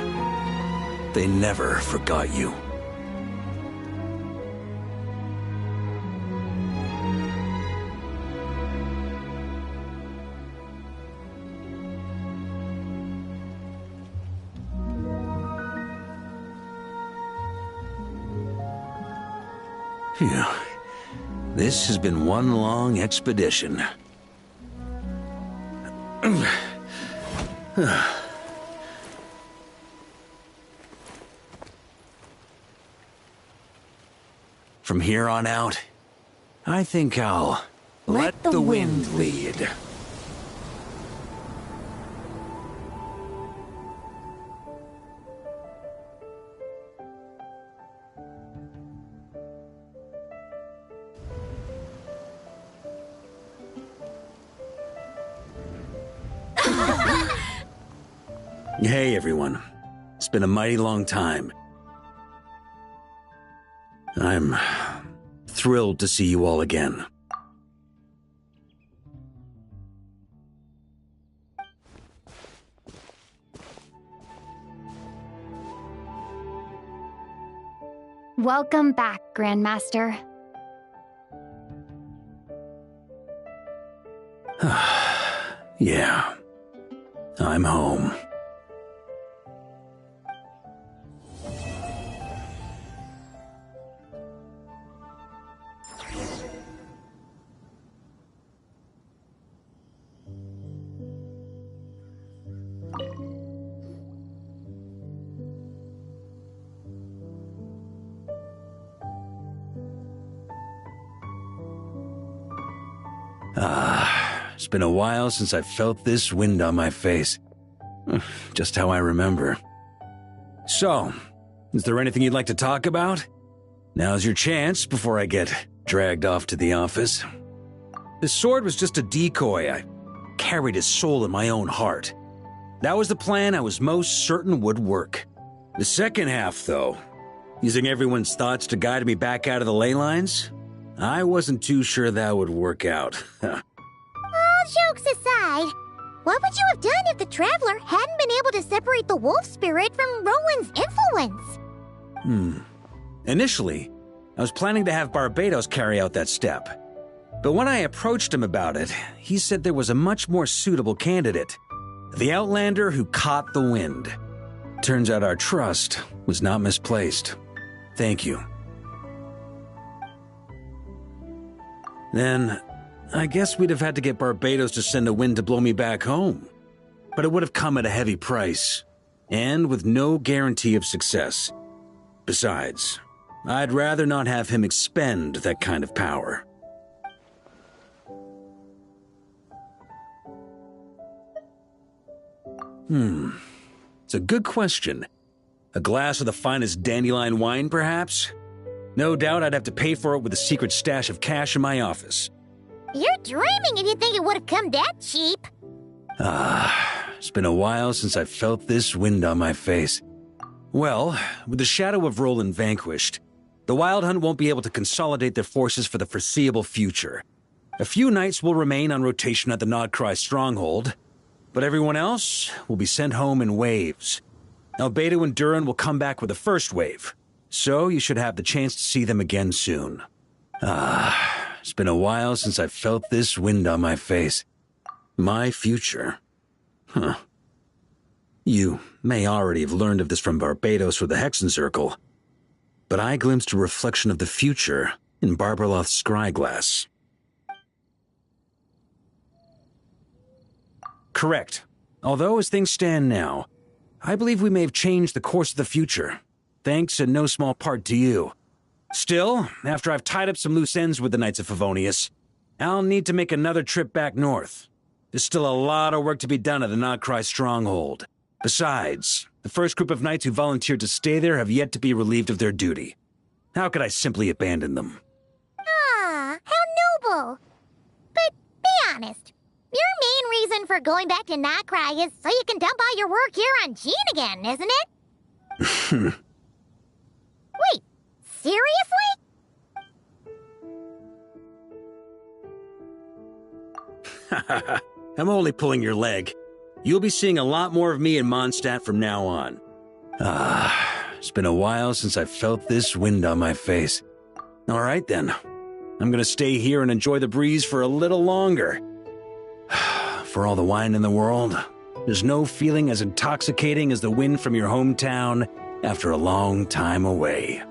S5: they never forgot you. Phew. This has been one long expedition. From here on out, I think I'll let the wind lead. Hey everyone, it's been a mighty long time. I'm thrilled to see you all again.
S19: Welcome back, Grandmaster.
S5: Yeah, I'm home. It's been a while since I felt this wind on my face. Just how I remember. So, is there anything you'd like to talk about? Now's your chance before I get dragged off to the office. The sword was just a decoy. I carried his soul in my own heart. That was the plan I was most certain would work. The second half, though, using everyone's thoughts to guide me back out of the ley lines, I wasn't too sure that would work out.
S9: All jokes aside, what would you have done if the Traveler hadn't been able to separate the wolf spirit from Roland's influence?
S5: Initially, I was planning to have Barbatos carry out that step. But when I approached him about it, he said there was a much more suitable candidate. The Outlander who caught the wind. Turns out our trust was not misplaced. Thank you. Then, I guess we'd have had to get Barbatos to send a wind to blow me back home. But it would have come at a heavy price, and with no guarantee of success. Besides, I'd rather not have him expend that kind of power. It's a good question. A glass of the finest dandelion wine, perhaps? No doubt I'd have to pay for it with a secret stash of cash in my office.
S9: You're dreaming if you think it would have come that cheap.
S5: It's been a while since I felt this wind on my face. Well, with the shadow of Roland vanquished, the Wild Hunt won't be able to consolidate their forces for the foreseeable future. A few knights will remain on rotation at the Nodcry stronghold, but everyone else will be sent home in waves. Albedo and Durin will come back with the first wave, so you should have the chance to see them again soon. It's been a while since I felt this wind on my face. My future. You may already have learned of this from Barbatos or the Hexen Circle, but I glimpsed a reflection of the future in Barbarloth's scryglass. Correct. Although as things stand now, I believe we may have changed the course of the future, thanks in no small part to you. Still, after I've tied up some loose ends with the Knights of Favonius, I'll need to make another trip back north. There's still a lot of work to be done at the Nodcry stronghold. Besides, the first group of knights who volunteered to stay there have yet to be relieved of their duty. How could I simply abandon them?
S9: Ah, how noble. But be honest, your main reason for going back to Nodcry is so you can dump all your work here on Jean again, isn't it? Wait, seriously?
S5: I'm only pulling your leg. You'll be seeing a lot more of me in Mondstadt from now on. It's been a while since I felt this wind on my face. All right then. I'm gonna stay here and enjoy the breeze for a little longer. For all the wine in the world, there's no feeling as intoxicating as the wind from your hometown after a long time away.